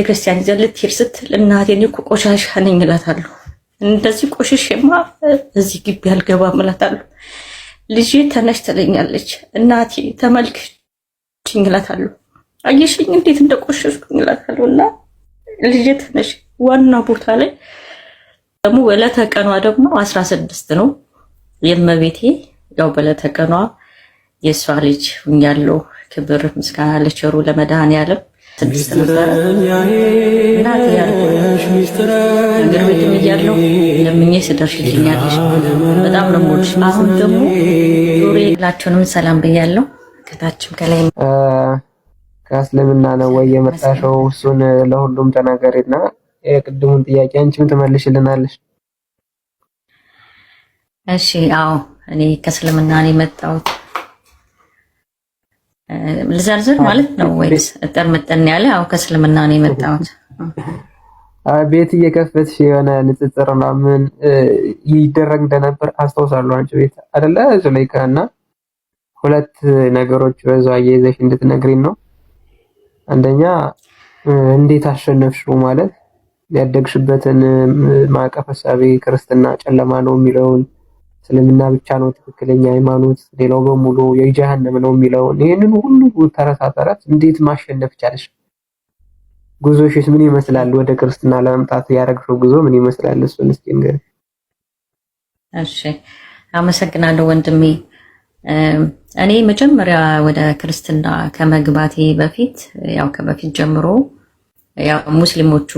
ክርስቲያን ይዘን ልትሄድ ስትል እናቴን እኮ ቆሻሻ ነኝ እላታለሁ። እንደዚህ ቆሽሼማ እዚህ ግቢ አልገባም እላታለሁ። ልጄ ተነሽ ትለኛለች። እናቴ ተመልክችኝ እላታለሁ። አየሽኝ እንዴት እንደቆሸሽኩኝ እላታለሁ። እና ልጄ ተነሽ ዋና ቦታ ላይ ደግሞ በዕለተ ቀኗ ደግሞ 16 ነው የእመቤቴ ያው በዕለተ ቀኗ የሷ ልጅ ሁኛለሁ። ክብር ምስጋና ለቸሩ ለመድኃኔዓለም ስድስት ነበር እናቴ ያልኩሽ ነገር ቤትም እያለሁ ለምኜ ስደርሽልኛለሽ በጣም ነው የምወድሽ። አሁን ደግሞ ዙሬ ሁላችሁንም ሰላም ብያለሁ። ከታችም ከላይ ከእስልምና ነው ወይ የመጣሽው? እሱን ለሁሉም ተናገሪና የቅድሙን ጥያቄ አንቺም ትመልሽልናለሽ። እሺ አዎ እኔ ከእስልምና ነው የመጣሁት። ልዘርዝር ማለት ነው ወይስ እጥር ምጥን ያለ? አዎ ከእስልምና ነው የመጣሁት። ቤት እየከፈትሽ የሆነ ንጽጽር ምናምን ይደረግ እንደነበር አስታውሳለሁ። አንቺ ቤት አይደለ ዙለይካና ሁለት ነገሮች በዛው አያይዘሽ እንድትነግሪን ነው። አንደኛ እንዴት አሸነፍሽው ማለት ያደግሽበትን ማዕቀፍ ሐሳቤ ክርስትና ጨለማ ነው የሚለውን እስልምና ብቻ ነው ትክክለኛ ሃይማኖት ሌላው በሙሉ የጀሃነም ነው የሚለውን ይሄንን ሁሉ ተረት እንዴት ማሸነፍ ቻለሽ? ጉዞሽስ ምን ይመስላል? ወደ ክርስትና ለመምጣት ያደረግሽው ጉዞ ምን ይመስላል? እሱን እስኪ ንገሪኝ። እሺ አመሰግናለሁ ወንድሜ። እኔ መጀመሪያ ወደ ክርስትና ከመግባቴ በፊት ያው ከበፊት ጀምሮ ያው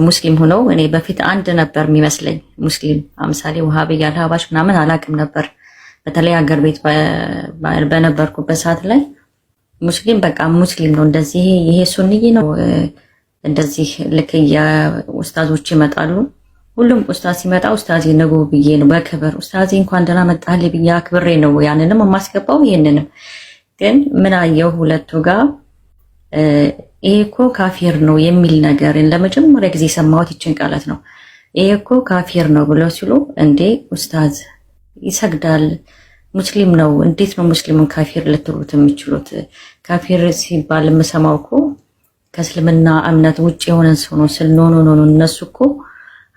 ሙስሊም ሆነው እኔ በፊት አንድ ነበር የሚመስለኝ ሙስሊም አምሳሌ ወሃቢያ አልሃባሽ ምናምን አላቅም ነበር። በተለይ ሀገር ቤት በነበርኩበት ሰዓት ላይ ሙስሊም በቃ ሙስሊም ነው እንደዚህ ይሄ ሱንይ ነው እንደዚህ ልክ ኡስታዞች ይመጣሉ። ሁሉም ኡስታዝ ሲመጣ ኡስታዜ ነገ ብዬ ነው በክብር ኡስታዜ እንኳን ደህና መጣህ ብዬ አክብሬ ነው ያንንም የማስገባው። ይሄንንም ግን ምን አየው ሁለቱ ጋር ይሄ እኮ ካፊር ነው የሚል ነገር ለመጀመሪያ ጊዜ ሰማሁት። ይችን ቃላት ነው ይሄ እኮ ካፊር ነው ብለው ሲሉ እንዴ ኡስታዝ ይሰግዳል ሙስሊም ነው እንዴት ነው ሙስሊሙን ካፊር ልትሉት የሚችሉት? ካፊር ሲባል የምሰማው እኮ ከእስልምና እምነት ውጭ የሆነን ሰው ነው ስል ኖ እነሱ እኮ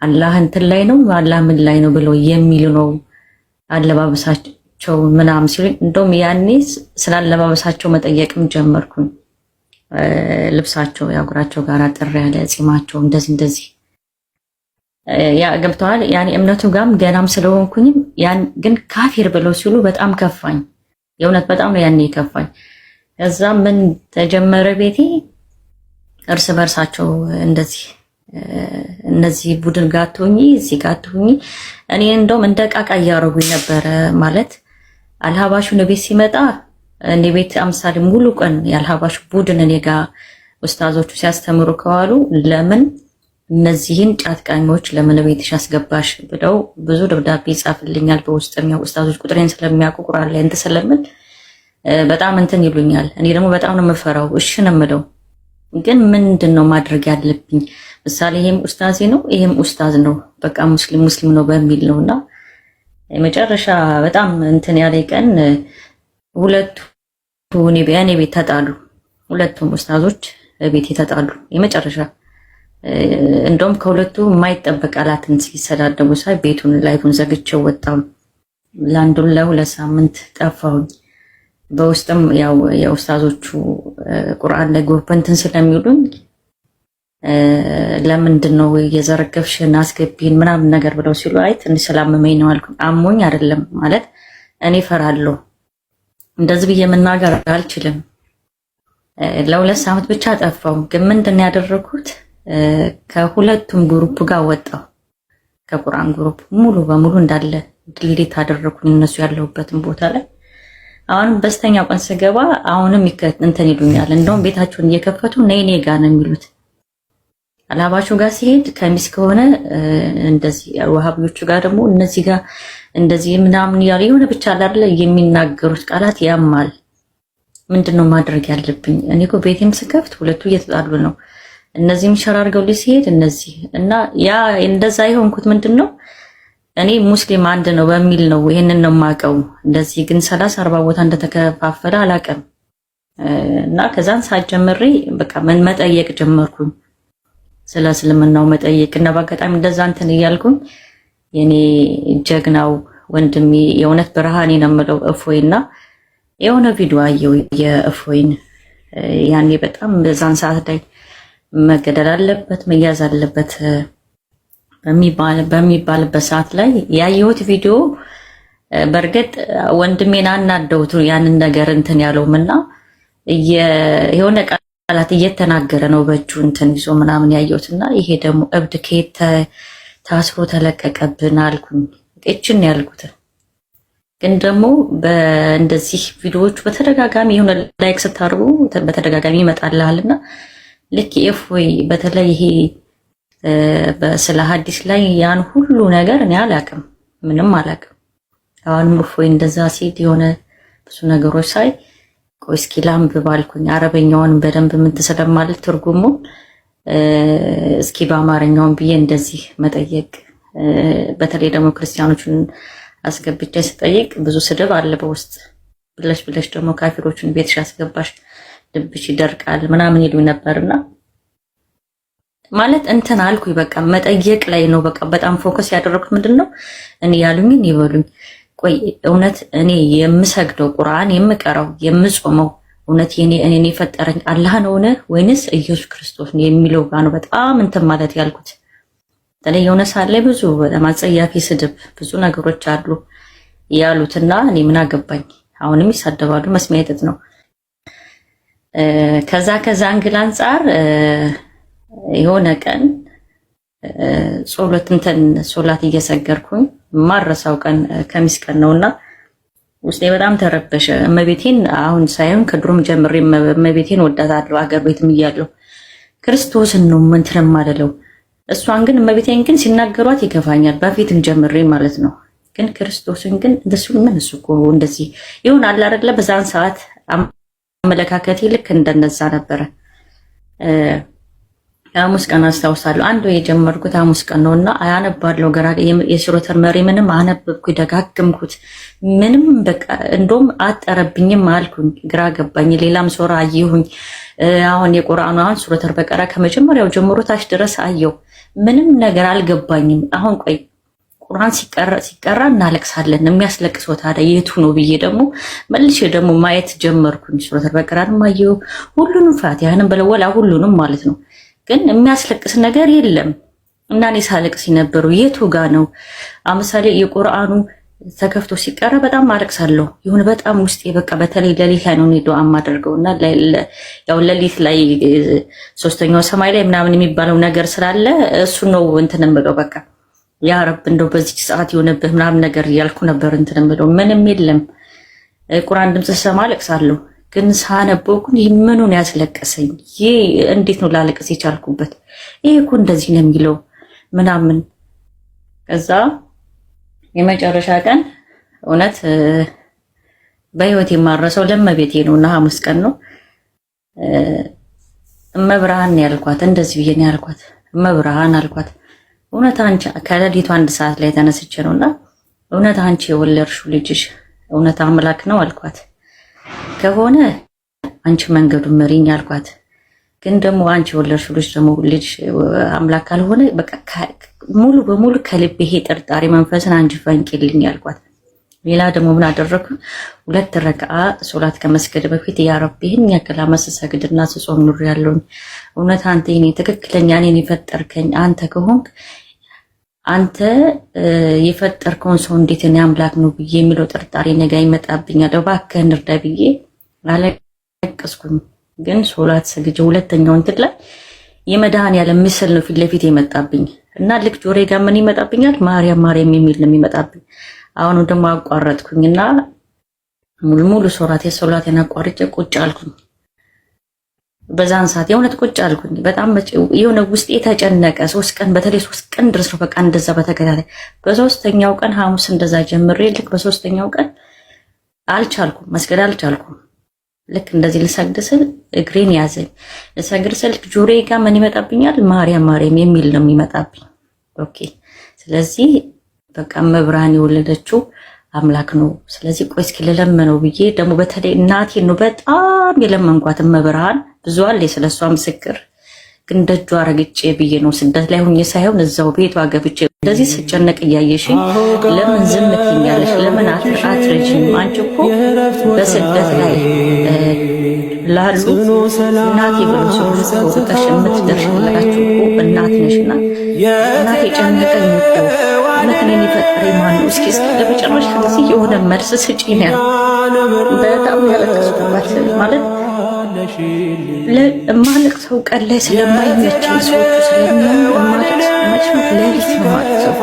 አላህ እንትን ላይ ነው አላህ ምን ላይ ነው ብለው የሚሉ ነው አለባበሳቸው ምናምን ሲሉ እንደውም ያኔ ስላለባበሳቸው መጠየቅም ጀመርኩኝ። ልብሳቸው ያጉራቸው ጋር አጥር ያለ ጺማቸው እንደዚህ ያ ገብተዋል። ያኔ እምነቱ ጋርም ገናም ስለሆንኩኝም ያን ግን ካፊር ብለው ሲሉ በጣም ከፋኝ። የእውነት በጣም ነው ያኔ ከፋኝ። ከዛ ምን ተጀመረ ቤቴ እርስ በርሳቸው እነዚህ ቡድን ጋር ትሁኚ እዚህ ጋር ትሁኚ እኔ እንደውም እንደ ቃቃ እያረጉኝ ነበረ። ማለት አልሃባሹ ቤት ሲመጣ እኔ ቤት አምሳሌ ሙሉ ቀን ያልሃባሹ ቡድን እኔ ጋር ኡስታዞቹ ሲያስተምሩ ከዋሉ ለምን እነዚህን ጫትቃኞች ለምን ቤትሽ አስገባሽ ብለው ብዙ ደብዳቤ ይጻፍልኛል። በውስጥም ያው ኡስታዞች ቁጥሬን ስለሚያውቁ ቁርአን ላይ እንትን ስለምን በጣም እንትን ይሉኛል። እኔ ደግሞ በጣም ነው የምፈራው። እሺ ነው የምለው ግን ምንድነው ማድረግ ያለብኝ? ምሳሌ ይሄም ኡስታዜ ነው ይሄም ኡስታዝ ነው በቃ ሙስሊም ነው በሚል ነውና የመጨረሻ በጣም እንትን ያለ ቀን ሁለቱ እኔ ቤት ተጣሉ። ሁለቱም ኡስታዞች ቤት ተጣሉ። የመጨረሻ እንደውም ከሁለቱ የማይጠበቅ ቃላትን ሲሰዳደቡ ሳይ ቤቱን ላይቱን ዘግቼው ወጣሁ። ለሁለት ሳምንት ጠፋሁኝ። በውስጥም ያው የኡስታዞቹ ቁርአን ላይ ጎርፐንትን ስለሚሉኝ ለምንድን ነው የዘረገፍሽን አስገቢን ምናምን ነገር ብለው ሲሉ አይ ትንሽ ስላመመኝ ነው አልኩኝ። አሞኝ አይደለም ማለት እኔ ፈራለሁ እንደዚህ ብዬ መናገር አልችልም። ለሁለት ሳምንት ብቻ ጠፋው። ግን ምንድን ነው ያደረኩት? ከሁለቱም ግሩፕ ጋር ወጣው። ከቁርአን ግሩፕ ሙሉ በሙሉ እንዳለ ድሊት አደረኩኝ እነሱ ያለሁበትን ቦታ ላይ። አሁን በስተኛ ቀን ስገባ አሁንም እንትን ይሉኛል። እንደውም ቤታቸውን እየከፈቱ ነይ ጋር ነው የሚሉት። አልሃባሹ ጋር ሲሄድ ከሚስ ከሆነ እንደዚህ ወሃቢዎቹ ጋር ደግሞ እነዚህ ጋር እንደዚህ ምናምን ያለ የሆነ ብቻ አይደለ የሚናገሩት ቃላት ያማል። ምንድነው ማድረግ ያለብኝ? እኔ እኮ ቤቴም ስከፍት ሁለቱ እየተጣሉ ነው። እነዚህም ሸራርገው ሲሄድ እነዚህ እና ያ እንደዛ የሆንኩት ምንድነው እኔ ሙስሊም አንድ ነው በሚል ነው ይሄንን ነው የማውቀው። እንደዚህ ግን 30 40 ቦታ እንደተከፋፈለ አላውቅም። እና ከዛን ሳጀምሬ በቃ ምን መጠየቅ ጀመርኩኝ። ስለ እስልምናው መጠየቅ እና በአጋጣሚ እንደዛ እንትን እያልኩኝ የኔ ጀግናው ወንድሜ የእውነት ብርሃኔ ነው የምለው እፎይና የሆነ ቪዲዮ አየው የእፎይን ያኔ በጣም በዛን ሰዓት ላይ መገደል አለበት መያዝ አለበት በሚባልበት ሰዓት ላይ ያየሁት ቪዲዮ በርግጥ ወንድሜን አናደውት ያንን ነገር እንትን ያለውምና የሆነ ቃላት እየተናገረ ነው በእጁ እንትን ይዞ ምናምን ያየሁትና ይሄ ደግሞ እብድ ከየት ታስሮ ተለቀቀብን አልኩኝ። እቺን ያልኩት ግን ደግሞ በእንደዚህ ቪዲዮዎች በተደጋጋሚ የሆነ ላይክ ስታርጉ በተደጋጋሚ ይመጣልሃልና ልክ እፎይ በተለይ ይሄ በስለ ሐዲስ ላይ ያን ሁሉ ነገር እኔ አላቅም ምንም አላቅም። አሁንም እፎይ እንደዛ ሲል የሆነ ብዙ ነገሮች ሳይ ቆይ እስኪ ላንብብ አልኩኝ። አረበኛውን በደንብ ምን ትሰለማለህ ትርጉሙ እስኪ በአማርኛውን ብዬ እንደዚህ መጠየቅ በተለይ ደግሞ ክርስቲያኖችን አስገብቼ ስጠይቅ ብዙ ስድብ አለ በውስጥ ብለሽ ደግሞ ካፊሮችን ቤትሽ አስገባሽ ልብሽ ይደርቃል ምናምን ይሉኝ ነበርና ማለት እንትን አልኩኝ። በቃ መጠየቅ ላይ ነው በቃ በጣም ፎከስ ያደረኩት ምንድነው እኔ ያሉኝን ይበሉኝ። ቆይ እውነት እኔ የምሰግደው ቁርአን የምቀራው የምጾመው እውነት እኔን የፈጠረኝ አላህ ነው ወይንስ ኢየሱስ ክርስቶስ ነው የሚለው ጋር ነው በጣም እንትን ማለት ያልኩት። በተለይ የሆነ ሰዓት ላይ ብዙ በጣም አጸያፊ ስድብ ብዙ ነገሮች አሉ ያሉትና እኔ ምን አገባኝ አሁንም ይሳደባሉ መስሚያ የጥጥ ነው። ከዛ አንግል አንፃር የሆነ ቀን ሶላት እየሰገርኩኝ ማረሳው ቀን ከሚስ ቀን ነውና ውስጤ በጣም ተረበሸ። እመቤቴን አሁን ሳይሆን ከድሮም ጀምሬ እመቤቴን ወዳታለሁ አገር ቤትም እያለሁ ክርስቶስን ነው ምንትረም ማለለው እሷን ግን እመቤቴን ግን ሲናገሯት ይገፋኛል በፊትም ጀምሬ ማለት ነው። ግን ክርስቶስን ግን እንደሱ ምን እሱ እኮ እንደዚህ ይሁን አለ አይደለ በዛን ሰዓት አመለካከቴ ልክ እንደነዛ ነበረ። ሐሙስ ቀን አስታውሳለሁ አንዱ የጀመርኩት ሐሙስ ቀን ነውና አያነባለሁ ገራ የሱረቱል መርየምንም አነበብኩ ደጋግምኩት ምንም በቃ እንደውም አጠረብኝም አልኩኝ ግራ ገባኝ። ሌላም ሱራ አየሁኝ አሁን የቁርአኑ አሁን ሱረቱል በቀራ ከመጀመሪያው ጀምሮ ታች ድረስ አየሁ ምንም ነገር አልገባኝም። አሁን ቆይ ቁርአን ሲቀራ እናለቅሳለን የሚያስለቅሰው ታዲያ የቱ ነው ብዬ ደግሞ መልሼ ደግሞ ማየት ጀመርኩኝ። ሱረቱል በቀራንም አየሁ ሁሉንም ፋቲሃንም በለወላ ሁሉንም ማለት ነው። ግን የሚያስለቅስ ነገር የለም እና እኔ ሳለቅስ የነበረው የቱ ጋ ነው? አምሳሌ የቁርአኑ ተከፍቶ ሲቀራ በጣም አለቅሳለሁ። ይሁን በጣም ውስጤ በቃ በተለይ ሌሊት ላይ ነው ዱዓ የማደርገውና ያው ሌሊት ላይ ሶስተኛው ሰማይ ላይ ምናምን የሚባለው ነገር ስላለ እሱ ነው እንትን የምለው በቃ ያ ረብ እንደው በዚህ ሰዓት የሆነብህ ምናምን ነገር እያልኩ ነበር እንትን የምለው ምንም የለም። ቁርአን ድምጽ ሰማ አለቅሳለሁ። ግን ሳነበው ግን ምኑን ያስለቀሰኝ ይሄ እንዴት ነው ላለቅስ የቻልኩበት? ይሄ እኮ እንደዚህ ነው የሚለው ምናምን። ከዛ የመጨረሻ ቀን እውነት በህይወት የማረሰው ለመቤቴ ነውና ሐሙስ ቀን ነው። እመብርሃን ያልኳት እንደዚህ ብዬ ነው ያልኳት። እመብርሃን አልኳት እውነት አንቺ ከሌሊቱ 1 ሰዓት ላይ ተነስቼ ነውና እውነት አንቺ የወለድሽው ልጅሽ እውነት አምላክ ነው አልኳት። ከሆነ አንቺ መንገዱን መሪኝ አልኳት። ግን ደግሞ አንቺ የወለድሽው ልጅ ደግሞ ልጅ አምላክ ካልሆነ በቃ ሙሉ በሙሉ ከልቤ ይሄ ጥርጣሬ መንፈስን አንቺ ፈንቂልኝ አልኳት። ሌላ ደግሞ ምን አደረኩ? 2 ረክዓ ሶላት ከመስገድ በፊት ያ ረቢ ይህን ያክል ዓመት ስሰግድና ስጾም ኑር ያለውኝ እውነት አንተ እኔ ትክክለኛ እኔን የፈጠርከኝ አንተ ከሆንክ አንተ የፈጠርከውን ሰው እንዴት እኔ አምላክ ነው ብዬ የሚለው ጥርጣሬ ነገ ይመጣብኛል እባክህን እርዳ ብዬ አለቀስኩኝ። ግን ሶላት ሰግጄ ሁለተኛው እንትን ላይ የመድኃኒዓለም ምስል ነው ፊት ለፊት የመጣብኝ እና ልክ ጆሮዬ ጋር ምን ይመጣብኛል? ማርያም ማርያም የሚል ነው የሚመጣብኝ። አሁን ደግሞ አቋረጥኩኝና ሙሉ ሶላቴን አቋርጬ ቁጭ አልኩኝ። በዛን ሰዓት የእውነት ቁጭ አልኩኝ። በጣም የሆነ ውስጤ ተጨነቀ። 3 ቀን በተለይ 3 ቀን ድረስ ነው በቃ እንደዛ በተከታታይ። በሶስተኛው ቀን ሐሙስ እንደዛ ጀምሬ ልክ በሶስተኛው ቀን አልቻልኩም፣ መስገድ አልቻልኩም። ልክ እንደዚህ ልሰግድ ስል እግሬን ያዘኝ። ልሰግድ ስል ጆሮዬ ጋር ምን ይመጣብኛል? ማርያም ማርያም የሚል ነው የሚመጣብኝ። ኦኬ ስለዚህ በቃ መብራን የወለደችው አምላክ ነው። ስለዚህ ቆይ እስኪ ልለምነው ብዬ ደግሞ በተለይ እናቴን ነው በጣም የለመንኳት። መብራን ብዙ አለ ስለሷ ምስክር ግን ደጇ ረግጬ ብዬ ነው ስደት ላይ ሆኜ ሳይሆን እዛው ቤቷ ገብቼ እንደዚህ ስጨነቅ እያየሽኝ ለምን ዝም ትይኛለሽ? ለምን አትረጂም? አንቺ እኮ በስደት ላይ ላሉ እናቴ ብሎ ሲወጣሽ የምትደርሽላችሁ እኮ እናት ነሽና እናቴ ጨነቀኝ እኮ እውነትን የፈጠረኝ ማን ነው? እስኪ ለመጨረሻ ጊዜ የሆነ መልስ ስጪኝ ነው። በጣም ያለቀስኩባት ማለት ለማለቅ ሰው ቀን ላይ ስለማይመቸኝ ሰዎቹ ስለሚያማለቅ ሌሊት ነው ማለት ነው።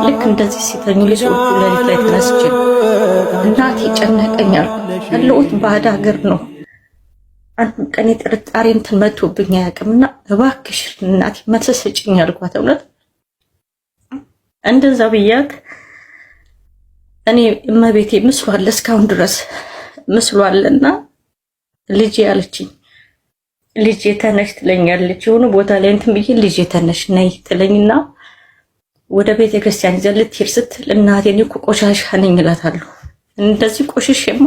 ልክ እንደዚህ ሲተኙ ሰዎቹ ሌሊት ላይ ተነስቼ እናቴ ጨነቀኛል። ያለሁት ባዕድ ሀገር ነው። አንድ ቀን የጥርጣሬ እንትን መቶብኝ አያውቅምና እባክሽ እናቴ መልስ ስጪኝ አልኳት። እውነት እንደዛ ብያት እኔ እመቤቴ ምስሉ አለ እስካሁን ድረስ ምስሉ አለና ልጄ አለችኝ። ልጄ ተነሽ ትለኛለች። የሆነ ቦታ ላይ እንትን ብዬ ልጄ ተነሽ ነይ ትለኝና ወደ ቤተ ክርስቲያን ይዘን ልትሄድ ስትል እናቴ እኔ እኮ ቆሻሻ ነኝ እላታለሁ። እንደዚህ ቆሽሼማ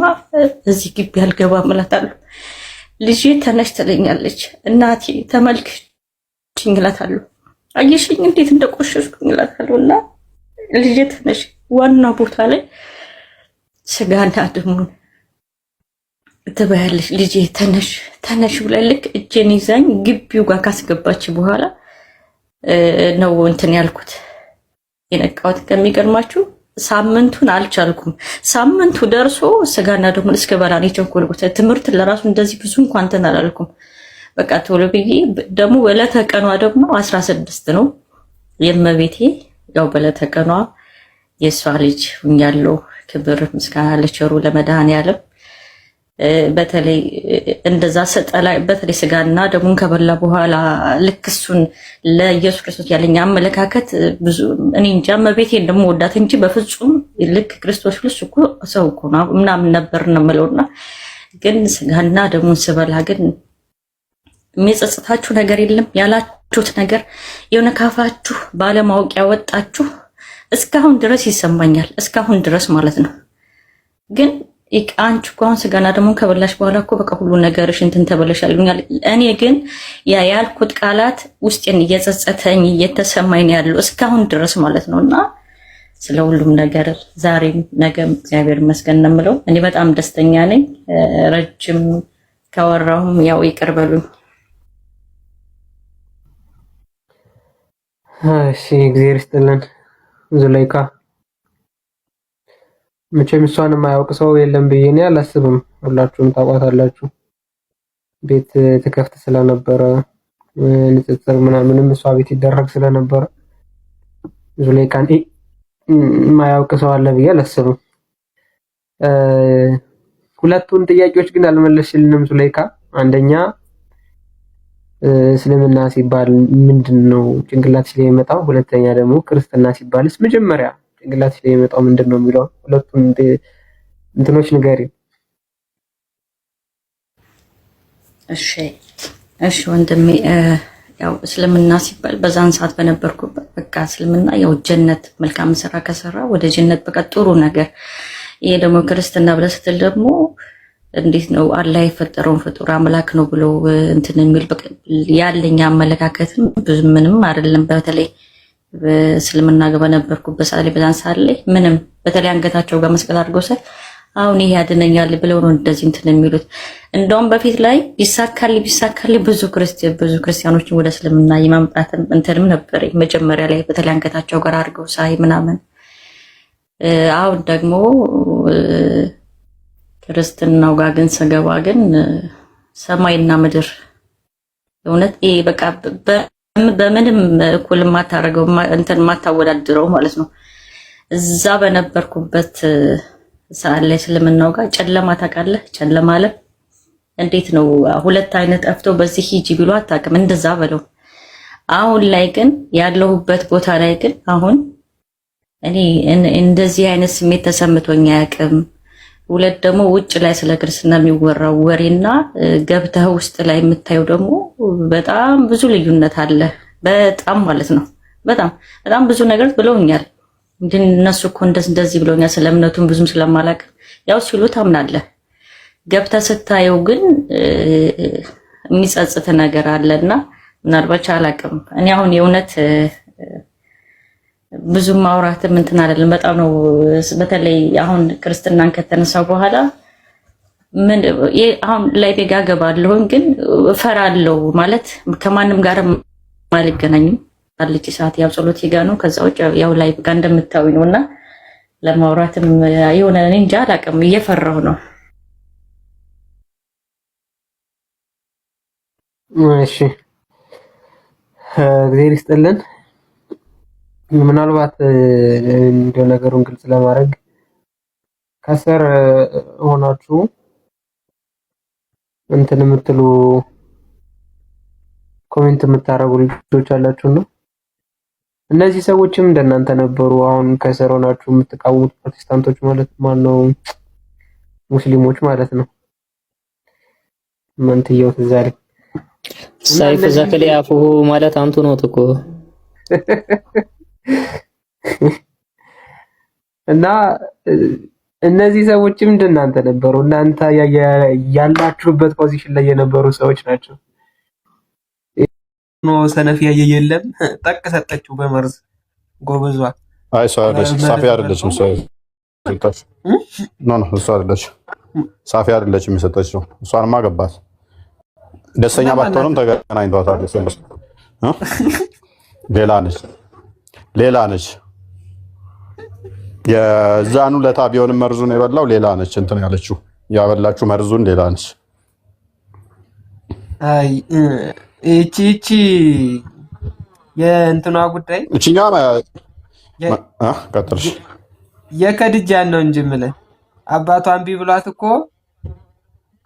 እዚህ ግቢ አልገባም እላታለሁ። ልጄ ተነሽ ትለኛለች። እናቴ ተመልክችኝ እላታለሁ። አየሽኝ እንዴት እንደቆሸሽኩኝ እላታለሁ። እና ልጄ ተነሽ ዋና ቦታ ላይ ስጋና ደሙን ትበያለሽ ልጄ ተነሽ ተነሽ ብላ ልክ እጄን ይዛኝ ግቢው ጋር ካስገባች በኋላ ነው እንትን ያልኩት የነቃሁት። ከሚገርማችሁ ሳምንቱን አልቻልኩም። ሳምንቱ ደርሶ ስጋና ደሙን እስከበላ ነው የቸኮልኩት። ትምህርት ለራሱ እንደዚህ ብዙ እንኳን እንትን አላልኩም። በቃ ቶሎ ብዬ ደግሞ በዕለተ ቀኗ ደግሞ 16 ነው የእመቤቴ ያው በዕለተ ቀኗ የሷ ልጅ ሁኛለሁ። ክብር ምስጋና ለቸሩ ለመድኃኔዓለም። በተለይ እንደዛ ሰጠላ በተለይ ስጋና ደሙን ከበላ በኋላ ልክ እሱን ለኢየሱስ ክርስቶስ ያለኝ አመለካከት ብዙ እኔ እንጃ እመቤቴ እንደምወዳት እንጂ በፍጹም ልክ ክርስቶስ ልጅ እኮ ሰው እኮ ነው ምናምን ነበር ነው የምለውና ግን ስጋና ደሙን ስበላ ግን የሚጸጽታችሁ ነገር የለም ያላችሁት ነገር የሆነ ካፋችሁ ባለማወቅ ያወጣችሁ እስካሁን ድረስ ይሰማኛል። እስካሁን ድረስ ማለት ነው። ግን አንቺ እኮ አሁን ስጋና ደሙን ከበላሽ በኋላ እኮ በቃ ሁሉ ነገርሽ እንትን ተበለሻል ይሉኛል። እኔ ግን ያልኩት ቃላት ውስጤን እየጸጸተኝ እየተሰማኝ ነው ያለው እስካሁን ድረስ ማለት ነውና ስለ ሁሉም ነገር ዛሬም ነገም እግዚአብሔር ይመስገን ነው የምለው። እኔ በጣም ደስተኛ ነኝ። ረጅም ካወራሁም ያው ይቅር በሉኝ። እሺ እግዚአብሔር ይስጥልን ዙለይካ። መቼም እሷን የማያውቅ ሰው የለም ብዬ እኔ አላስብም። ሁላችሁም ታውቋታላችሁ። ቤት ትከፍት ስለነበረ ንጽጽር ምናምንም እሷ ቤት ይደረግ ስለነበረ ዙለይካን የማያውቅ ሰው አለ ብዬ አላስብም። ሁለቱን ጥያቄዎች ግን አልመለስሽልንም ዙለይካ። አንደኛ እስልምና ሲባል ምንድነው ጭንቅላትሽ ላይ የመጣው? ሁለተኛ ደግሞ ክርስትና ሲባልስ መጀመሪያ ጭንቅላትሽ ላይ የመጣው ምንድነው የሚለው ሁለቱን እንትኖች ንገሪ። እሺ ወንድሜ ያው እስልምና ሲባል በዛን ሰዓት በነበርኩበት በቃ እስልምና ያው ጀነት መልካም ስራ ከሰራ ወደ ጀነት በቃ ጥሩ ነገር። ይሄ ደግሞ ክርስትና ብለህ ስትል ደግሞ እንዴት ነው አላህ የፈጠረውን ፍጡር አምላክ ነው ብሎ እንትን የሚል ያለኝ አመለካከትም ምንም አይደለም። በተለይ እስልምና በነበርኩበት ሰዓት ላይ በዛን ሰዓት ላይ ምንም በተለይ አንገታቸው ጋር መስቀል አድርገው ሳይ አሁን ይሄ ያድነኛል ብለው ነው እንደዚህ እንትን የሚሉት። እንደውም በፊት ላይ ቢሳካል ብዙ ክርስቲያኖችን ወደ እስልምና የማምጣት እንትንም ነበር መጀመሪያ ላይ በተለይ አንገታቸው ጋር አድርገው ሳይ ምናምን። አሁን ደግሞ ክርስትናው ጋር ግን ስገባ ግን ሰማይና ምድር እውነት ይሄ በቃ በምንም እኩል የማታረገው እንትን የማታወዳድረው ማለት ነው። እዛ በነበርኩበት ሰዓት ላይ እስልምናው ጋር ጨለማ ታውቃለህ? ጨለማ አለ እንዴት ነው ሁለት አይነት ጠፍቶ በዚህ ሂጂ ቢሉ አታውቅም። እንደዛ በለው። አሁን ላይ ግን ያለሁበት ቦታ ላይ ግን አሁን እኔ እንደዚህ አይነት ስሜት ተሰምቶኝ አያውቅም። ሁለት ደግሞ ውጭ ላይ ስለ ክርስትና የሚወራው ወሬና ገብተህ ውስጥ ላይ የምታየው ደግሞ በጣም ብዙ ልዩነት አለ። በጣም ማለት ነው። በጣም ብዙ ነገር ብለውኛል። ግን እነሱ እኮ እንደዚህ ብለውኛል። ስለ እምነቱም ብዙም ስለማላውቅ ያው ሲሉ ታምናለህ። ገብተህ ስታየው ግን የሚጸጽት ነገር አለና ምናልባት አላውቅም። እኔ አሁን የእውነት ብዙ ማውራትም እንትን አይደለም። በጣም ነው በተለይ አሁን ክርስትናን ከተነሳው በኋላ ምን አሁን ላይ ቤጋ ገባለሁ፣ ግን እፈራለሁ ማለት ከማንም ጋር አልገናኝም። አልጭ ሰዓት ያው ጸሎት ይጋ ነው። ከዛ ውጭ ያው ላይ ቤጋ እንደምታዩኝ ነውና ለማውራትም የሆነ እኔ እንጃ አላውቅም፣ እየፈራሁ ነው። እሺ እግዚአብሔር ይስጥልን። ምናልባት እንደ ነገሩን ግልጽ ለማድረግ ከስር ሆናችሁ እንትን የምትሉ ኮሜንት የምታረጉ ልጆች አላችሁና እነዚህ ሰዎችም እንደናንተ ነበሩ። አሁን ከስር ሆናችሁ የምትቃወሙት ፕሮቴስታንቶች ማለት ማነው ሙስሊሞች ማለት ነው። መንትየው ተዛሪ ሰይፍ ዘክል ያፉሁ ማለት አንቱ ነው እኮ እና እነዚህ ሰዎችም እንደናንተ ነበሩ። እናንተ ያላችሁበት ፖዚሽን ላይ የነበሩ ሰዎች ናቸው። ኖ ሰነፍ ያየ የለም ጠቅ ሰጠችው በመርዝ ጎበዟ። አይ ሳፊ አይደለችም። ኖ እሷ አይደለችም። ሳፊ አይደለችም የሰጠችው። እሷንማ ገባት። ደስተኛ ባትሆንም ተገናኝቷታል። ሌላ ነች። የዛኑ ለታ ቢሆንም መርዙን የበላው ሌላ ነች። እንትን ያለችው ያበላችሁ መርዙን ሌላ ነች። አይ እቺ የእንትኗ ጉዳይ እቺኛ ቀጥልሽ የከድጃን ነው እንጂ የምልህ አባቷን ቢብሏት እኮ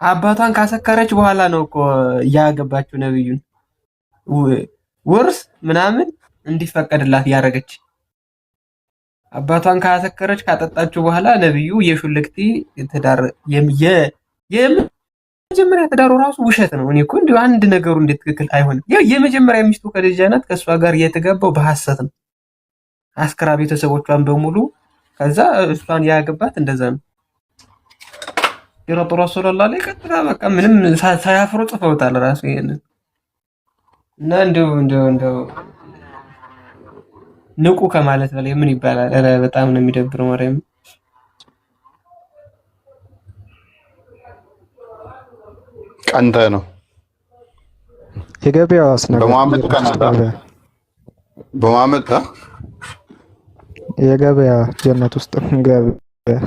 አባቷን ካሰከረች በኋላ ነው እኮ ያገባችው ነብዩን ውርስ ምናምን እንዲፈቀድላት ያደረገች። አባቷን ካሰከረች ካጠጣችው በኋላ ነብዩ የሹልክቲ ትዳር የመጀመሪያ ትዳሩ ራሱ ውሸት ነው። እኔ እኮ እንዲሁ አንድ ነገሩ እንዴት ትክክል አይሆንም። የመጀመሪያ ሚስቱ ከድጃ ናት። ከእሷ ጋር የተጋባው በሐሰት ነው። አስከራ ቤተሰቦቿን በሙሉ ከዛ እሷን ያገባት እንደዛ ነው። የረጡ ረሱላህ ላይ ቀጥታ በቃ ምንም ሳያፍሩ ጽፈውታል ራሱ ይሄንን እና እንደው ንቁ ከማለት በላይ ምን ይባላል? ኧረ በጣም ነው የሚደብረው። ማርያም ቀንተ ነው የገበያው አስነገር በመሐመድ የገበያ ጀነት ውስጥ ገበያ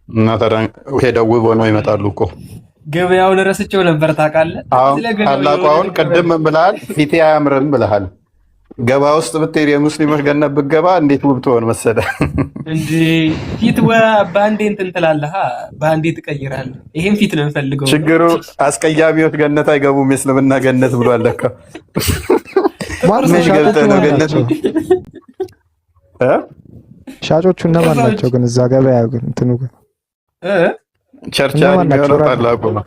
እና ሄደው ውብ ሆነው ይመጣሉ እኮ። ገበያውን ረስቼው ነበር ታውቃለህ። ታላቁ አሁን ቅድም ብለሃል፣ ፊቴ አያምርም ብለሃል። ገባ ውስጥ ብትሄድ የሙስሊሞች ገነት ብትገባ እንዴት ውብ ትሆን መሰለህ እንዴ! ፊት በአንዴ እንትን ትላለህ፣ በአንዴ ትቀይራለህ። ይሄን ፊት ነው የምፈልገው። ችግሩ አስቀያሚዎች ገነት አይገቡም፣ የእስልምና ገነት ብሏል ለካ። ምን ገብተህ ነው ገነት? ሻጮቹ እነማን ናቸው ግን? እዛ ገበያ ግን እንትኑ ግን ቸርቻሪ የሚሆነው ታላቁ ነው።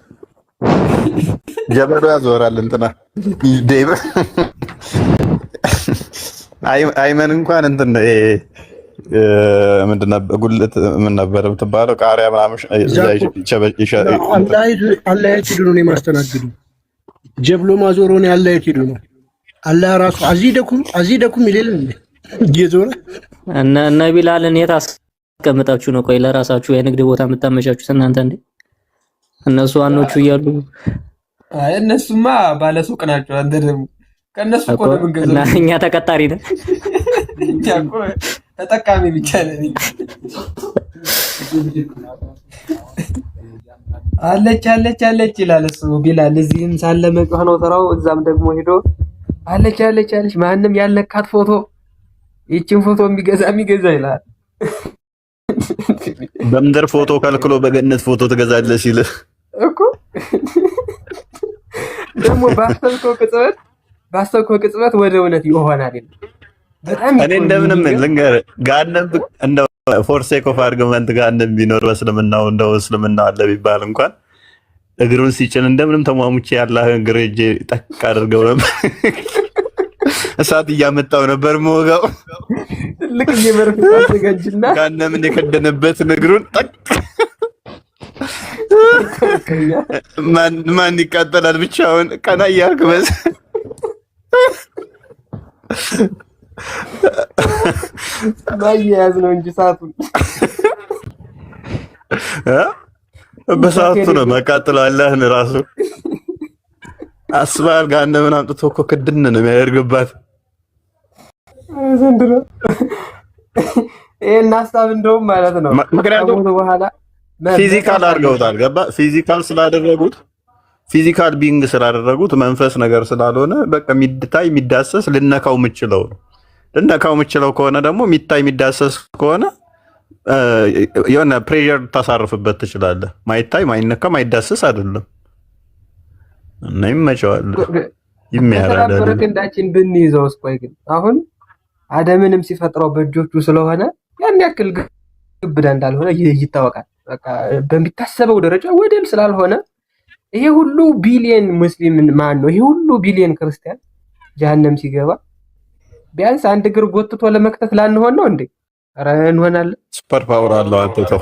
ጀበሉ ያዞራል እንትና ዴብ አይመን እንኳን እንትን ምንድን ነበር ጉልት ምን ነበር የምትባለው ቃሪያ ምናምን አላየት ሂዱ ነው የማስተናግዱ ጀብሎ ማዞሮን ያላየት ሂዱ ነው አላህ ራሱ አዚደኩም ይላል እንዴ ጌዞራ እና ቢላልን የት አስቀምጣችሁ ነው? ቆይ ለራሳችሁ የንግድ ቦታ የምታመቻቹት እናንተ እንዴ? እነሱ ዋኖቹ እያሉ አይ እነሱማ ባለሱቅ ናቸው። አንተ ደግሞ ከነሱ እኮ ነው የምንገዛው እና እኛ ተቀጣሪ ነን። እኛ እኮ ተጠቃሚ ብቻ ነን። አለች ይላል እሱ ቢላል። እዚህም ሳለ መጮህ ነው ተራው፣ እዛም ደግሞ ሄዶ አለች ማንም ያልነካት ፎቶ ይቺን ፎቶ የሚገዛ ይላል። በምድር ፎቶ ከልክሎ በገነት ፎቶ ትገዛለህ ሲል እኮ ደግሞ ባሰብከው ቅጽበት ወደ እውነት ይሆናል። በጣም እኔ እንደምንም ልንገርህ ጋነም እንደው ፎር ሴክ ኦፍ አርጉመንት ጋነም ቢኖር በእስልምናው እንደው እስልምና አለ ቢባል እንኳን እግሩን ሲጭን እንደምንም ተሟሙቼ ያላህን እግር እጄ ጠቅ አድርገው ነበር። እሳት እያመጣው ነበር ሞጋው ትልቅ የመርፍ አዘጋጅና ጋነምን የከደነበት እግሩን ጠቅ ማን ይቃጠላል ብቻውን ቀና እያልክ በስ ማያያዝ ነው እንጂ ሰዓቱን በሰዓቱ ነው መቃጠለው። አላህን ራሱ አስባል ጋር እንደምን አምጥቶ እኮ ክድን ነው የሚያደርግባት ዘንድሮ ይሄን ሐሳብ እንደውም ማለት ነው ምክንያቱም በኋላ ፊዚካል አድርገውታል። ገባ ፊዚካል ስላደረጉት ፊዚካል ቢንግ ስላደረጉት መንፈስ ነገር ስላልሆነ በቃ የሚታይ የሚዳሰስ ልነካው የምችለው ነው። ልነካው የምችለው ከሆነ ደግሞ የሚታይ የሚዳሰስ ከሆነ የሆነ ፕሬሸር ታሳርፍበት ትችላለህ። ማይታይ ማይነካ ማይዳሰስ አይደለም እና ይመቸዋል። ይመያራል ክንዳችን ብንይዘው እስቆይ ግን አሁን አደምንም ሲፈጥረው በእጆቹ ስለሆነ ያን ያክል ግብዳ እንዳልሆነ ይታወቃል። በቃ በሚታሰበው ደረጃ ወደም ስላልሆነ ይሄ ሁሉ ቢሊየን ሙስሊም ማን ነው? ይሄ ሁሉ ቢሊየን ክርስቲያን ጀሃነም ሲገባ ቢያንስ አንድ እግር ጎትቶ ለመክተት ላንሆን ነው እንዴ? ኧረ እንሆናለን። ሱፐር ፓወር አለው አንተ ተው።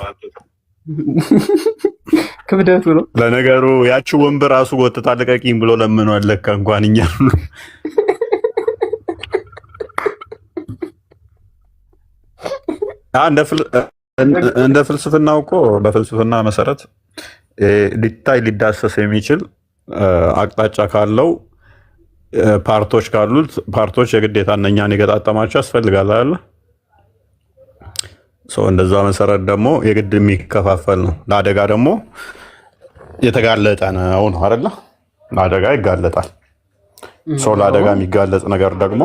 ክብደቱ ነው ለነገሩ። ያቺ ወንበር ራሱ ጎትታ ልቀቂኝ ብሎ ለምኖ አለካ እንኳን እኛ እንደ ፍልስፍናው እኮ በፍልስፍና መሰረት ሊታይ ሊዳሰስ የሚችል አቅጣጫ ካለው ፓርቶች ካሉት ፓርቶች የግዴታ እነኛን የገጣጠማቸው ያስፈልጋል አይደል? እንደዛ መሰረት ደግሞ የግድ የሚከፋፈል ነው። ለአደጋ ደግሞ የተጋለጠ ነው አይደል? ለአደጋ ይጋለጣል። ለአደጋ የሚጋለጥ ነገር ደግሞ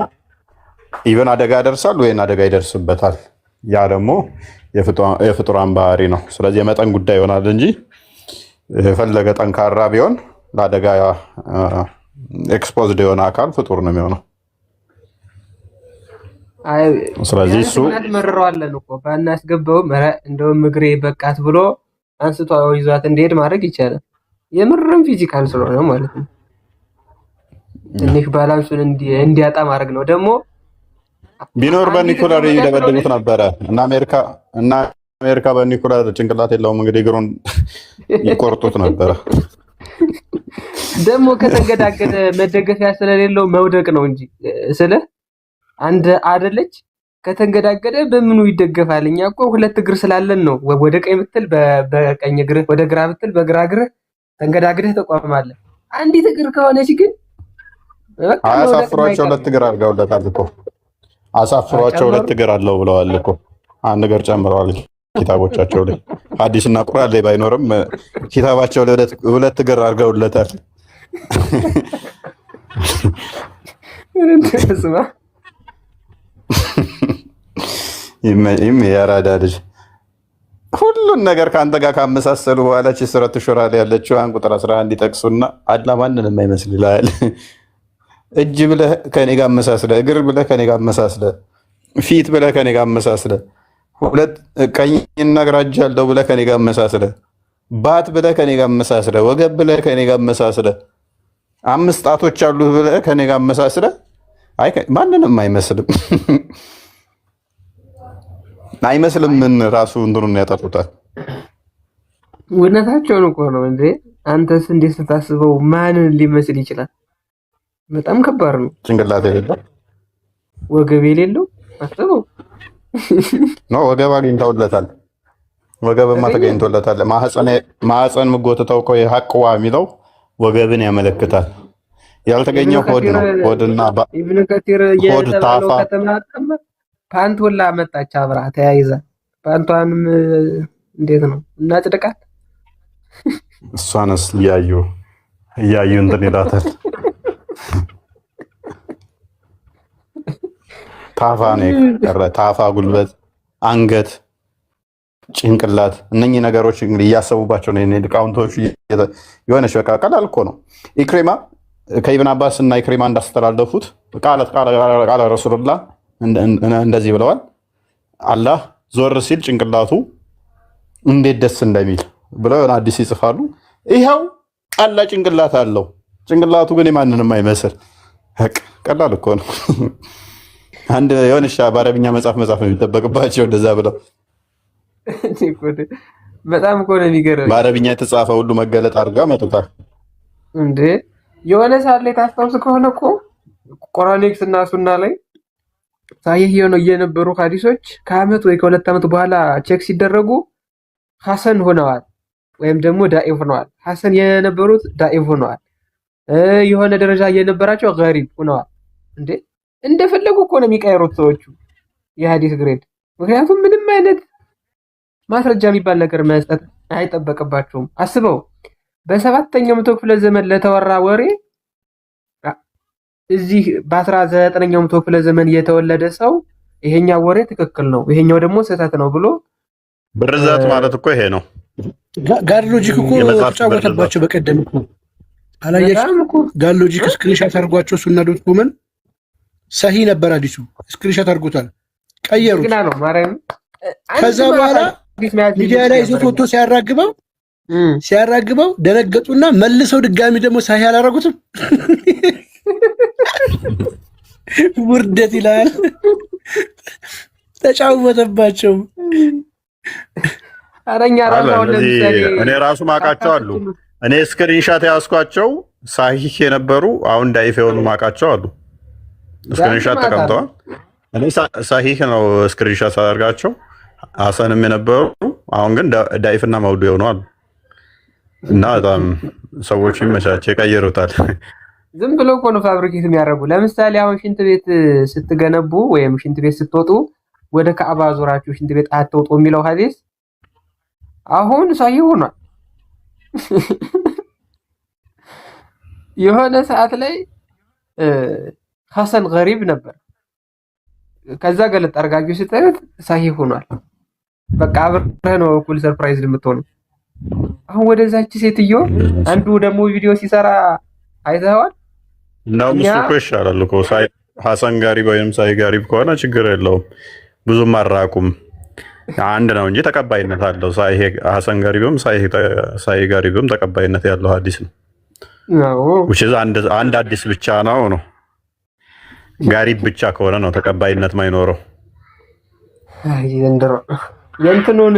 ኢቨን አደጋ ያደርሳል ወይን አደጋ ይደርስበታል። ያ ደግሞ የፍጡራን ባህሪ ነው። ስለዚህ የመጠን ጉዳይ ይሆናል እንጂ የፈለገ ጠንካራ ቢሆን ለአደጋ ኤክስፖዝድ የሆነ አካል ፍጡር ነው የሚሆነው። ስለዚህ እሱ መረረዋለን እኮ ባናስገባውም እንደውም እግሬ በቃት ብሎ አንስቶ ይዟት እንዲሄድ ማድረግ ይቻላል። የምርም ፊዚካል ስለሆነ ማለት ነው። ትንሽ ባላንሱን እንዲያጣ ማድረግ ነው። ደግሞ ቢኖር በኒኩለር ይደበድቡት ነበረ እና አሜሪካ በኒኩለር ጭንቅላት የለውም እንግዲህ እግሩን ይቆርጡት ነበረ። ደግሞ ከተንገዳገደ መደገፊያ ስለሌለው መውደቅ ነው እንጂ ስለ አንድ አደለች ከተንገዳገደ በምኑ ይደገፋል? እኛ እኮ ሁለት እግር ስላለን ነው። ወደ ቀኝ ብትል በቀኝ እግር፣ ወደ ግራ ብትል በግራ እግር ተንገዳግደህ ተቋማለህ። አንዲት እግር ከሆነች ግን አሳፍሯቸው ሁለት እግር አድርገውለታል እኮ። አሳፍሯቸው ሁለት እግር አለው ብለዋል እኮ። አንድ እግር ጨምረዋል ኪታቦቻቸው ላይ። ሐዲስና ቁርአን ላይ ባይኖርም ኪታባቸው ላይ ሁለት እግር አድርገውለታል። ይሄም የአራዳ ልጅ ሁሉን ነገር ከአንተ ጋር ካመሳሰሉ በኋላ ሱረቱ ሹራ ላይ ያለችው ቁጥር 11 ይጠቅሱና አላህ ማንንም አይመስል ይላል። እጅ ብለህ ከኔ ጋር አመሳስለህ፣ እግር ብለህ ከኔ ጋር አመሳስለህ፣ ፊት ብለህ ከኔ ጋር አመሳስለህ፣ ሁለት ቀኝና ግራ እጅ አለው ብለህ ከኔ ጋር አመሳስለህ፣ ባት ብለህ ከኔ ጋር አመሳስለህ፣ ወገብ ብለህ ከኔ ጋር አመሳስለህ፣ አምስት ጣቶች አሉት ብለህ ከኔ ጋር አመሳስለህ፣ አይ ማንንም አይመስልም። አይመስልም ምን ራሱ እንትኑን ያጠፉታል። እውነታቸውን እኮ ነው እንዴ። አንተስ እንዴት ስታስበው ማንን ሊመስል ይችላል? በጣም ከባድ ነው። ጭንቅላት የሌለው ወገብ የሌለው አስበው ነው። ወገብ አግኝተውለታል። ወገብማ ተገኝቶለታል። ማህፀን ምጎትተው እኮ የሐቅዋ የሚለው ወገብን ያመለክታል። ያልተገኘው ሆድ ነው። ሆድና ኢብኑ ከቲር ሆድ ታፋ ፓንት ሁላ መጣች አብራ ተያይዛ። ፓንቷንም እንዴት ነው እናጽድቃት? እሷንስ እያዩ እንትን ይላታል። ታፋ ነው የቀረ። ታፋ፣ ጉልበት፣ አንገት፣ ጭንቅላት እነኚህ ነገሮች እንግዲህ እያሰቡባቸው ነው ሊቃውንቶቹ። የሆነች በቃ ቀላል እኮ ነው። ኢክሪማ ከኢብን አባስ እና ኢክሪማ እንዳስተላለፉት ቃለ ረሱሉላህ እንደዚህ ብለዋል። አላህ ዞር ሲል ጭንቅላቱ እንዴት ደስ እንደሚል ብለው የሆነ አዲስ ይጽፋሉ። ይኸው ቀላ ጭንቅላት አለው። ጭንቅላቱ ግን የማንንም አይመስል። ቀላል እኮ ነው። አንድ የሆነች በአረብኛ መጽሐፍ ነው የሚጠበቅባቸው እንደዛ ብለው። በጣም እኮ ነው የሚገርም። በአረብኛ የተጻፈ ሁሉ መገለጥ አድርጋ መጥቷል እንዴ። የሆነ ሰዓት ላይ ታስታውስ ከሆነ እኮ ቁርአኒክስ እና ሱና ላይ ሳሂህ የነበሩ ሐዲሶች ከአመት ወይ ከሁለት ዓመት በኋላ ቼክ ሲደረጉ ሐሰን ሆነዋል ወይም ደግሞ ዳኢፍ ሆነዋል። ሐሰን የነበሩት ዳኢፍ ሆነዋል። የሆነ ደረጃ የነበራቸው ገሪብ ሆነዋል። እንዴ እንደፈለጉ እኮ ነው የሚቀይሩት ሰዎቹ የሐዲስ ግሬድ። ምክንያቱም ምንም አይነት ማስረጃ የሚባል ነገር መስጠት አይጠበቅባቸውም። አስበው በ7ኛው መቶ ክፍለ ዘመን ለተወራ ወሬ እዚህ በ19ኛው መቶ ክፍለ ዘመን የተወለደ ሰው ይሄኛው ወሬ ትክክል ነው፣ ይሄኛው ደግሞ ስህተት ነው ብሎ ብርዛት ማለት እኮ ይሄ ነው። ጋር ሎጂክ እኮ ተጫወተባቸው። በቀደም እኮ አላየሽም? ጋር ሎጂክ ስክሪንሻት አድርጓቸው ሱና ዶት ኮምን ሰሂ ነበር አዲሱ ስክሪንሻት አድርጎታል፣ ቀየሩት። ከዛ በኋላ ሚዲያ ላይ ይዞት ወጥቶ ሲያራግበው ደነገጡና መልሰው ድጋሚ ደግሞ ሰሂ አላረጉትም። ውርደት ይላል። ተጫወተባቸው። አረኛ እኔ ራሱ ማቃቸው አሉ። እኔ ስክሪንሻት ያስኳቸው ሳሂህ የነበሩ አሁን ዳይፍ የሆኑ ማቃቸው አሉ። ስክሪንሻት ተቀምጠዋል። እኔ ሳሂህ ነው ስክሪንሻት አደርጋቸው ሐሰንም የነበሩ አሁን ግን ዳይፍና መውዱ የሆኑ እና በጣም ሰዎች ይመቻቸው ይቀይሩታል። ዝም ብሎ እኮ ነው ፋብሪኬት የሚያደርጉ። ለምሳሌ አሁን ሽንት ቤት ስትገነቡ ወይም ሽንት ቤት ስትወጡ ወደ ካዕባ ዞራችሁ ሽንት ቤት አትወጡ የሚለው ሐዲስ አሁን ሳሂህ ሆኗል። የሆነ ሰዓት ላይ ሐሰን ገሪብ ነበር። ከዛ ገለጥ አድርጋችሁ ስታዩት ሳሂህ ሆኗል። በቃ አብረህ ነው እኩል ሰርፕራይዝ የምትሆነው። አሁን ወደዛች ሴትዮ አንዱ ደግሞ ቪዲዮ ሲሰራ አይተኸዋል? ነው እሱ እኮ ይሻላል እኮ ሐሰን ጋሪብ ወይም ሳሂህ ጋሪብ ከሆነ ችግር የለውም። ብዙም አራቁም አንድ ነው እንጂ ተቀባይነት አለው። ሐሰን ጋሪብም ሳሂህ ጋሪብም ተቀባይነት ያለው ሐዲስ ነው። አንድ ሐዲስ ብቻ ነው ጋሪብ ብቻ ከሆነ ነው ተቀባይነት ማይኖረው። አይ ዘንድሮ የእንትኑን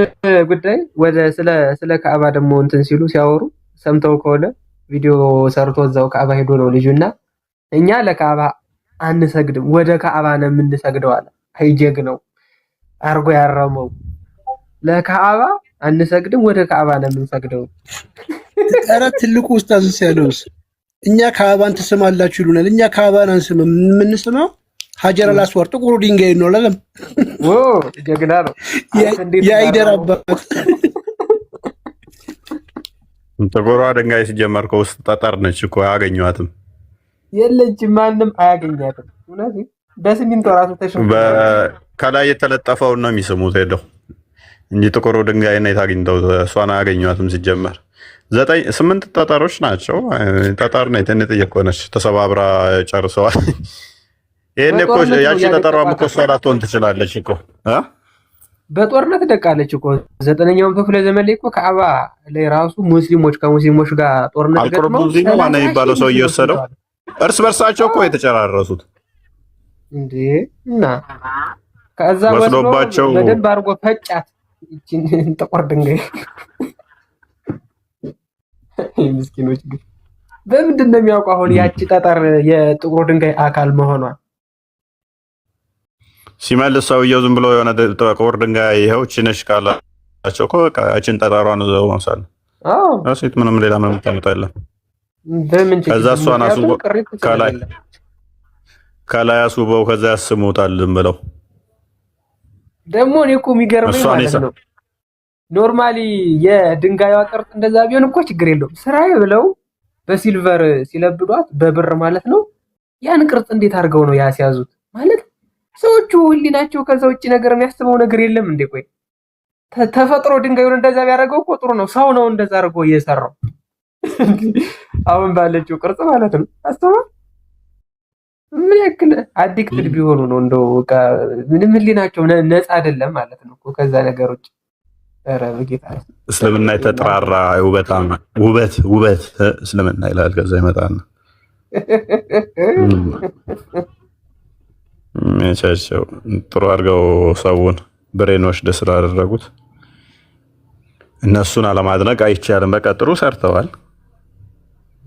ጉዳይ ወደ ስለ ካዕባ ደግሞ እንትን ሲሉ ሲያወሩ ሰምተው ከሆነ ቪዲዮ ሰርቶ እዛው ካዕባ ሄዶ ነው ልጁና እኛ ለካዕባ አንሰግድም ወደ ካዕባ ነው የምንሰግደው አለ። አይጀግ ነው አርጎ ያረመው። ለካዕባ አንሰግድም ወደ ካዕባ ነው የምንሰግደው። ኧረ ትልቁ ኡስታዝ ሲያለውስ እኛ ካዕባን ትስማላችሁ ይሉናል። እኛ ካዕባን አንስምም። የምንስመው ሀጀር አልአስዋድ ጥቁሩ ድንጋይ ነው። ለለም ጀግና ነው የአይደር አባት። ጥቁሯ ድንጋይ ሲጀመር ከውስጥ ጠጠር ነች እኮ አያገኟትም። የለችም፣ ማንም አያገኛትም። እውነት በሲሚንቶ ራሱ ከላይ የተለጠፈውን ነው የሚስሙት ሄደው እንጂ ጥቁሩ ድንጋይ ነው የታገኝተው። እሷን አያገኟትም ሲጀመር። 8 ጠጠሮች ናቸው። ጠጠር ነው ትንጥ እየኮነች ተሰባብራ ጨርሰዋል። ይሄን እኮ ያቺ ጠጠሯም እኮ እሷ ላትሆን ትችላለች እኮ በጦርነት ደቃለች እኮ 9ኛው መቶ ክፍለ ዘመን ላይ እኮ ካዕባ ላይ ራሱ ሙስሊሞች ከሙስሊሞች ጋር ጦርነት ገጥመው ማነው የሚባለው ሰው እየወሰደው እርስ በርሳቸው እኮ የተጨራረሱት እንዴ። እና ከዛ ወስዶባቸው በደንብ አድርጎ ፈጫት እቺን ጥቁር ድንጋይ። ምስኪኖች ግን በምንድን ነው የሚያውቀው አሁን ያቺ ጠጠር የጥቁር ድንጋይ አካል መሆኗን? ሲመልስ ሰውየው ዝም ብሎ የሆነ ጥቁር ድንጋይ ይኸው እቺ ነሽ ካላቸው እኮ በቃ እቺን ጠጠሯን ዘው መሳል። ሴት ምንም ሌላ ምንም ታመጣ የለም። ከዛ እሷን አስውበው ከላይ አስውበው ከዛ ያስሙታል ዝም ብለው። ደግሞ እኔ እኮ የሚገርመኝ ማለት ነው ኖርማሊ የድንጋዩ ቅርጽ እንደዛ ቢሆን እኮ ችግር የለውም። ስራዬ ብለው በሲልቨር ሲለብዷት በብር ማለት ነው። ያን ቅርጽ እንዴት አድርገው ነው ያስያዙት? ማለት ሰዎቹ ህሊናቸው ከዛ ውጭ ነገር የሚያስበው ነገር የለም እንዴ? ቆይ ተፈጥሮ ድንጋዩን እንደዛ ቢያደርገው እኮ ጥሩ ነው። ሰው ነው እንደዛ አድርጎ እየሰራው አሁን ባለችው ቅርጽ ማለት ነው። አስተማ ምን ያክል አዲክትድ ቢሆኑ ነው እንደው ምንም ህሊናቸው ነፃ አይደለም ማለት ነው ከዛ ነገሮች። ኧረ በጌታ እስልምና የተጠራራ ውበት እስልምና ይላል። ከዛ ይመጣል ሚያቻቸው ጥሩ አድርገው ሰውን ብሬኖች ደስ ስላደረጉት እነሱን አለማድነቅ አይቻልም። በቃ ጥሩ ሰርተዋል፣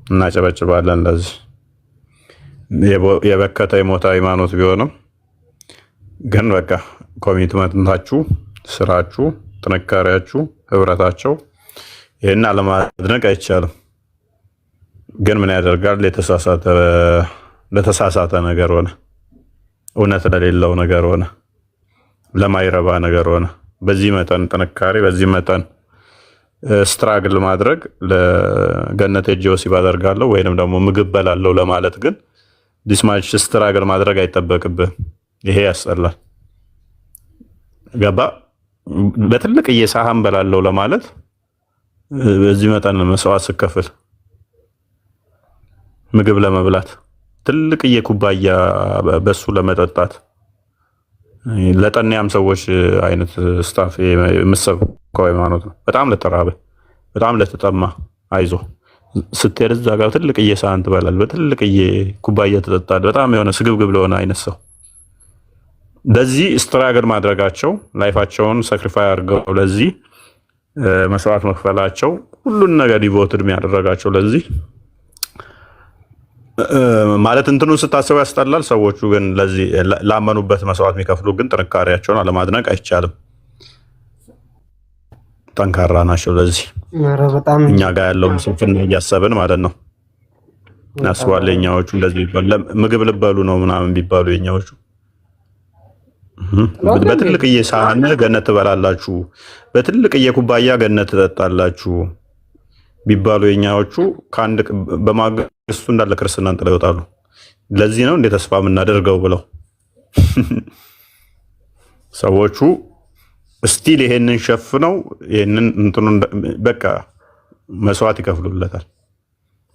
እናጨበጭባለን። ለዚህ የበከተ የሞተ ሃይማኖት ቢሆንም ግን በቃ ኮሚትመንታችሁ፣ ስራችሁ፣ ጥንካሬያችሁ፣ ህብረታቸው ይሄን አለማድነቅ አይቻልም። ግን ምን ያደርጋል? ለተሳሳተ ነገር ሆነ፣ እውነት ለሌለው ነገር ሆነ፣ ለማይረባ ነገር ሆነ። በዚህ መጠን ጥንካሬ፣ በዚህ መጠን ስትራግል ማድረግ ለገነት ሄጄ ወሲብ አደርጋለሁ ወይንም ደግሞ ምግብ በላለሁ ለማለት ግን ዲስማች ስትራግል ማድረግ አይጠበቅብህ። ይሄ ያስጠላል። ገባ? በትልቅ እየሳህን በላለሁ ለማለት በዚህ መጠን መስዋዕት ስከፍል ምግብ ለመብላት ትልቅ እየኩባያ በሱ ለመጠጣት ለጠንያም ሰዎች አይነት ስታፍ የምሰብከው ሃይማኖት ነው። በጣም ለተራበ፣ በጣም ለተጠማ አይዞ ስትሄድ እዛ ጋር ትልቅ እየሳህን ትበላለህ፣ በትልቅ እየኩባያ ትጠጣለህ። በጣም የሆነ ስግብግብ ለሆነ አይነት ሰው ለዚህ ስትራግል ማድረጋቸው ላይፋቸውን ሳክሪፋይ አድርገው ለዚህ መስዋዕት መክፈላቸው ሁሉን ነገር ዲቮትድ የሚያደርጋቸው ለዚህ ማለት እንትኑን ስታስበው ያስጠላል። ሰዎቹ ግን ለዚህ ላመኑበት መስዋዕት የሚከፍሉ ግን ጥንካሬያቸውን አለማድነቅ አይቻልም። ጠንካራ ናቸው። ለዚህ እኛ ጋር ያለውን ስንፍና እያሰብን ማለት ነው እናስባለ። የኛዎቹ እንደዚህ ምግብ ልበሉ ነው ምናምን ቢባሉ የኛዎቹ በትልቅዬ ሳህን ገነት ትበላላችሁ፣ በትልቅዬ ኩባያ ገነት ትጠጣላችሁ ቢባሉ የኛዎቹ ከአንድ በማግስቱ እንዳለ ክርስትናን ጥለው ይወጣሉ። ለዚህ ነው እንደ ተስፋ የምናደርገው ብለው ሰዎቹ ስቲል ይሄንን ሸፍነው ይሄንን እንትኑን በቃ መስዋዕት ይከፍሉለታል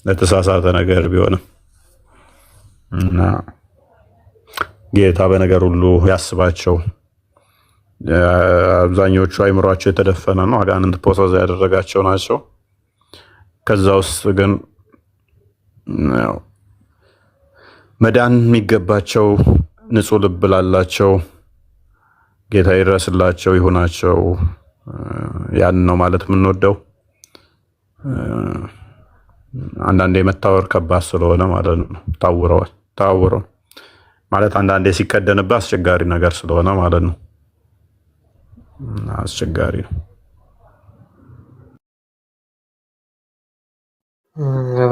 ለተሳሳተ ነገር ቢሆንም እና ጌታ በነገር ሁሉ ያስባቸው። አብዛኞቹ አይምሯቸው የተደፈነ ነው፣ አጋንንት ፖሰስ ያደረጋቸው ናቸው። ከዛ ውስጥ ግን መዳን የሚገባቸው ንጹህ ልብ ላላቸው ጌታ ይድረስላቸው ይሁናቸው። ያን ነው ማለት የምንወደው። አንዳንዴ መታወር ከባድ ስለሆነ ማለት ነው ታውረው ማለት አንዳንዴ ሲከደንበት አስቸጋሪ ነገር ስለሆነ ማለት ነው። አስቸጋሪ ነው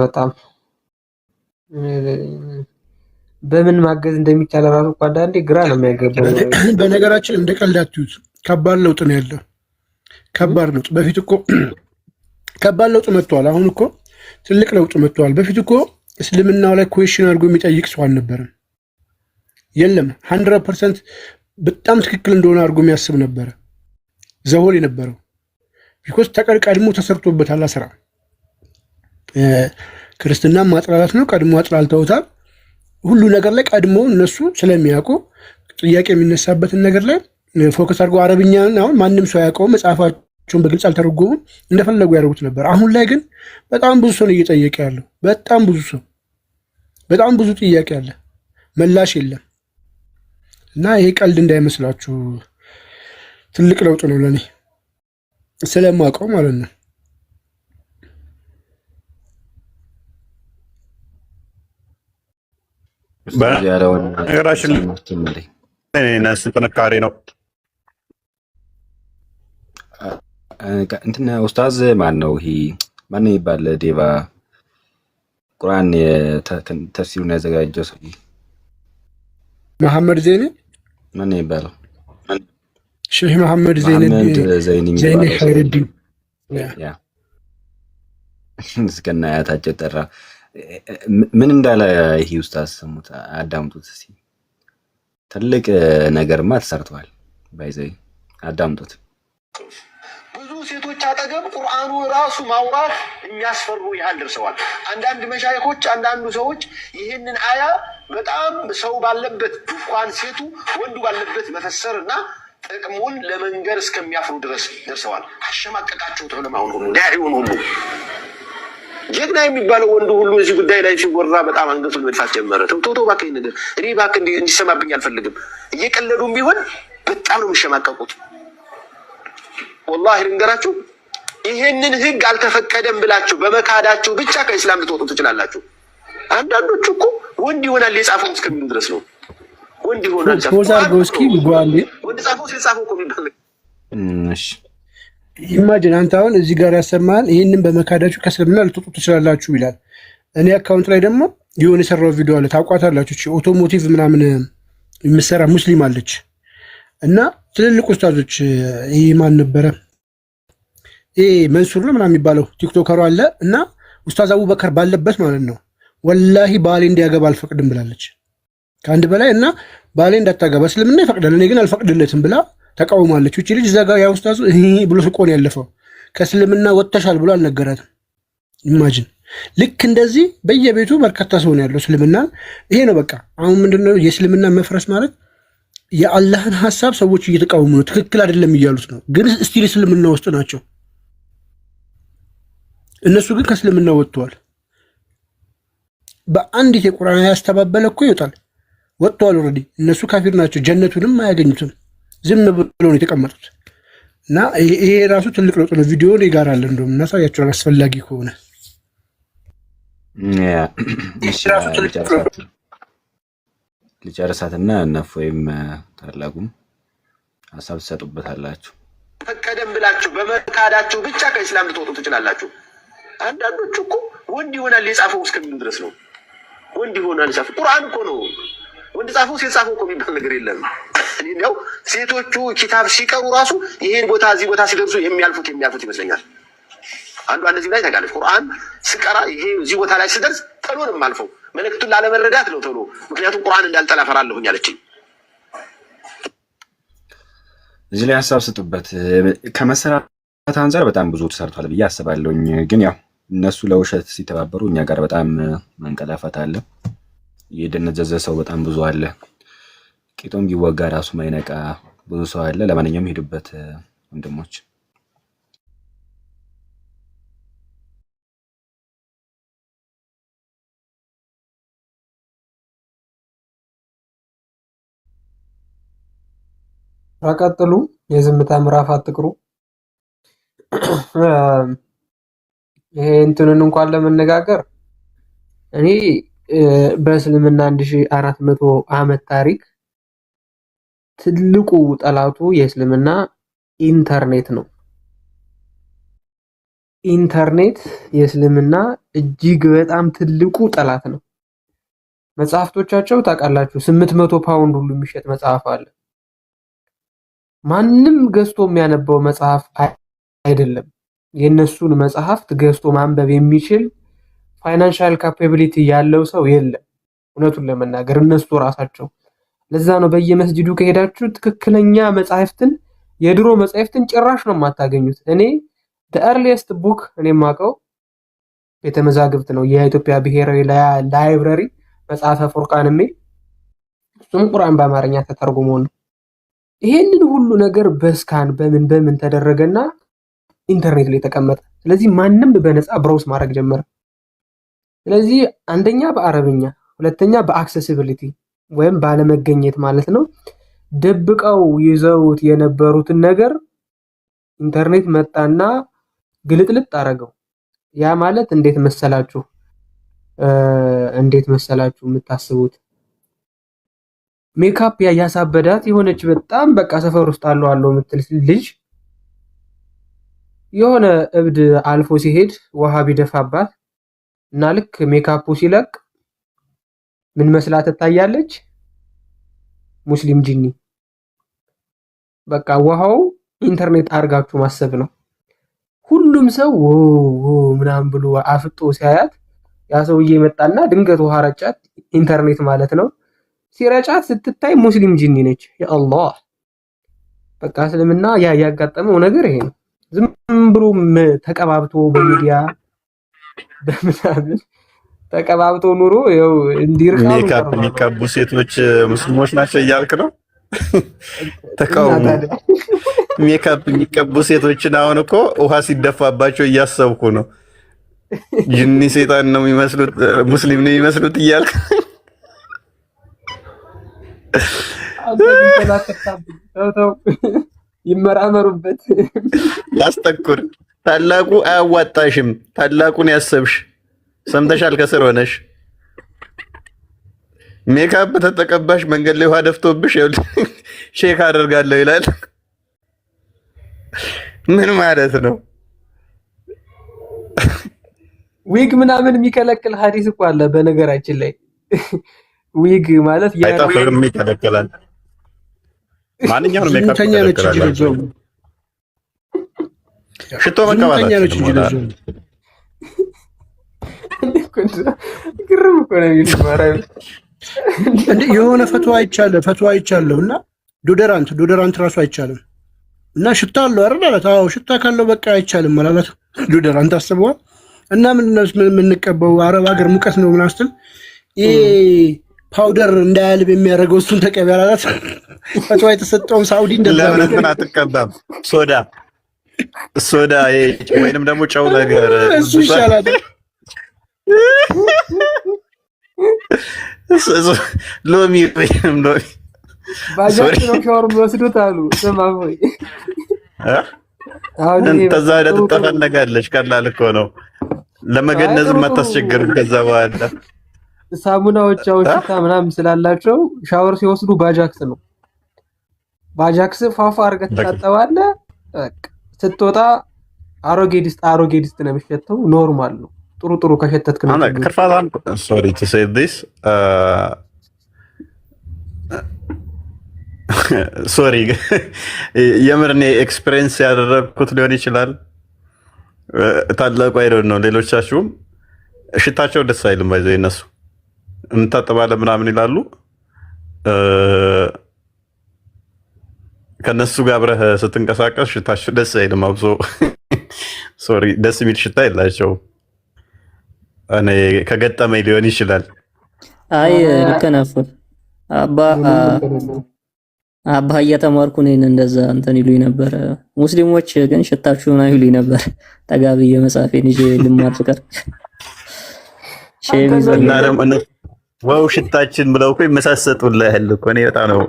በጣም። በምን ማገዝ እንደሚቻል ራሱ አንዳንዴ ግራ ነው የሚያገባው። በነገራችን እንደ ቀልድ አትዩት። ከባድ ለውጥ ነው ያለው። ከባድ ለውጥ። በፊት እኮ ከባድ ለውጥ መጥቷል። አሁን እኮ ትልቅ ለውጥ መጥቷል። በፊት እኮ እስልምናው ላይ ኩዌሽን አድርጎ የሚጠይቅ ሰው አልነበረም። የለም 100% በጣም ትክክል እንደሆነ አድርጎ የሚያስብ ነበረ ዘሆል የነበረው። ቢኮዝ ቀድሞ ተሰርቶበታል። ስራ ክርስትና ማጥላላት ነው። ቀድሞ አጥላልተውታል። ሁሉ ነገር ላይ ቀድሞ እነሱ ስለሚያውቁ ጥያቄ የሚነሳበትን ነገር ላይ ፎከስ አድርጎ አረብኛን አሁን ማንም ሰው ያውቀው መጽሐፋቸውን በግልጽ አልተረጎሙም፣ እንደፈለጉ ያደርጉት ነበር። አሁን ላይ ግን በጣም ብዙ ሰው ነው እየጠየቀ ያለው። በጣም ብዙ ሰው፣ በጣም ብዙ ጥያቄ አለ፣ ምላሽ የለም። እና ይሄ ቀልድ እንዳይመስላችሁ ትልቅ ለውጥ ነው ለኔ ስለማውቀው ማለት ነው። ነገራችን ነስ ጥንካሬ ነው። እንትን ኡስታዝ ማን ነው ይሄ? ማን ይባል? ዴቫ ቁርአን ተፍሲሩን ያዘጋጀው ሰው መሐመድ ዘይኒ ማን ይባላል? ሼህ መሐመድ ዘይኒ ኸይረዲን ያ እስከና ያታቸው ጠራ። ምን እንዳለ ይሄ ኡስታዝ ሰሙት፣ አዳምጡት እስኪ። ትልቅ ነገርማ ተሰርቷል። ባይዘይ አዳምጡት። ብዙ ሴቶች አጠገብ ቁርአኑ ራሱ ማውራት የሚያስፈሩ ያህል ደርሰዋል። አንዳንድ መሻይኾች፣ አንዳንዱ ሰዎች ይህንን አያ በጣም ሰው ባለበት እንኳን ሴቱ ወንዱ ባለበት መፈሰርና ጥቅሙን ለመንገር እስከሚያፍሩ ድረስ ደርሰዋል። አሸማቀቃቸው ተለማውን ሁሉ ዳዒውን ሁሉ ጀግና የሚባለው ወንዱ ሁሉ እዚህ ጉዳይ ላይ ሲወራ በጣም አንገቱን መድፋት ጀመረ። ተው እባክህ ነገር እኔ እባክህ እንዲሰማብኝ አልፈልግም። እየቀለዱም ቢሆን በጣም ነው የሚሸማቀቁት። ወላሂ ልንገራችሁ ይሄንን ህግ አልተፈቀደም ብላችሁ በመካዳችሁ ብቻ ከእስላም ልትወጡ ትችላላችሁ። አንዳንዶቹ እኮ ወንድ ይሆናል የጻፈው እስከሚሉ ድረስ ነው። ወንድ ይሆናል ወንድ ጻፈው ሲጻፈው እኮ የሚባል እሺ ኢማጂን አንተ አሁን እዚህ ጋር ያሰማል ይሄንን በመካዳችሁ ከእስልምና ልትወጡ ትችላላችሁ ይላል። እኔ አካውንት ላይ ደግሞ የሆነ የሰራው ቪዲዮ አለ ታውቋታላችሁ። እቺ ኦቶሞቲቭ ምናምን የምትሰራ ሙስሊም አለች እና ትልልቅ ኡስታዞች ይሄ ማን ነበረ ይሄ መንሱር ነው ምናምን የሚባለው ቲክቶከሩ አለ እና ኡስታዝ አቡበከር ባለበት ማለት ነው ወላሂ ባሌ እንዲያገባ አልፈቅድም ብላለች ከአንድ በላይ እና ባሌ እንዳታገባ እስልምና ይፈቅዳል እኔ ግን አልፈቅድለትም ብላ ተቃውማለች። እቺ ልጅ ዘጋ ያው ኡስታዙ ብሎ ስቆን ያለፈው ከእስልምና ወጥተሻል ብሎ አልነገራትም። ኢማጂን ልክ እንደዚህ በየቤቱ በርካታ ሰው ነው ያለው እስልምና ይሄ ነው በቃ። አሁን ምንድነው የእስልምና መፍረስ ማለት የአላህን ሐሳብ ሰዎች እየተቃወሙ ነው ትክክል አይደለም እያሉት ነው፣ ግን እስቲል እስልምና ውስጥ ናቸው። እነሱ ግን ከእስልምና ወጥተዋል። በአንዲት የቁርአን ያስተባበለ እኮ ይወጣል ወጥተዋል ኦልሬዲ። እነሱ ካፊር ናቸው፣ ጀነቱንም አያገኙትም። ዝም ብሎ ነው የተቀመጡት እና ይሄ ራሱ ትልቅ ለውጥ ነው። ቪዲዮ ላይ ጋር አለ እንደውም እናሳያቸዋል አስፈላጊ ከሆነ ልጨርሳትና እነፍ ወይም ታላቁም ሀሳብ ትሰጡበታላችሁ። ፈቀደም ብላችሁ በመካዳችሁ ብቻ ከእስላም ልትወጡ ትችላላችሁ። አንዳንዶቹ እኮ ወንድ ይሆናል የጻፈው እስከሚሉ ድረስ ነው። ወንድ ይሆናል የጻፈው ቁርአን እኮ ነው። ወንድ ጻፈው ሲጻፈው እኮ የሚባል ነገር የለም። እኔው ሴቶቹ ኪታብ ሲቀሩ ራሱ ይሄን ቦታ እዚህ ቦታ ሲደርሱ የሚያልፉት ይመስለኛል። አንዷ እንደዚህ ላይ ታውቃለች። ቁርአን ስቀራ ይሄ እዚህ ቦታ ላይ ስደርስ ቶሎ ነው የማልፈው፣ መልእክቱን ላለመረዳት ነው ቶሎ። ምክንያቱም ቁርአን እንዳልጠላ ፈራለሁኝ አለችኝ። እዚህ ላይ ሀሳብ ስጡበት። ከመሰራት አንጻር በጣም ብዙ ተሰርቷል ብዬ አስባለሁኝ። ግን ያው እነሱ ለውሸት ሲተባበሩ እኛ ጋር በጣም መንቀላፋት አለ። የደነዘዘ ሰው በጣም ብዙ አለ። ቂጦም ቢወጋ ራሱ ማይነቃ ብዙ ሰው አለ። ለማንኛውም ሄዱበት ወንድሞች። ቀጥሉ። የዝምታ ምዕራፍ አትቅሩ። ይሄ እንትንን እንኳን ለመነጋገር እኔ በእስልምና 1400 ዓመት ታሪክ ትልቁ ጠላቱ የእስልምና ኢንተርኔት ነው። ኢንተርኔት የእስልምና እጅግ በጣም ትልቁ ጠላት ነው። መጽሐፍቶቻቸው ታውቃላችሁ 800 ፓውንድ ሁሉ የሚሸጥ መጽሐፍ አለ። ማንም ገዝቶ የሚያነበው መጽሐፍ አይደለም። የነሱን መጽሐፍት ገዝቶ ማንበብ የሚችል ፋይናንሻል ካፓቢሊቲ ያለው ሰው የለም እውነቱን ለመናገር እነሱ ራሳቸው። ለዛ ነው በየመስጂዱ ከሄዳችሁ ትክክለኛ መጽሐፍትን የድሮ መጽሐፍትን ጭራሽ ነው የማታገኙት። እኔ the earliest book እኔ ማቀው ቤተ መዛግብት ነው የኢትዮጵያ ብሔራዊ ላይብረሪ መጽሐፈ ፉርቃን የሚል እሱም ቁርአን በአማርኛ ተተርጉሞ ነው። ይሄንን ሁሉ ነገር በስካን በምን ተደረገና ኢንተርኔት ላይ ተቀመጠ። ስለዚህ ማንም በነፃ ብራውዝ ማድረግ ጀመረ። ስለዚህ አንደኛ በአረብኛ፣ ሁለተኛ በአክሰሲቢሊቲ ወይም ባለመገኘት ማለት ነው። ደብቀው ይዘውት የነበሩትን ነገር ኢንተርኔት መጣና ግልጥልጥ አረገው። ያ ማለት እንዴት መሰላችሁ የምታስቡት? ሜካፕ ያሳበዳት የሆነች በጣም በቃ ሰፈር ውስጥ አለው የምትል ልጅ የሆነ እብድ አልፎ ሲሄድ ውሃ ቢደፋባት እና ልክ ሜካፑ ሲለቅ ምን መስላ ትታያለች? ሙስሊም ጂኒ። በቃ ውሃው ኢንተርኔት አርጋችሁ ማሰብ ነው። ሁሉም ሰው ምናምን ብሎ አፍጦ ሲያያት ያ ሰውዬ መጣና ድንገት ውሃ ረጫት። ኢንተርኔት ማለት ነው። ሲረጫት ስትታይ ሙስሊም ጂኒ ነች። ያአላህ በቃ እስልምና ያጋጠመው ነገር ይሄ ነው። ዝም ብሎ ተቀባብቶ በሚዲያ በምናምን ተቀባብቶ ኑሮ ያው እንዲርካው ሜካፕ የሚቀቡ ሴቶች ሙስሊሞች ናቸው እያልክ ነው? ተቃውሞ ሜካፕ የሚቀቡ ሴቶችን አሁን እኮ ውሃ ሲደፋባቸው እያሰብኩ ነው። ጅኒ ሴጣን ነው የሚመስሉት ሙስሊም ነው የሚመስሉት እያልክ ይመራመሩበት። ያስጠቁር ታላቁ አያዋጣሽም። ታላቁን ያሰብሽ ሰምተሻል? ከስር ሆነሽ ሜካፕ ተጠቀባሽ መንገድ ላይ ውሃ ደፍቶብሽ ሼክ አደርጋለሁ ይላል። ምን ማለት ነው? ዊግ ምናምን የሚከለክል ሐዲስ እኮ አለ በነገራችን ላይ። ዊግ ማለት አይጣፍርም ይከለከላል። ማንኛውንም ሜካፕ ይከለከላል። ሽቶ መቀባታችን ግርም እኮ ነው የሚል የሆነ ፈትዋ አይቻለሁ እና ዶደራንት ራሱ አይቻልም እና ሽታ አለው አይደል አላት። አዎ ሽታ ካለው በቃ አይቻልም ማለት ዶደራንት አስበዋል። እና ምን የምንቀበው አረብ ሀገር ሙቀት ነው ምናምን ስትል ይሄ ፓውደር እንዳያልብ የሚያደርገው እሱን ተቀቢ አላት። ፈትዋ የተሰጠውን ሳውዲ እንደዛ ለምን አትቀባም? ሶዳ ወይንም ደግሞ ጨው ነገር እሱ ይሻላል። ሎሚ ወይንም ሎሚ ባጃጅ ነው ሻወር የሚወስዱት አሉ። ስማ ሆይ አሁን ተዛ ሄደህ ትጠፈነጋለች። ቀላል እኮ ነው ለመገነዝም አታስቸግርም። ከዛ በኋላ ሳሙናዎች ሽታ ምናምን ስላላቸው ሻወር ሲወስዱ ባጃክስ ነው። ባጃክስ ፋፋ አድርገህ ትታጠባለህ። በቃ ስትወጣ አሮጌ ድስት ነው የሚሸተው። ኖርማል ነው። ጥሩ ከሸተትክ ነው። ከርፋታን ሶሪ ቱ ሴይ ዲስ ሶሪ የምር እኔ ኤክስፔሪየንስ ያደረግኩት ሊሆን ይችላል። ታላቁ አይደል ነው። ሌሎቻችሁም ሽታቸው ደስ አይልም። ባይዘው እነሱ እንታጠባለን ምናምን ይላሉ። ከነሱ ጋር አብረህ ስትንቀሳቀስ ሽታቸው ደስ አይልም። አብሶ ሶሪ ደስ የሚል ሽታ የላቸውም። እኔ ከገጠመኝ ሊሆን ይችላል። አይ ልክ ነህ አባ እየተማርኩ ነኝ እንደዛ እንትን ይሉኝ ነበር። ሙስሊሞች ግን ሽታችሁን አይሉኝ ነበር። ተጋብዬ መጻፌን ይዤ ልማር ፍቅር እና ደግሞ ዋው ሽታችን ብለው እኮ ይመሳሰጡልህ እኮ። እኔ በጣም ነው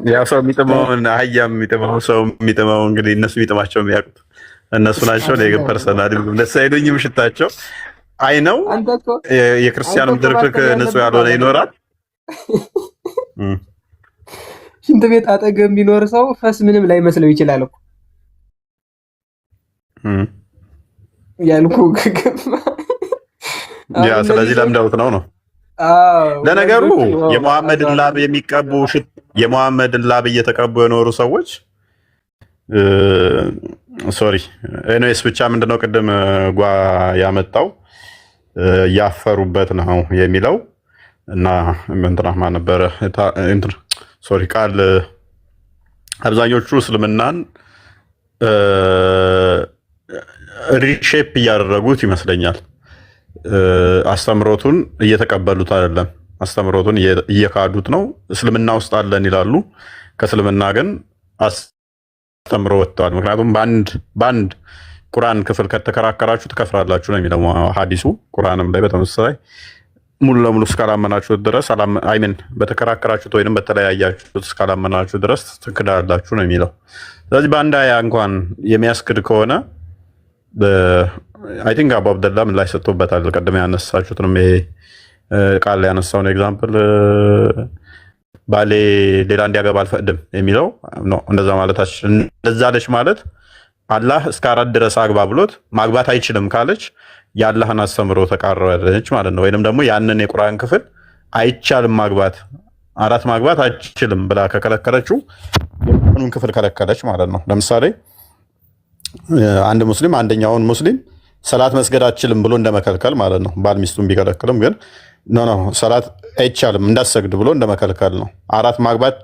ያው ሰው የሚጥመውን አህያም የሚጥመው ሰው የሚጥመው እንግዲህ እነሱ የሚጥማቸው የሚያውቁት እነሱ ናቸው። ለገ ፐርሰናል ደስ አይሉኝም ሽታቸው። አይ ነው የክርስቲያንም ድርክክ ንጹህ ያልሆነ ይኖራል። ሽንት ቤት አጠገብ የሚኖር ሰው ፈስ ምንም ላይ መስለው ይችላል እኮ ያልኩ ያ ስለዚህ ለምደውት ነው። ለነገሩ የሙሐመድን ላብ እየተቀቡ የኖሩ ሰዎች ሶሪ ኤኒዌይስ ብቻ ምንድነው ቅድም ጓ ያመጣው ያፈሩበት ነው የሚለው እና እንትና ማን ነበረ ሶሪ ቃል አብዛኞቹ እስልምናን ሪሼፕ እያደረጉት ይመስለኛል። አስተምሮቱን እየተቀበሉት አይደለም። አስተምሮቱን እየካዱት ነው። እስልምና ውስጥ አለን ይላሉ። ከእስልምና ግን አስተምሮ ወጥተዋል። ምክንያቱም በአንድ ቁርአን ክፍል ከተከራከራችሁ ትከፍራላችሁ ነው የሚለው ሐዲሱ። ቁርአንም ላይ በተመሳሳይ ሙሉ ለሙሉ እስካላመናችሁት ድረስ አይምን በተከራከራችሁት ወይንም በተለያያችሁት እስካላመናችሁ ድረስ ትክዳላችሁ ነው የሚለው። ስለዚህ በአንድ አያ እንኳን የሚያስክድ ከሆነ አይ ቲንክ አቡ አብደላ ምን ላይ ሰጥቶበታል። ቀደም ያነሳችሁትንም ይሄ ቃል ያነሳውን ኤግዛምፕል ባሌ ሌላ እንዲያገባ አልፈቅድም የሚለው ነው። እንደዛ ማለታችን እንደዛ አለች ማለት አላህ እስከ 4 ድረስ አግባ ብሎት ማግባት አይችልም ካለች የአላህን አስተምሮ ተቃረረች ማለት ነው። ወይንም ደግሞ ያንን የቁርአን ክፍል አይቻልም ማግባት 4 ማግባት አይችልም ብላ ከከለከለችው የቁርአኑን ክፍል ከለከለች ማለት ነው። ለምሳሌ አንድ ሙስሊም አንደኛውን ሙስሊም ሰላት መስገድ አትችልም ብሎ እንደመከልከል ማለት ነው። ባል ሚስቱን ቢከለክልም ግን ኖ ሰላት አይቻልም እንዳሰግድ ብሎ እንደመከልከል ነው። 4 ማግባት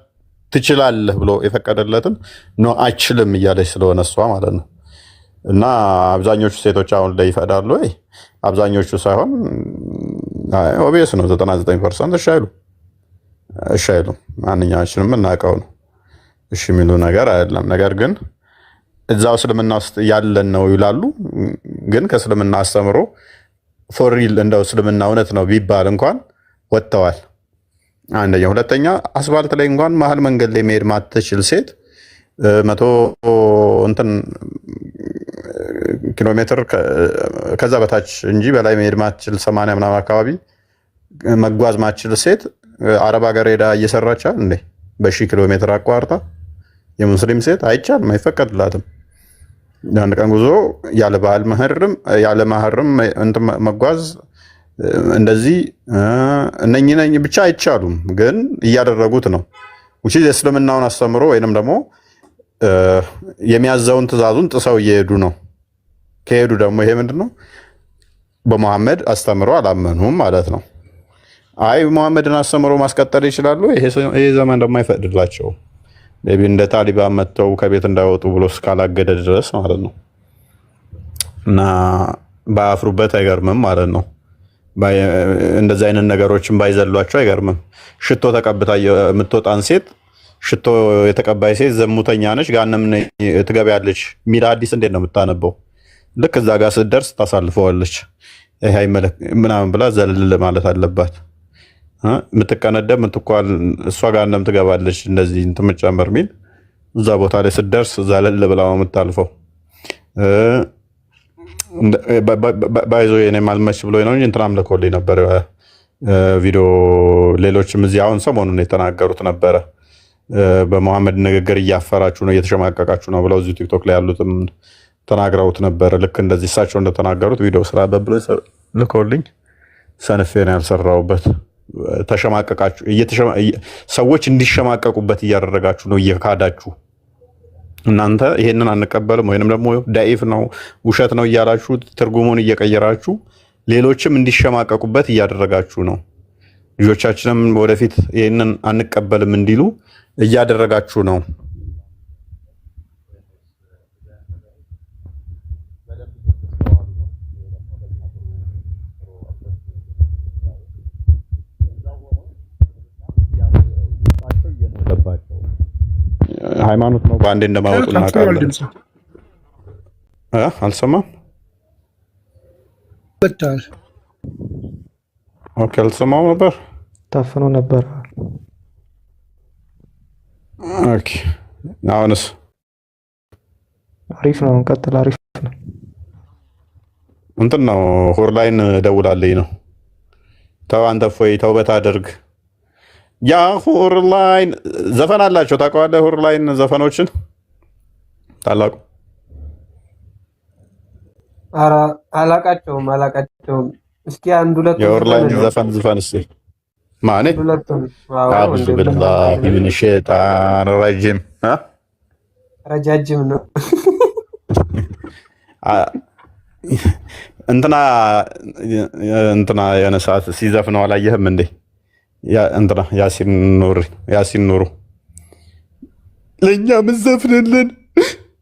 ትችላለህ ብሎ የፈቀደለትን ኖ አይችልም እያለች ስለሆነ እሷ ማለት ነው። እና አብዛኞቹ ሴቶች አሁን ላይ ይፈዳሉ ወይ? አብዛኞቹ ሳይሆን ኦቢየስ ነው 99% እሺ አይሉም። ማንኛችንም እናውቀው ነው እሺ የሚሉ ነገር አይደለም። ነገር ግን እዛው እስልምና ውስጥ ያለን ነው ይላሉ። ግን ከእስልምና አስተምሮ ፎር ሪል እንደው እስልምና እውነት ነው ቢባል እንኳን ወጥተዋል። አንደኛ። ሁለተኛ አስፋልት ላይ እንኳን መሀል መንገድ ላይ መሄድ ማትችል ሴት 100 እንትን ኪሎ ሜትር ከዛ በታች እንጂ በላይ መሄድ ማትችል 80 ምናምን አካባቢ መጓዝ ማትችል ሴት አረብ ሀገር ሄዳ እየሰራች እንዴ በሺህ ኪሎ ሜትር አቋርጣ የሙስሊም ሴት አይቻልም፣ አይፈቀድላትም። አንድ ቀን ጉዞ ያለ ባህል መህርም ያለ ማህርም እንትን መጓዝ እንደዚህ እነኚህ ብቻ አይቻሉም፣ ግን እያደረጉት ነው። ውጪ የእስልምናውን አስተምሮ ወይንም ደግሞ የሚያዘውን ትእዛዙን ጥሰው እየሄዱ ነው። ከሄዱ ደግሞ ይሄ ምንድነው? በመሐመድ አስተምሮ አላመኑም ማለት ነው። አይ መሐመድን አስተምሮ ማስቀጠል ይችላሉ። ይሄ ዘመን ደግሞ አይፈቅድላቸው። እንደ ታሊባን መጥተው ከቤት እንዳይወጡ ብሎ እስካላገደ ድረስ ማለት ነው። እና ባያፍሩበት አይገርምም ማለት ነው። እንደዚህ አይነት ነገሮችን ባይዘሏቸው አይገርምም። ሽቶ ተቀብታ የምትወጣን ሴት ሽቶ የተቀባይ ሴት ዘሙተኛ ነች፣ ጋንም ትገቢያለች ሚል ሐዲስ እንዴት ነው የምታነበው? ልክ እዛ ጋር ስትደርስ ታሳልፈዋለች። ይሄ ምናምን ብላ ዘልል ማለት አለባት። የምትቀነደብ የምትኳል እሷ ጋንም ትገባለች። እንደዚህ እንትምጨመር ሚል እዛ ቦታ ላይ ስትደርስ ዘልል ብላ ነው የምታልፈው። ባይዞ የኔ ማልመች ብሎ ነው እንጂ እንትናም ልኮልኝ ነበር ቪዲዮ። ሌሎችም እዚህ አሁን ሰሞኑን የተናገሩት ነበረ። በመሐመድ ንግግር እያፈራችሁ ነው እየተሸማቀቃችሁ ነው ብለው እዚህ ቲክቶክ ላይ ያሉትም ተናግረውት ነበረ። ልክ እንደዚህ እሳቸው እንደተናገሩት ቪዲዮ ስራበት ብሎ ልኮልኝ ሰንፌ ነው ያልሰራሁበት። ተሸማቀቃችሁ፣ ሰዎች እንዲሸማቀቁበት እያደረጋችሁ ነው፣ እየካዳችሁ እናንተ ይሄንን አንቀበልም ወይንም ደግሞ ዳኢፍ ነው ውሸት ነው እያላችሁ ትርጉሙን እየቀየራችሁ ሌሎችም እንዲሸማቀቁበት እያደረጋችሁ ነው። ልጆቻችንም ወደፊት ይሄንን አንቀበልም እንዲሉ እያደረጋችሁ ነው። ሃይማኖት ነው በአንዴ እንደማወጡ እናውቃለን። አልሰማም። ኦኬ፣ አልሰማም ነበር፣ ታፍኖ ነበር። ኦኬ፣ አሁንስ አሪፍ ነው። እንቀጥል። አሪፍ ነው። እንትን ነው ሁርላይን ደውላልኝ ነው። ተው አንተ እፎይ ተውበት አድርግ። ያ ሁርላይን ዘፈን አላቸው ታውቀዋለህ? ሁርላይን ዘፈኖችን ታላቁ ኧረ አላቃቸውም። እስኪ አንድ ሁለት የሁርላይን ዘፈን ዝፈን እስኪ። ማኔ አዑዙ ቢላሂ ሚነ ሸይጣን ረጂም ረጃጅም ነው። እንትና የሆነ ሰዓት ሲዘፍነው አላየህም እንዴ? እንትና ያሲን ኑሩ ለእኛ ምዘፍንልን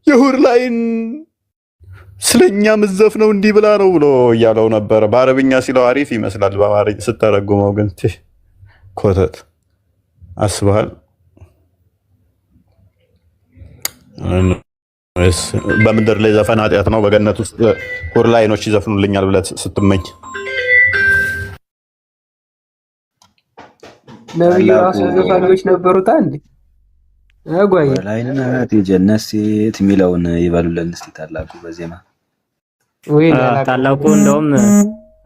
የሁርላይን ስለኛ ምዘፍነው እንዲህ ብላ ነው ብሎ እያለው ነበረ። በአረብኛ ሲለው አሪፍ ይመስላል፣ በአማርኛ ስተረጉመው ግን ኮተት አስበሃል። በምድር ላይ ዘፈን ኃጢአት ነው፣ በገነት ውስጥ ሁርላይኖች ይዘፍኑልኛል ብለህ ስትመኝ ነብዩ ራሱ ዘፋኞች ነበሩት። አንዴ አጓይ ላይናት የጀነት ሴት የሚለውን ይበሉልን እስቲ ታላቁ በዜማ ወይ ታላቁ እንደውም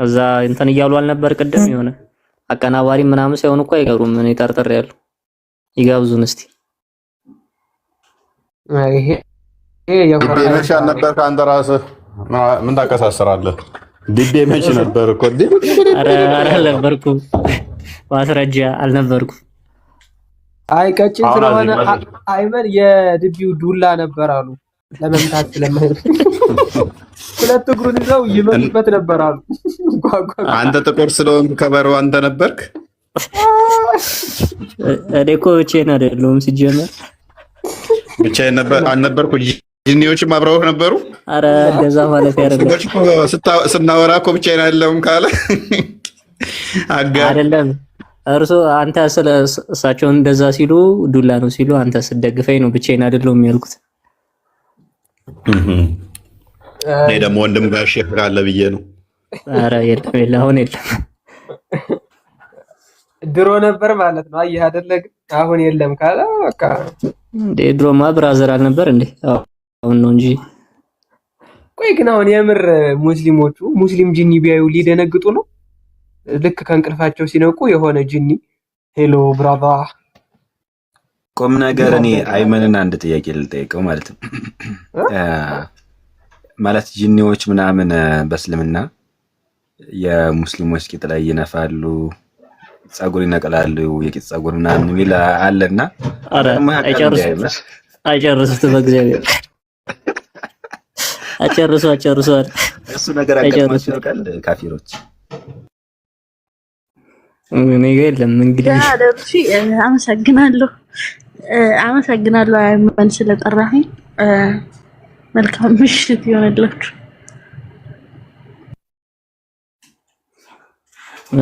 እዛ እንትን እያሉ አልነበር? ቅድም የሆነ አቀናባሪ ምናምን ሳይሆን እኮ አይቀሩም። እኔ ጠርጥሬ ያለው ይጋብዙን እስቲ። ይሄ መቼ ነበር? ከአንተ ራስህ ምን ታቀሳስራለህ? ዲቤ መቼ ነበር እኮ? ኧረ አልነበርኩም፣ ማስረጃ አልነበርኩም። አይ ቀጭን ስለሆነ አይመን የድቢው ዱላ ነበር አሉ ለመምታት ስለማይል ሁለት እግሩን ይዘው ይመቱበት ነበር አሉ። አንተ ጥቁር ስለሆንክ ከበሮ አንተ ነበርክ። እኔ እኮ ብቻዬን አይደለሁም ሲጀመር። ብቻዬን አልነበርኩ፣ ጂኒዎችም አብረውህ ነበሩ። አረ እንደዛ ማለት ያደርጋል። ስናወራ እኮ ብቻዬን አይደለሁም ካለ አይደለም እርሶ አንተ ስለ እሳቸው እንደዛ ሲሉ ዱላ ነው ሲሉ አንተ ስደግፈኝ ነው ብቻዬን አይደለሁም ያልኩት። እኔ ደግሞ ወንድም ጋር ሼክ ካለ ብዬ ነው። አረ የለም አሁን የለም። ድሮ ነበር ማለት ነው። አየህ አይደለ? አሁን የለም ካለ በቃ እንዴ ድሮማ ብራዘር አልነበር እንዴ? አሁን ነው እንጂ። ቆይ ግን አሁን የምር ሙስሊሞቹ ሙስሊም ጂኒ ቢያዩ ሊደነግጡ ነው? ልክ ከእንቅልፋቸው ሲነቁ የሆነ ጂኒ ሄሎ ብራዛ ቁም ነገር እኔ አይመንን አንድ ጥያቄ ልጠይቀው ማለት ነው። ማለት ጂኒዎች ምናምን በእስልምና የሙስሊሞች ቂጥ ላይ ይነፋሉ፣ ጸጉር ይነቅላሉ፣ የቂጥ ጸጉር ምናምን የሚል አለና አረ አይጨርሱት በእግዚአብሔር አጨርሱ እሱ ነገር አቀማቸው ያውቃል ካፊሮች እኔ ጋር የለም እንግዲህ አደርሺ አመሰግናለሁ አይመን ስለጠራኸኝ መልካም ምሽት ይሆንላችሁ።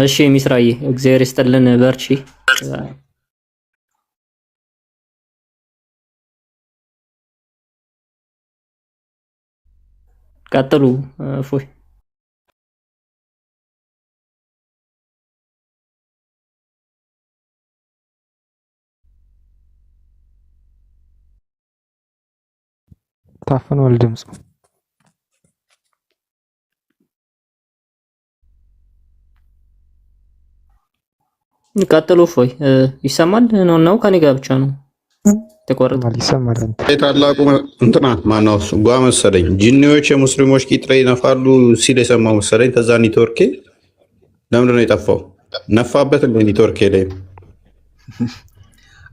እሺ ሚስራዬ እግዚአብሔር ይስጥልን በርቺ። ቀጥሉ እፎይ። ታፍኗል ድምፁ። ቀጥሉ እፎይ። ይሰማል ነው ከኔ ጋር ብቻ ነው ተቆርጧል? ይሰማል። ታላቁ እንትና ማነው እሱ ጓ መሰለኝ ጂኒዎች የሙስሊሞች ቂጥ ላይ ይነፋሉ ሲል የሰማው መሰለኝ። ከዛ ኔትወርኬ ለምንድን ነው የጠፋው? ነፋበት እንደ ኔትወርኬ ላይ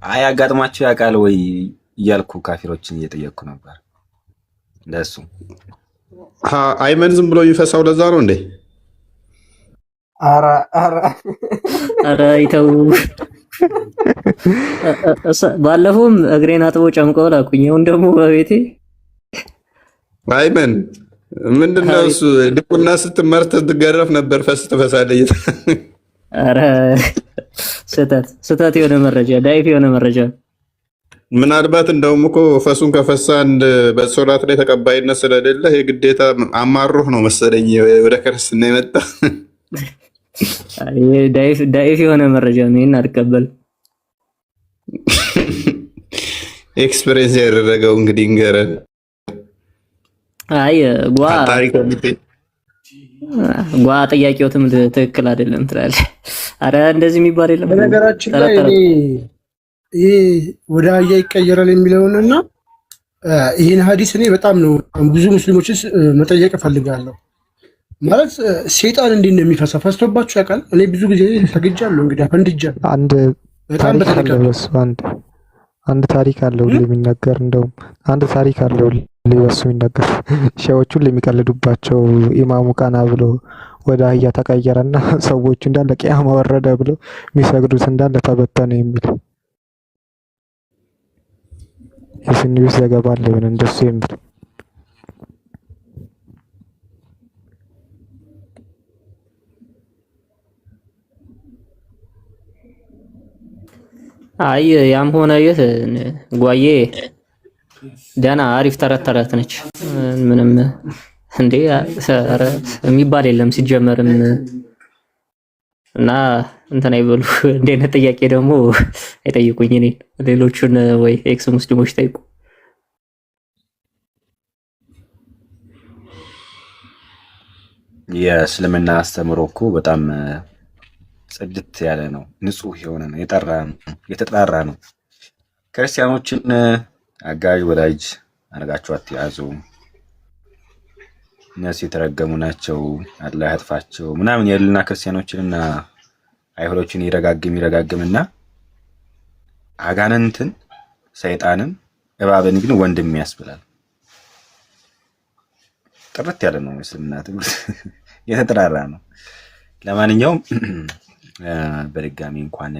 አይ አጋጥሟቸው ያውቃል ወይ እያልኩ ካፊሮችን እየጠየቅኩ ነበር። ለሱ አይመን ዝም ብሎ የሚፈሳው ለዛ ነው እንዴ? ኧረ ይተው። ባለፈውም እግሬን አጥቦ ጨምቀው ላኩኝ። አሁን ደግሞ በቤቴ አይመን ምንድነው እሱ ድቁና ስትመር ትገረፍ ነበር ፈስ ትፈሳለህ። ኧረ ስህተት የሆነ መረጃ ዳይፍ የሆነ መረጃ። ምናልባት እንደውም እኮ ፈሱን ከፈሳ አንድ በሶላት ላይ ተቀባይነት ስለሌለ የግዴታ አማሮህ ነው መሰለኝ ወደ ክርስትና የመጣ ዳይፍ የሆነ መረጃ ነው። ይሄን አልቀበል። ኤክስፒሪየንስ ያደረገው እንግዲህ እንገረን። አይ ጓ ጥያቄው ትክክል አይደለም ትላለህ። አረ እንደዚህ የሚባል የለም። በነገራችን ላይ ይሄ ወደ አህያ ይቀየራል የሚለውንና ይህን ሀዲስ እኔ በጣም ነው ብዙ ሙስሊሞችን መጠየቅ እፈልጋለሁ። ማለት ሴጣን እንዴት ነው የሚፈሳ? ፈስቶባችሁ ያውቃል? እኔ ብዙ ጊዜ ተግጃለሁ። እንግዲህ አፈንድጃለሁ። አንድ ታሪክ አለው የሚነገር እንደውም አንድ ታሪክ አለው በሱ የሚነገር ሸዎቹን የሚቀልዱባቸው ኢማሙ ቀና ብሎ ወደ አህያ ተቀየረና ሰዎቹ እንዳለ ቂያማ ወረደ ብሎ የሚሰግዱት እንዳለ ተበተነ የሚል የስንዩስ ዘገባ አለ እንደሱ የሚል አይ ያም ሆነ ይህ ጓዬ ደህና አሪፍ ተረት ነች። ምንም እንዴ የሚባል የለም ሲጀመርም እና እንትን አይበሉ። እንደ አይነት ጥያቄ ደግሞ አይጠይቁኝ እኔን። ሌሎቹን ወይ ኤክስ ሙስሊሞች ጠይቁ። የእስልምና አስተምሮ እኮ በጣም ጽድት ያለ ነው፣ ንጹህ የሆነ ነው፣ የተጣራ ነው። ክርስቲያኖችን አጋዥ ወዳጅ አድርጋችሁ አትያዙ፣ እነሱ የተረገሙ ናቸው፣ አላህ ያጥፋቸው ምናምን የልና ክርስቲያኖችንና አይሁዶችን ይረጋግምና አጋንንትን፣ ሰይጣንን፣ እባብን ግን ወንድም ያስብላል። ጥርት ያለ ነው እስልምና ትምህርት፣ የተጠራራ ነው። ለማንኛውም በድጋሚ እንኳን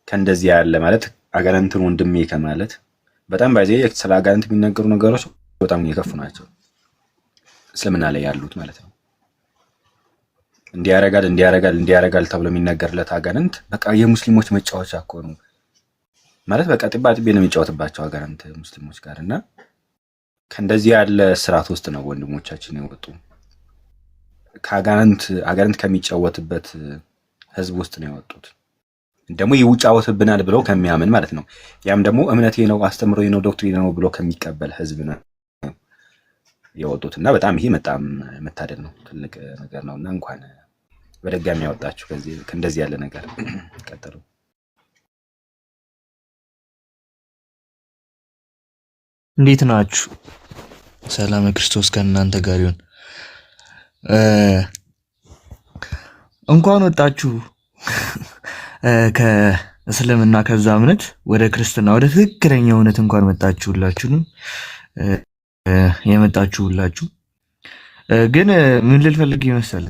ከእንደዚህ ያለ ማለት አጋንንትን ወንድሜ ከማለት በጣም ባይዜ ስለ አጋንንት የሚነገሩ ነገሮች በጣም የከፉ ናቸው፣ እስልምና ላይ ያሉት ማለት ነው። እንዲያረጋል ተብሎ የሚነገርለት አጋንንት በቃ የሙስሊሞች መጫወቻ እኮ ነው ማለት በቃ ጥባ ጥቤ ነው የሚጫወትባቸው አጋንንት ሙስሊሞች ጋር እና ከእንደዚህ ያለ ስርዓት ውስጥ ነው ወንድሞቻችን የወጡ። አጋንንት ከሚጫወትበት ህዝብ ውስጥ ነው የወጡት። ደግሞ ይውጫወትብናል ብለው ከሚያምን ማለት ነው። ያም ደግሞ እምነቴ ነው አስተምሮዬ ነው ዶክትሪን ነው ብሎ ከሚቀበል ህዝብ ነው የወጡትና በጣም ይሄ በጣም መታደል ነው፣ ትልቅ ነገር ነውና እንኳን በደጋሚ ያወጣችሁ ከእንደዚህ ያለ ነገር ቀጥሉ። እንዴት ናችሁ? ሰላም ክርስቶስ ከእናንተ ጋር ይሁን። እንኳን ወጣችሁ ከእስልምና ከዛ እምነት ወደ ክርስትና ወደ ትክክለኛው እውነት እንኳን መጣችሁላችሁንም የመጣችሁላችሁ። ግን ምን ልል ፈልግ ይመስላል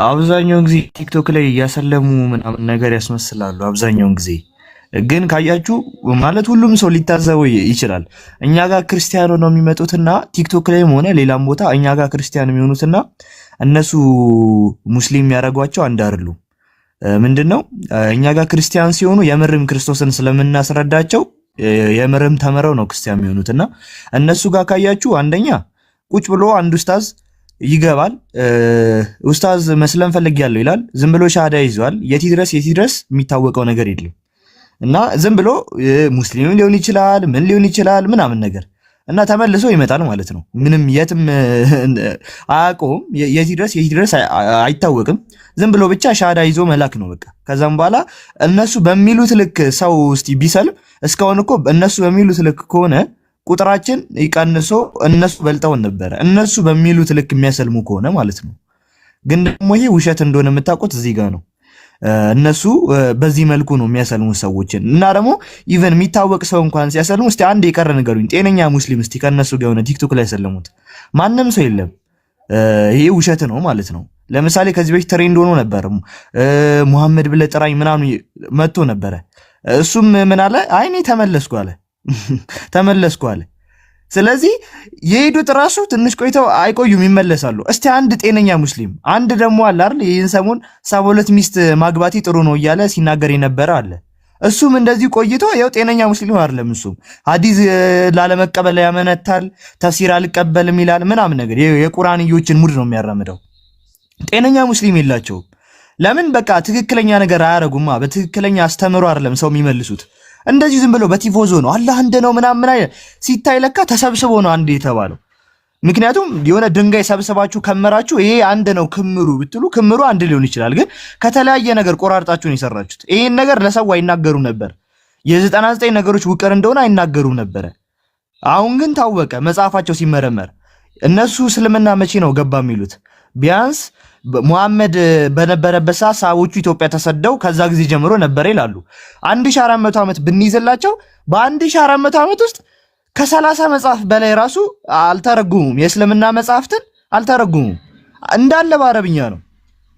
አብዛኛውን ጊዜ ቲክቶክ ላይ እያሰለሙ ምናምን ነገር ያስመስላሉ። አብዛኛውን ጊዜ ግን ካያችሁ ማለት ሁሉም ሰው ሊታዘበው ይችላል። እኛ ጋር ክርስቲያኖ ነው የሚመጡትና ቲክቶክ ላይም ሆነ ሌላም ቦታ እኛ ጋር ክርስቲያን የሚሆኑትና እነሱ ሙስሊም ያደርጓቸው አንድ አይደሉም። ምንድነው እኛ ጋር ክርስቲያን ሲሆኑ የምርም ክርስቶስን ስለምናስረዳቸው የምርም ተመረው ነው ክርስቲያን የሚሆኑትና እነሱ ጋር ካያችሁ አንደኛ ቁጭ ብሎ አንድ ኡስታዝ ይገባል። ኡስታዝ መስለም ፈልጊያለሁ ይላል። ዝም ብሎ ሻሃዳ ይዟል። የት ድረስ የሚታወቀው ነገር የለም እና ዝም ብሎ ሙስሊም ሊሆን ይችላል ምን ሊሆን ይችላል ምናምን ነገር እና ተመልሶ ይመጣል ማለት ነው። ምንም የትም አያውቀውም። የት ድረስ አይታወቅም። ዝም ብሎ ብቻ ሻሃዳ ይዞ መላክ ነው በቃ። ከዛም በኋላ እነሱ በሚሉት ልክ ሰው እስቲ ቢሰልም እስካሁን እኮ እነሱ በሚሉት ልክ ከሆነ ቁጥራችን ይቀንሶ እነሱ በልጠውን ነበረ። እነሱ በሚሉት ልክ የሚያሰልሙ ከሆነ ማለት ነው። ግን ደግሞ ይሄ ውሸት እንደሆነ የምታውቁት እዚህ ጋር ነው። እነሱ በዚህ መልኩ ነው የሚያሰልሙ ሰዎችን እና ደግሞ ኢቨን የሚታወቅ ሰው እንኳን ሲያሰልሙ እስቲ አንድ የቀረ ንገሩኝ፣ ጤነኛ ሙስሊም እስቲ ከነሱ ጋር ሆነ ቲክቶክ ላይ ያሰለሙት ማንም ሰው የለም። ይሄ ውሸት ነው ማለት ነው። ለምሳሌ ከዚህ በፊት ትሬንድ ሆኖ ነበር ሙሐመድ ብለህ ጥራኝ ምናምን መጥቶ ነበረ። እሱም ምን አለ? አይ እኔ ተመለስኩ አለ። ስለዚህ የሄዱት ራሱ ትንሽ ቆይተው አይቆዩም ይመለሳሉ። እስቲ አንድ ጤነኛ ሙስሊም አንድ ደግሞ አለ አይደል ይህን ሰሞን 72 ሚስት ማግባቴ ጥሩ ነው እያለ ሲናገር የነበረ አለ። እሱም እንደዚህ ቆይቶ ያው ጤነኛ ሙስሊም አይደለም። እሱም ሐዲስ ላለመቀበል ያመነታል፣ ተፍሲር አልቀበልም ይላል ምናምን ነገር የቁርአንዮችን ሙድ ነው የሚያራምደው። ጤነኛ ሙስሊም የላቸውም። ለምን? በቃ ትክክለኛ ነገር አያረጉማ። በትክክለኛ አስተምሮ አይደለም ሰው የሚመልሱት። እንደዚህ ዝም ብሎ በቲፎዞ ነው አላህ እንደ ነው ምናምን አይደል። ሲታይ ለካ ተሰብስቦ ነው አንድ የተባለው። ምክንያቱም የሆነ ድንጋይ ሰብስባችሁ ከመራችሁ ይሄ አንድ ነው ክምሩ ብትሉ ክምሩ አንድ ሊሆን ይችላል። ግን ከተለያየ ነገር ቆራርጣችሁ ነው የሰራችሁት። ይሄን ነገር ለሰው አይናገሩ ነበር። የ99 ነገሮች ውቅር እንደሆነ አይናገሩ ነበር። አሁን ግን ታወቀ መጽሐፋቸው ሲመረመር። እነሱ እስልምና መቼ ነው ገባ የሚሉት? ቢያንስ ሙሐመድ በነበረበት ሰዓት ሰሃቦቹ ኢትዮጵያ ተሰደው ከዛ ጊዜ ጀምሮ ነበር ይላሉ። 1400 ዓመት ብንይዝላቸው በ1400 ዓመት ውስጥ ከ30 መጽሐፍ በላይ ራሱ አልተረጉሙም። የእስልምና መጽሐፍትን አልተረጉሙም። እንዳለ በአረብኛ ነው።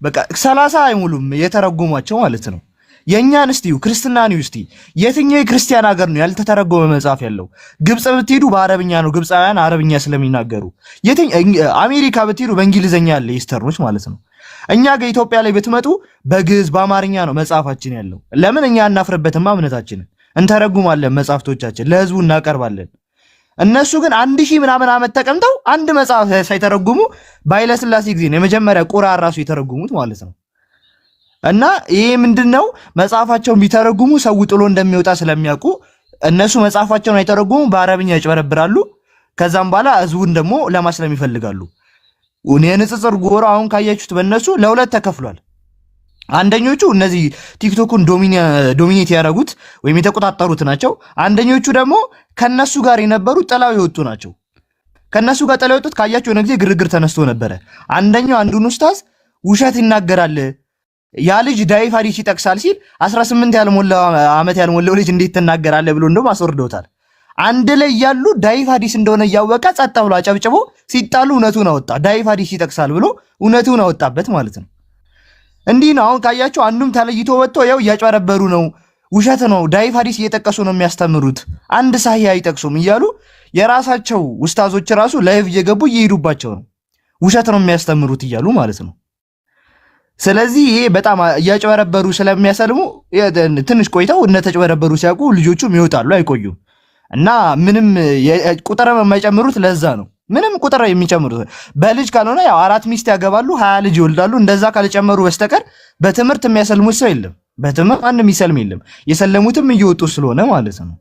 በቃ 30 አይሙሉም የተረጉሟቸው ማለት ነው። የኛን እስቲ ክርስትናን እስቲ የትኛው የክርስቲያን ሀገር ነው ያልተተረጎመ መጽሐፍ ያለው? ግብጽ ብትሄዱ በአረብኛ ነው፣ ግብጻውያን አረብኛ ስለሚናገሩ። አሜሪካ ብትሄዱ በእንግሊዘኛ ያለ ኢስተርኖች ማለት ነው። እኛ ጋር ኢትዮጵያ ላይ ብትመጡ በግዕዝ በአማርኛ ነው መጽሐፋችን ያለው። ለምን? እኛ እናፍርበትማ እምነታችንን እንተረጉማለን፣ መጽሐፍቶቻችን ለህዝቡ እናቀርባለን። እነሱ ግን 1000 ምናምን ዓመት ተቀምጠው አንድ መጽሐፍ ሳይተረጉሙ በኃይለሥላሴ ጊዜ ነው የመጀመሪያ ቁርአን ራሱ የተረጉሙት ማለት ነው። እና ይሄ ምንድነው? መጽሐፋቸውን ቢተረጉሙ ሰው ጥሎ እንደሚወጣ ስለሚያውቁ እነሱ መጽሐፋቸውን አይተረጉሙ፣ በአረብኛ ያጭበረብራሉ። ከዛም በኋላ ህዝቡን ደግሞ ለማስለም ይፈልጋሉ። የንጽጽር ጎራ አሁን ካያችሁት በእነሱ ለሁለት ተከፍሏል። አንደኞቹ እነዚህ ቲክቶኩን ዶሚኔት ያደረጉት ወይም የተቆጣጠሩት ናቸው። አንደኞቹ ደግሞ ከነሱ ጋር የነበሩ ጥላው የወጡ ናቸው። ከነሱ ጋር ጥላው የወጡት ካያችሁ የሆነ ጊዜ ግርግር ተነስቶ ነበረ። አንደኛው አንዱን ኡስታዝ ውሸት ይናገራል ያ ልጅ ዳይፍ ሐዲስ ይጠቅሳል ሲል 18 ዓመት ያልሞላው ልጅ እንዴት ትናገራለህ ብሎ እንደውም አስወርዶታል። አንድ ላይ ያሉ ዳይፍ ሐዲስ እንደሆነ እያወቀ ጸጥ ብሎ አጨብጭቦ ሲጣሉ እውነቱን አወጣ። ዳይፍ ሐዲስ ይጠቅሳል ብሎ እውነቱን አወጣበት ማለት ነው። እንዲህ ነው። አሁን ካያችሁ አንዱም ተለይቶ ወጥቶ ያው እያጨበረበሩ ነው፣ ውሸት ነው፣ ዳይፍ ሐዲስ እየጠቀሱ ነው የሚያስተምሩት፣ አንድ ሳሂህ አይጠቅሱም እያሉ የራሳቸው ኡስታዞች ራሱ ላይቭ እየገቡ እየሄዱባቸው ነው፣ ውሸት ነው የሚያስተምሩት እያሉ ማለት ነው። ስለዚህ ይሄ በጣም እያጨበረበሩ ስለሚያሰልሙ ትንሽ ቆይተው እንደተጨበረበሩ ሲያውቁ ልጆቹም ይወጣሉ፣ አይቆዩም። እና ምንም ቁጥር የማይጨምሩት ለዛ ነው። ምንም ቁጥር የሚጨምሩት በልጅ ካልሆነ ያው 4 ሚስት ያገባሉ፣ 20 ልጅ ይወልዳሉ። እንደዛ ካልጨመሩ በስተቀር በትምህርት የሚያሰልሙት ሰው የለም። በትም ማንም ይሰልም የለም። የሰለሙትም እየወጡ ስለሆነ ማለት ነው።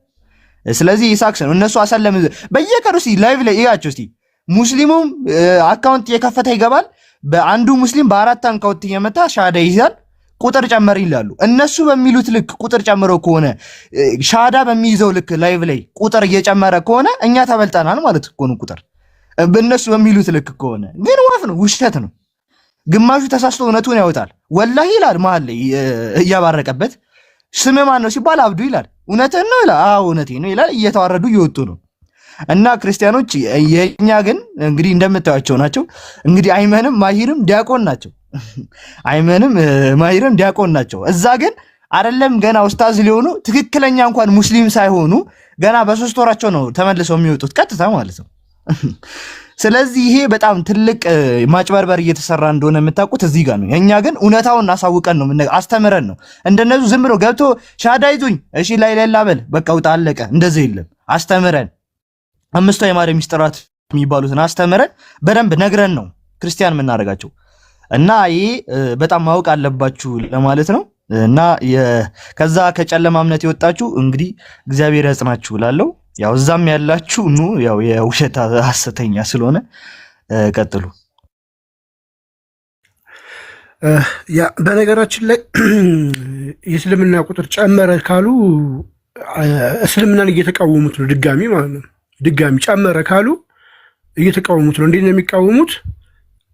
ስለዚህ ይሳክስ ነው እነሱ አሰለም በየቀኑ ላይቭ ላይ እያቸው እስቲ ሙስሊሙም አካውንት የከፈተ ይገባል። በአንዱ ሙስሊም በአራት አካውንት እየመጣ ሻሃዳ ይይዛል። ቁጥር ጨመር ይላሉ። እነሱ በሚሉት ልክ ቁጥር ጨምረው ከሆነ ሻሃዳ በሚይዘው ልክ ላይቭ ላይ ቁጥር እየጨመረ ከሆነ እኛ ተበልጠናል ማለት እኮ ነው። ቁጥር በእነሱ በሚሉት ልክ ከሆነ ግን ወፍ ነው፣ ውሸት ነው። ግማሹ ተሳስቶ እውነቱን ያወጣል። ወላሂ ይላል መሀል ላይ እያባረቀበት ስም ማን ነው ሲባል አብዱ ይላል። እውነትህን ነው ይላል። አዎ እውነቴን ነው ይላል። እየተዋረዱ እየወጡ ነው። እና ክርስቲያኖች የኛ ግን እንግዲህ እንደምታዩቸው ናቸው። እንግዲህ አይመንም ማሂርም ዲያቆን ናቸው። አይመንም ማሂርም ዲያቆን ናቸው። እዛ ግን አይደለም ገና ኡስታዝ ሊሆኑ ትክክለኛ እንኳን ሙስሊም ሳይሆኑ ገና በ3 ወራቸው ነው ተመልሰው የሚወጡት ቀጥታ ማለት ነው። ስለዚህ ይሄ በጣም ትልቅ ማጭበርበር እየተሰራ እንደሆነ የምታውቁት እዚህ ጋር ነው። የኛ ግን እውነታውን እናሳውቀን ነው፣ አስተምረን ነው። እንደነሱ ዝም ብሎ ገብቶ ሻሃዳ ይዙኝ እሺ ላይ ሌላ በል በቃ ውጣ አለቀ። እንደዚህ የለም። አስተምረን አምስቱ የማርያም ሚስጥራት የሚባሉትን አስተምረን በደንብ ነግረን ነው ክርስቲያን የምናደርጋቸው። እና ይሄ በጣም ማወቅ አለባችሁ ለማለት ነው። እና ከዛ ከጨለማ እምነት የወጣችሁ እንግዲህ እግዚአብሔር ያጽናችሁ እላለሁ። ያው እዛም ያላችሁ ኑ ያው የውሸት ሐሰተኛ ስለሆነ ቀጥሉ። ያ በነገራችን ላይ የእስልምና ቁጥር ጨመረ ካሉ እስልምናን እየተቃወሙት ነው። ድጋሚ ማለት ነው። ድጋሚ ጨመረ ካሉ እየተቃወሙት ነው። እንዴት ነው የሚቃወሙት?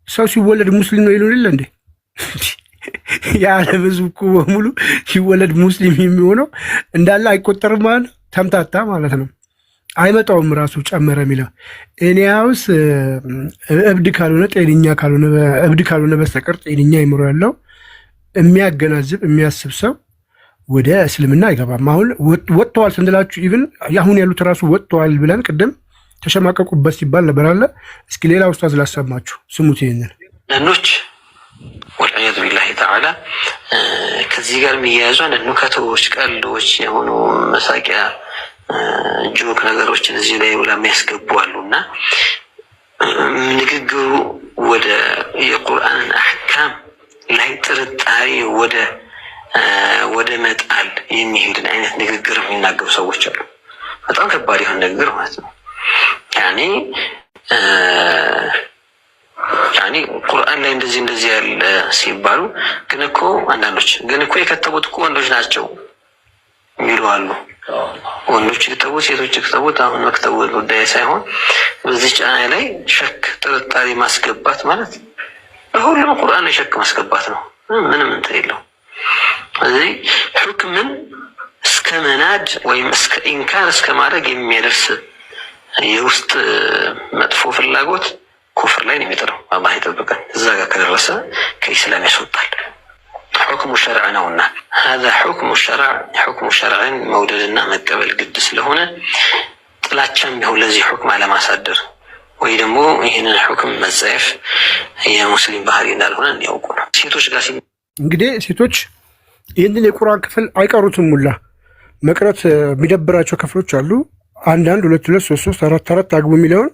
ሰው ሲወለድ ሙስሊም ነው ይሉን የለ እንዴ? የዓለም ሕዝብ እኮ በሙሉ ሲወለድ ሙስሊም የሚሆነው እንዳለ አይቆጠርም ማለት ነው። ተምታታ ማለት ነው። አይመጣውም ራሱ ጨመረ የሚለው እኔ ያውስ እብድ ካልሆነ ጤነኛ ካልሆነ እብድ ካልሆነ በስተቀር ጤነኛ አይምሮ ያለው የሚያገናዝብ የሚያስብ ሰው ወደ እስልምና አይገባም። አሁን ወጥተዋል ስንላችሁ ኢቭን አሁን ያሉት ራሱ ወጥተዋል ብለን ቅድም ተሸማቀቁበት ሲባል ነበር አለ። እስኪ ሌላ ኡስታዝ ላሰማችሁ ስሙት። ይሄንን ነኖች ወልአያዙ ቢላሂ ተዓላ ከዚህ ጋር የሚያያዙ አንዳንድ ኑከቶች፣ ቀልዶች የሆኑ መሳቂያ ጆክ ነገሮችን እዚህ ላይ የሚያስገቡ አሉና ንግግሩ ወደ የቁርአንን አህካም ላይ ጥርጣሬ ወደ መጣል የሚሄድን አይነት ንግግር የሚናገሩ ሰዎች አሉ። በጣም ከባድ የሆነ ንግግር ማለት ነው። ያኔ ቁርአን ላይ እንደዚህ ያለ ሲባሉ ግን እኮ አንዳንዶች ግን እኮ የከተቡት እኮ ወንዶች ናቸው የሚሉ አሉ። ወንዶች ይክተቡት ሴቶች ይክተቡት አሁን መክተቡ ጉዳይ ሳይሆን በዚህ ጫና ላይ ሸክ ጥርጣሬ ማስገባት ማለት ሁሉም ቁርአን ላይ ሸክ ማስገባት ነው። ምንም እንትን የለው። እዚህ ሁክምን እስከ መናድ ወይም እስከ ኢንካር እስከ ማድረግ የሚያደርስ የውስጥ መጥፎ ፍላጎት ኩፍር ላይ ነው የሚጥለው። አላህ ይጠብቀን። እዛ ጋር ከደረሰ ከኢስላም ያስወጣል። حكم الشرع نونا هذا حكم الشرع حكم الشرع موددنا مقبل قد ስለሆነ ጥላቻም ቢሆን ለዚህ حكم على ማሳደር ወይ ደግሞ ይሄንን حكم መጻፍ የሙስሊም ባህሪ እንዳልሆነ ያውቁ ነው። ሴቶች ጋር እንግዲህ ሴቶች ይህንን የቁርአን ክፍል አይቀሩትም። ሙላ መቅረት የሚደብራቸው ክፍሎች አሉ። አንዳንድ 2 2 3 3 4 4 አግቡ የሚለውን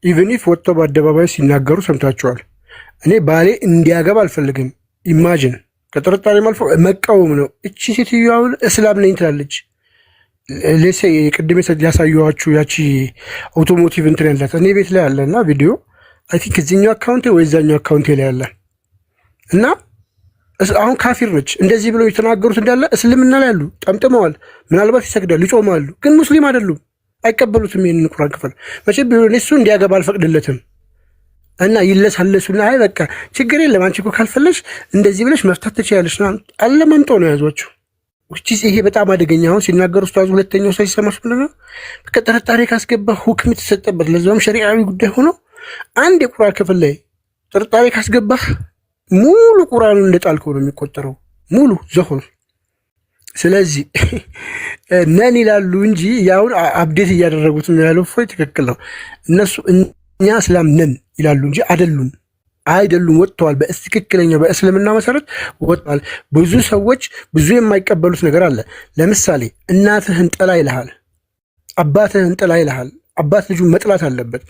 ኢቭን ኢፍ ወጥተው በአደባባይ ሲናገሩ ሰምታችኋል። እኔ ባሌ እንዲያገባ አልፈልግም። ኢማጂን ከጥርጣሬ ማልፎ መቃወም ነው። እቺ ሴትዮዋን እስላም ነኝ ትላለች። ለሴ ቅድም ያሳየኋችሁ ያቺ አውቶሞቲቭ እንትን ያላት እኔ ቤት ላይ አለና ቪዲዮ አይ ቲንክ እዚህኛው አካውንቴ ወይ እዛኛው አካውንቴ ላይ አለ እና አሁን ካፊር ነች እንደዚህ ብለው የተናገሩት እንዳለ እስልምና ላይ አሉ። ጠምጥመዋል። ምናልባት ይሰግዳሉ፣ ይጾማሉ፣ ግን ሙስሊም አይደሉም። አይቀበሉትም ይሄንን ቁርአን ክፍል። መቼም ቢሆን እሱ እንዲያገባ አልፈቅድለትም እና ይለሳለሱና አይ በቃ ችግር የለም አንቺ እኮ ካልፈለሽ እንደዚህ ብለሽ መፍታት ትችያለሽ ነው አለማምጠው ነው ያዟቸው። ይሄ በጣም አደገኛ። አሁን ሲናገሩ ኡስታዝ ሁለተኛው ሰው ሲሰማሽ ምንድነው በቃ ጥርጣሬ ካስገባ ሁክም የተሰጠበት ለዛም ሸሪዓዊ ጉዳይ ሆኖ አንድ የቁርአን ክፍል ላይ ጥርጣሬ ካስገባህ ሙሉ ቁርአኑን እንደጣልከው ነው የሚቆጠረው ሙሉ ዘኹር። ስለዚህ ነን ይላሉ እንጂ ያውን አፕዴት እያደረጉት ነው ያለው። ፎይ ትክክል ነው። እነሱ እኛ እስላም ነን ይላሉ እንጂ አይደሉም። ወጥተዋል። በትክክለኛው በእስልምና መሰረት ወጥተዋል። ብዙ ሰዎች ብዙ የማይቀበሉት ነገር አለ። ለምሳሌ እናትህን ጥላ ይልሃል፣ አባትህን ጥላ ይልሃል። አባት ልጁን መጥላት አለበት።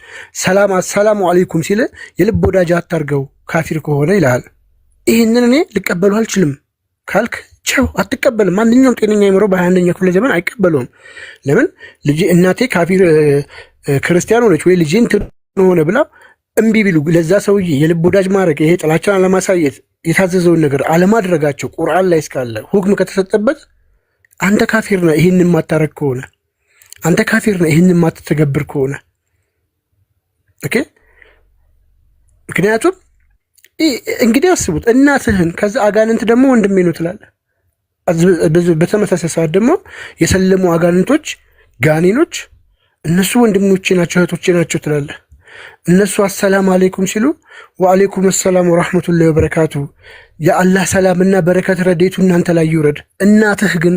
ሰላሙ አለይኩም ሲል የልብ ወዳጅ አታርገው ካፊር ከሆነ ይልሃል። ይህንን እኔ ልቀበሉ አልችልም። ካልክ ቻው አትቀበልም። ማንኛውም ጤነኛ አይምሮ በ21ኛው ክፍለ ዘመን አይቀበለውም። ለምን ልጅ እናቴ ካፊር ክርስቲያን ሆነች ወይ ልጅ እንትን ሆነ ብላ እምቢ ቢሉ ለዛ ሰውዬ የልብ ወዳጅ ማድረግ ይሄ ጥላቻን አለማሳየት የታዘዘውን ነገር አለማድረጋቸው ቁርአን ላይ እስካለ ሁክም ከተሰጠበት አንተ ካፊር ነህ ይህን የማታረግ ከሆነ አንተ ካፊር ነህ ይህን የማትተገብር ከሆነ ኦኬ። ምክንያቱም እንግዲህ አስቡት እናትህን ከዛ አጋንንት ደግሞ ወንድሜ ነው ትላለህ። በተመሳሳይ ሰዓት ደግሞ የሰለሙ አጋንንቶች ጋኔኖች እነሱ ወንድሞቼ ናቸው እህቶቼ ናቸው ትላለህ። እነሱ አሰላም አለይኩም ሲሉ ወአለይኩም ሰላም ወራህመቱላሂ ወበረካቱ የአላህ ሰላምና በረከት ረዴቱ እናንተ ላይ ይውረድ። እናትህ ግን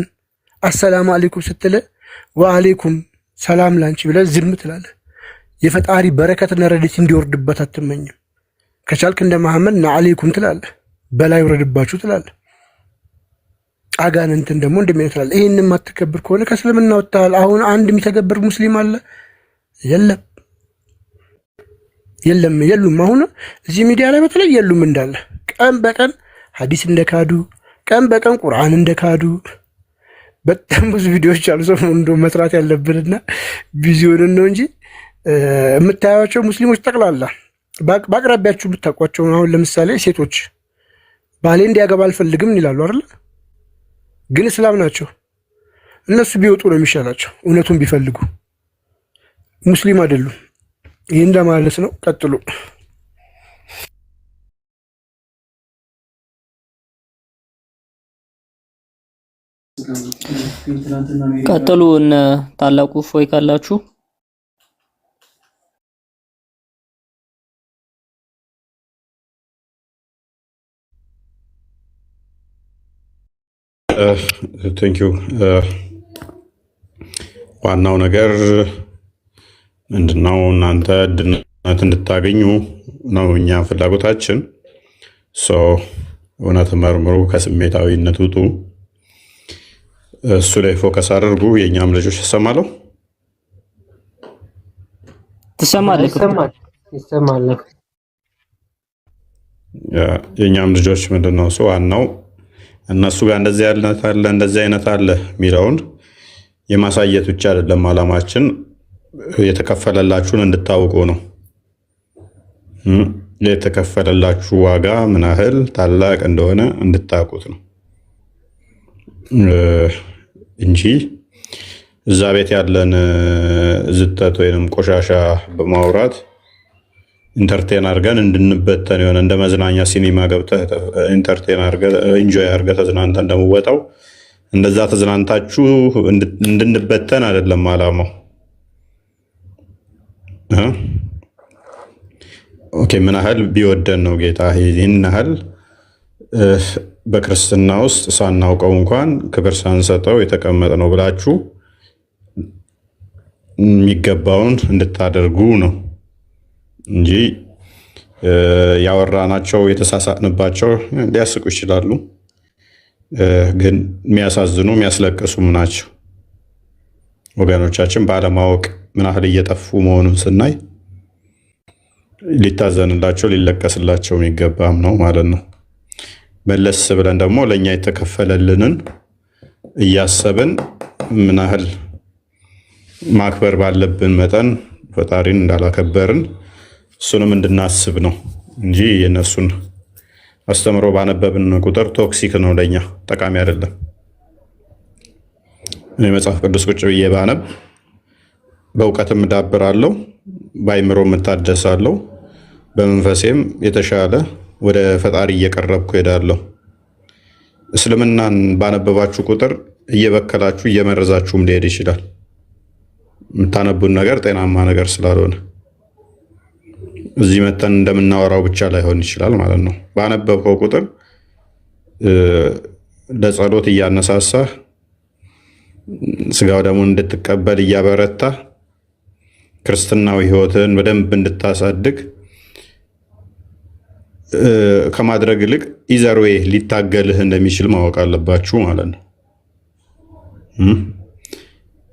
አሰላም አለይኩም ስትል ወአለይኩም ሰላም ላንቺ ብለህ ዝም ትላለህ። የፈጣሪ በረከትና ረዴት እንዲወርድበት አትመኝም። ከቻልክ እንደ መሐመድ ነአለይኩም ትላለህ፣ በላይ ይውረድባችሁ ትላለህ። አጋንንትን ደግሞ እንደሚለው ትላለህ። ይሄንን የማትከብር ከሆነ ከእስልምና ወጥተሃል። አሁን አንድ የሚተገብር ሙስሊም አለ? የሉም። አሁን እዚህ ሚዲያ ላይ በተለይ የሉም እንዳለ ቀን በቀን ሐዲስ እንደካዱ ቀን በቀን ቁርአን እንደካዱ በጣም ብዙ ቪዲዮዎች አሉ። ሰው እንደው መስራት ያለብንና ቢዚ ሆነን ነው እንጂ የምታያቸው ሙስሊሞች ጠቅላላ በአቅራቢያችሁ የምታውቋቸው አሁን ለምሳሌ ሴቶች ባሌ እንዲያገባ አልፈልግም ይላሉ አይደል? ግን እስላም ናቸው። እነሱ ቢወጡ ነው የሚሻላቸው እውነቱን ቢፈልጉ። ሙስሊም አይደሉም። ይህን ለማለት ነው። ቀጥሉ። ቀጥሉ። እነ ታላቁ ፎይ ካላችሁ ቴንኪዩ። ዋናው ነገር ምንድነው? እናንተ ድነት እንድታገኙ ነው እኛ ፍላጎታችን። እውነት መርምሩ፣ ከስሜታዊነት ውጡ፣ እሱ ላይ ፎከስ አድርጉ። የእኛም ልጆች ይሰማለሁ ይሰማል። የእኛም ልጆች ምንድነው እሱ ዋናው እነሱ ጋር እንደዚህ አይነት አለ እንደዚህ አይነት አለ የሚለውን የማሳየት ብቻ አይደለም ዓላማችን፣ የተከፈለላችሁን እንድታውቁ ነው። የተከፈለላችሁ ዋጋ ምን ያህል ታላቅ እንደሆነ እንድታውቁት ነው እንጂ እዛ ቤት ያለን ዝተት ወይንም ቆሻሻ በማውራት ኢንተርቴን አድርገን እንድንበተን የሆነ እንደ መዝናኛ ሲኒማ ገብተህ ኢንተርቴን አድርገህ ኢንጆይ አድርገህ ተዝናንተህ እንደምወጣው እንደዛ ተዝናንታችሁ እንድንበተን አይደለም ዓላማው። ኦኬ፣ ምን ያህል ቢወደን ነው ጌታ ይህን ያህል በክርስትና ውስጥ ሳናውቀው እንኳን ክብር ሳንሰጠው የተቀመጠ ነው ብላችሁ የሚገባውን እንድታደርጉ ነው እንጂ ያወራናቸው የተሳሳትንባቸው ሊያስቁ ይችላሉ፣ ግን የሚያሳዝኑ የሚያስለቅሱም ናቸው። ወገኖቻችን ባለማወቅ ምን ያህል እየጠፉ መሆኑን ስናይ ሊታዘንላቸው ሊለቀስላቸው የሚገባም ነው ማለት ነው። መለስ ብለን ደግሞ ለእኛ የተከፈለልንን እያሰብን ምን ያህል ማክበር ባለብን መጠን ፈጣሪን እንዳላከበርን እሱንም እንድናስብ ነው እንጂ የነሱን አስተምሮ ባነበብን ቁጥር ቶክሲክ ነው፣ ለኛ ጠቃሚ አይደለም። እኔ መጽሐፍ ቅዱስ ቁጭ ብዬ ባነብ በእውቀትም እዳብራለሁ፣ በአይምሮም እታደሳለሁ፣ በመንፈሴም የተሻለ ወደ ፈጣሪ እየቀረብኩ ሄዳለሁ። እስልምናን ባነበባችሁ ቁጥር እየበከላችሁ እየመረዛችሁም ሊሄድ ይችላል። የምታነቡን ነገር ጤናማ ነገር ስላልሆነ እዚህ መተን እንደምናወራው ብቻ ላይሆን ይችላል ማለት ነው። ባነበብከው ቁጥር ለጸሎት እያነሳሳ ስጋው ደግሞ እንድትቀበል እያበረታ ክርስትናዊ ሕይወትን በደንብ እንድታሳድግ ከማድረግ ይልቅ ኢዘርዌ ሊታገልህ እንደሚችል ማወቅ አለባችሁ ማለት ነው።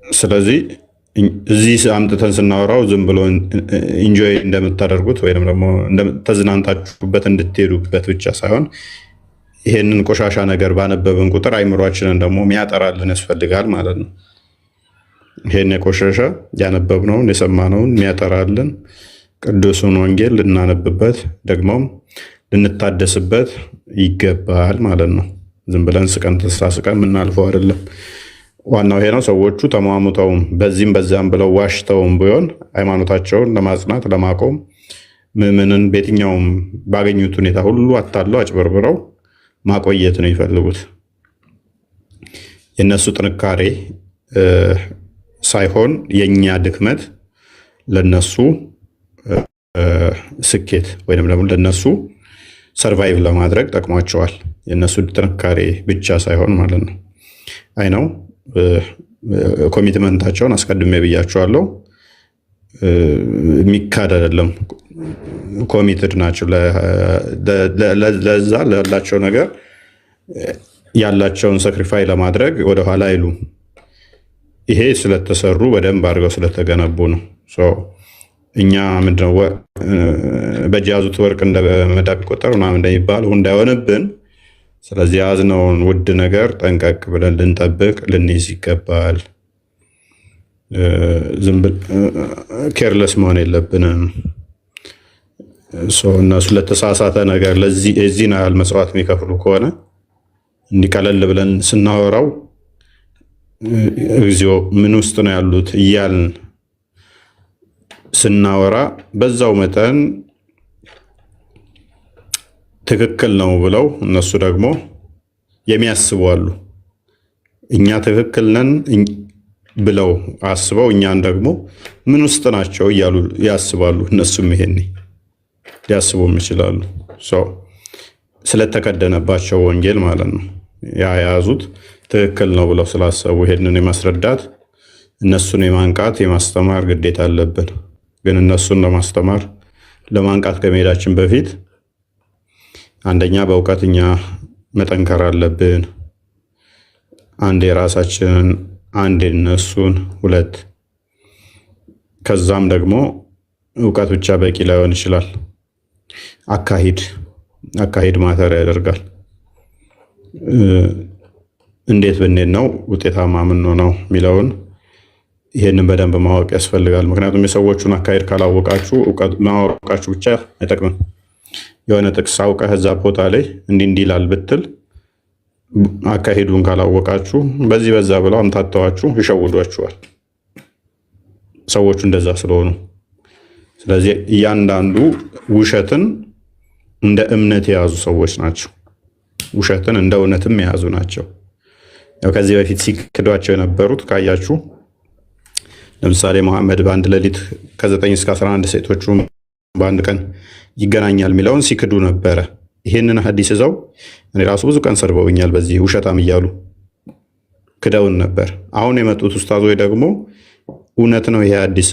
ስለዚህ እዚህ አምጥተን ስናወራው ዝም ብሎ ኢንጆይ እንደምታደርጉት ወይም ደግሞ ተዝናንታችሁበት እንድትሄዱበት ብቻ ሳይሆን ይሄንን ቆሻሻ ነገር ባነበብን ቁጥር አይምሯችንን ደግሞ የሚያጠራልን ያስፈልጋል ማለት ነው። ይሄን የቆሸሸ ያነበብነውን የሰማነውን የሚያጠራልን ቅዱሱን ወንጌል ልናነብበት ደግሞም ልንታደስበት ይገባል ማለት ነው። ዝም ብለን ስቀን ተሳስቀን የምናልፈው አይደለም። ዋናው ይሄ ነው። ሰዎቹ ተሟሙተውም በዚህም በዛም ብለው ዋሽተውም ቢሆን ሃይማኖታቸውን ለማጽናት ለማቆም ምዕመንን በየትኛውም ባገኙት ሁኔታ ሁሉ አታለው አጭበርብረው ማቆየት ነው የሚፈልጉት። የነሱ ጥንካሬ ሳይሆን የኛ ድክመት ለነሱ ስኬት ወይንም ደግሞ ለነሱ ሰርቫይቭ ለማድረግ ጠቅሟቸዋል። የነሱ ጥንካሬ ብቻ ሳይሆን ማለት ነው። አይ ነው ኮሚትመንታቸውን አስቀድሜ ብያቸዋለሁ። የሚካድ አይደለም። ኮሚትድ ናቸው ለዛ ላላቸው ነገር ያላቸውን ሰክሪፋይ ለማድረግ ወደኋላ አይሉም። ይሄ ስለተሰሩ በደንብ አድርገው ስለተገነቡ ነው። እኛ ምንድነው በእጅ ያዙት ወርቅ እንደ መዳብ ይቆጠር ምናምን እንደሚባለው እንዳይሆንብን፣ ስለዚህ ያዝነውን ውድ ነገር ጠንቀቅ ብለን ልንጠብቅ ልንይዝ ይገባል። ኬርለስ መሆን የለብንም። እነሱ ለተሳሳተ ነገር የዚህን ያህል መስዋዕት የሚከፍሉ ከሆነ እንዲቀለል ብለን ስናወራው እግዚኦ ምን ውስጥ ነው ያሉት እያልን ስናወራ በዛው መጠን ትክክል ነው ብለው እነሱ ደግሞ የሚያስቡ አሉ። እኛ ትክክል ነን ብለው አስበው እኛን ደግሞ ምን ውስጥ ናቸው እያሉ ያስባሉ። እነሱም ይሄኔ ሊያስቡም ይችላሉ። ስለተከደነባቸው ወንጌል ማለት ነው። የያዙት ትክክል ነው ብለው ስላሰቡ ይሄንን የማስረዳት እነሱን የማንቃት የማስተማር ግዴታ አለብን። ግን እነሱን ለማስተማር ለማንቃት ከመሄዳችን በፊት አንደኛ በእውቀት እኛ መጠንከር አለብን። አንድ የራሳችንን አንድ የነሱን ሁለት፣ ከዛም ደግሞ እውቀት ብቻ በቂ ላይሆን ይችላል። አካሂድ ማተር ያደርጋል። እንዴት ብንሄድ ነው ውጤታማ የምንሆነው የሚለውን ይሄንን በደንብ ማወቅ ያስፈልጋል። ምክንያቱም የሰዎቹን አካሄድ ካላወቃችሁ ማወቃችሁ ብቻ አይጠቅምም። የሆነ ጥቅስ አውቀህ እዛ ቦታ ላይ እንዲህ ይላል ብትል አካሄዱን ካላወቃችሁ በዚህ በዛ ብለው አምታተዋችሁ ይሸውዷችኋል። ሰዎቹ እንደዛ ስለሆኑ፣ ስለዚህ እያንዳንዱ ውሸትን እንደ እምነት የያዙ ሰዎች ናቸው። ውሸትን እንደ እውነትም የያዙ ናቸው። ያው ከዚህ በፊት ሲክዷቸው የነበሩት ካያችሁ ለምሳሌ መሐመድ በአንድ ሌሊት ከ9 እስከ 11 ሴቶቹ በአንድ ቀን ይገናኛል የሚለውን ሲክዱ ነበረ። ይህንን ሐዲስ ይዘው እኔ ራሱ ብዙ ቀን ሰርበውኛል። በዚህ ውሸታም እያሉ ክደውን ነበር። አሁን የመጡት ኡስታዞች ደግሞ እውነት ነው ይሄ ሐዲስ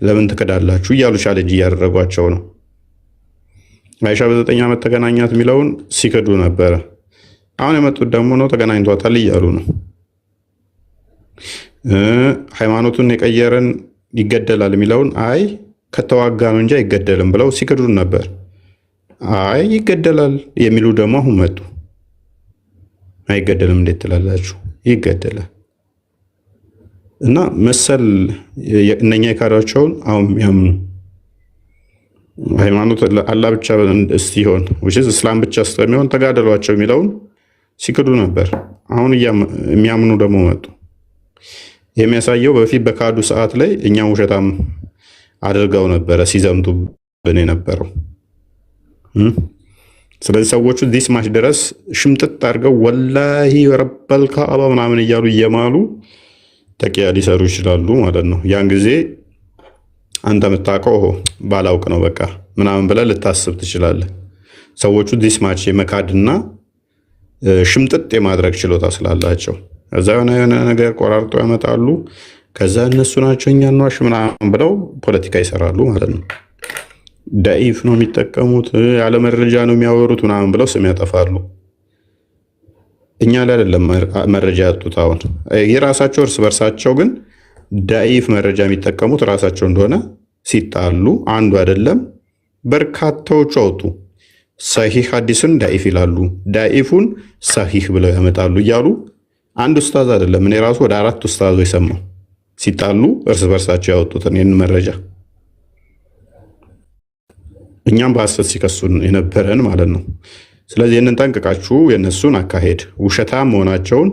ለምን ትክዳላችሁ እያሉ ቻሌንጅ እያደረጓቸው ነው። አይሻ በ9 ዓመት ተገናኛት የሚለውን ሲክዱ ነበረ። አሁን የመጡት ደግሞ ነው ተገናኝቷታል እያሉ ነው። ሃይማኖቱን የቀየረን ይገደላል የሚለውን አይ ከተዋጋ ነው እንጂ አይገደልም ብለው ሲክዱን ነበር። አይ ይገደላል የሚሉ ደግሞ አሁን መጡ። አይገደልም እንዴት ትላላችሁ? ይገደላል። እና መሰል እነኛ የካዷቸውን አሁን የሚያምኑ ሃይማኖት አላህ ብቻ እስቲሆን እስላም ብቻ ስለሚሆን ተጋደሏቸው የሚለውን ሲክዱ ነበር። አሁን የሚያምኑ ደግሞ መጡ። የሚያሳየው በፊት በካዱ ሰዓት ላይ እኛም ውሸታም አድርገው ነበረ ሲዘምቱብን የነበረው። ስለዚህ ሰዎቹ ዲስ ማች ድረስ ሽምጥጥ አድርገው ወላሂ ረበል ካዕባ ምናምን እያሉ እየማሉ ተቂያ ሊሰሩ ይችላሉ ማለት ነው። ያን ጊዜ አንተ የምታውቀው ባላውቅ ነው በቃ ምናምን ብለህ ልታስብ ትችላለህ። ሰዎቹ ዲስ ማች የመካድና ሽምጥጥ የማድረግ ችሎታ ስላላቸው ከዛ የሆነ ነገር ቆራርጦ ያመጣሉ። ከዛ እነሱ ናቸው እኛን ዋሽ ምናምን ብለው ፖለቲካ ይሰራሉ ማለት ነው። ዳኢፍ ነው የሚጠቀሙት፣ ያለ መረጃ ነው የሚያወሩት ምናምን ብለው ስም ያጠፋሉ። እኛ ላይ አይደለም መረጃ ያጡት። አሁን የራሳቸው እርስ በርሳቸው ግን ዳኢፍ መረጃ የሚጠቀሙት ራሳቸው እንደሆነ ሲጣሉ አንዱ አይደለም በርካታዎቹ አወጡ። ሰሂህ ሐዲስን ዳኢፍ ይላሉ፣ ዳኢፉን ሰሂህ ብለው ያመጣሉ እያሉ አንድ ኡስታዝ አይደለም እኔ ራሱ ወደ 4 ኡስታዞች ሰማሁ ሲጣሉ እርስ በርሳቸው ያወጡትን ይህን መረጃ እኛም በሐሰት ሲከሱን የነበረን ማለት ነው። ስለዚህ ይህንን ጠንቅቃችሁ የነሱን አካሄድ ውሸታም መሆናቸውን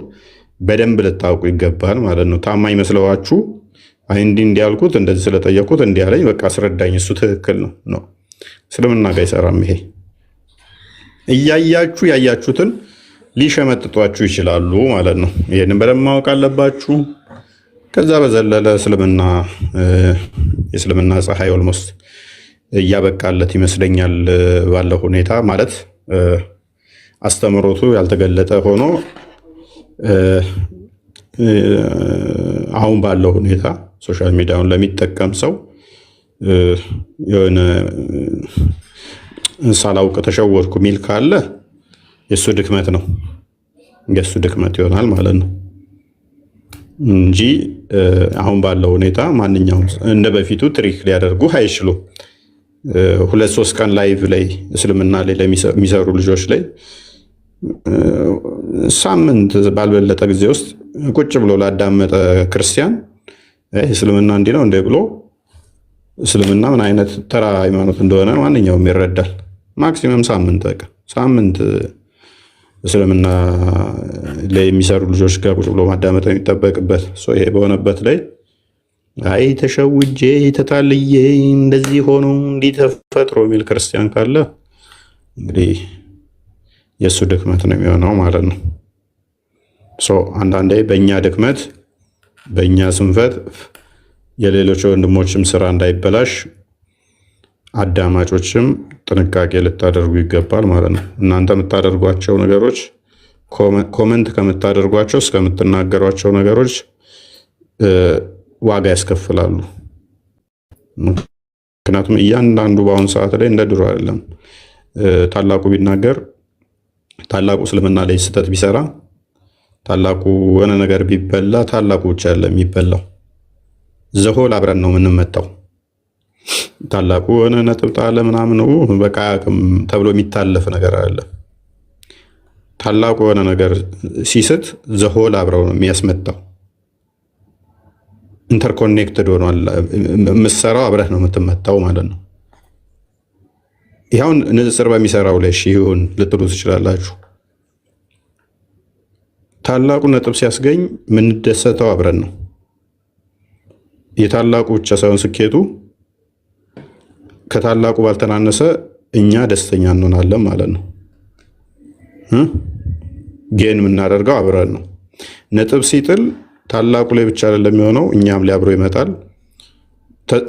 በደንብ ልታውቁ ይገባል ማለት ነው። ታማኝ መስለዋችሁ አይ እንዲህ እንዲያልኩት እንደዚህ ስለጠየቁት እንዲህ አለኝ በቃ አስረዳኝ እሱ ትክክል ነው። እስልምና ጋር አይሰራም ይሄ። እያያችሁ ያያችሁትን ሊሸመጥጧችሁ ይችላሉ ማለት ነው። ይህንን በደንብ ማወቅ አለባችሁ። ከዛ በዘለለ የእስልምና ፀሐይ ኦልሞስት እያበቃለት ይመስለኛል ባለው ሁኔታ ማለት አስተምሮቱ ያልተገለጠ ሆኖ አሁን ባለው ሁኔታ ሶሻል ሚዲያውን ለሚጠቀም ሰው የሆነ ሳላውቅ ተሸወድኩ ሚል ካለ የሱ ድክመት ነው፣ የሱ ድክመት ይሆናል ማለት ነው እንጂ አሁን ባለው ሁኔታ ማንኛውም እንደ በፊቱ ትሪክ ሊያደርጉ አይችሉም። 2-3 ቀን ላይቭ ላይ እስልምና ላይ ለሚሰሩ ልጆች ላይ ሳምንት ባልበለጠ ጊዜ ውስጥ ቁጭ ብሎ ላዳመጠ ክርስቲያን እስልምና እንዲህ ነው እንደ ብሎ እስልምና ምን አይነት ተራ ሃይማኖት እንደሆነ ማንኛውም ይረዳል። ማክሲመም ሳምንት እስልምና ላይ የሚሰሩ ልጆች ጋር ቁጭ ብሎ ማዳመጥ የሚጠበቅበት ይሄ በሆነበት ላይ አይ ተሸውጄ ተታልዬ እንደዚህ ሆኖ እንዲህ ተፈጥሮ የሚል ክርስቲያን ካለ እንግዲህ የእሱ ድክመት ነው የሚሆነው ማለት ነው። አንዳንዴ በእኛ ድክመት በእኛ ስንፈት የሌሎች ወንድሞችም ስራ እንዳይበላሽ አዳማጮችም ጥንቃቄ ልታደርጉ ይገባል ማለት ነው። እናንተ የምታደርጓቸው ነገሮች ኮመንት ከምታደርጓቸው እስከምትናገሯቸው ነገሮች ዋጋ ያስከፍላሉ። ምክንያቱም እያንዳንዱ በአሁኑ ሰዓት ላይ እንደ ድሮ አይደለም። ታላቁ ቢናገር ታላቁ እስልምና ላይ ስህተት ቢሰራ ታላቁ የሆነ ነገር ቢበላ ታላቁ ብቻ አይደለም የሚበላው፣ ዘሆል አብረን ነው የምንመጣው። ታላቁ የሆነ ነጥብ ጣለ ምናምን በቃ ተብሎ የሚታለፍ ነገር አለ። ታላቁ የሆነ ነገር ሲስት ዘሆል አብረው ነው የሚያስመጣው። ኢንተርኮኔክትድ ሆኗል። የምትሰራው አብረህ ነው የምትመታው ማለት ነው። ይኸውን ንጽጽር በሚሰራው ላይ ይሁን ልትሉ ትችላላችሁ። ታላቁ ነጥብ ሲያስገኝ የምንደሰተው አብረን ነው። የታላቁ ብቻ ሳይሆን ስኬቱ ከታላቁ ባልተናነሰ እኛ ደስተኛ እንሆናለን ማለት ነው። ጌን የምናደርገው አብረን ነው። ነጥብ ሲጥል ታላቁ ላይ ብቻ አይደለም የሚሆነው፣ እኛም ላይ አብሮ ይመጣል።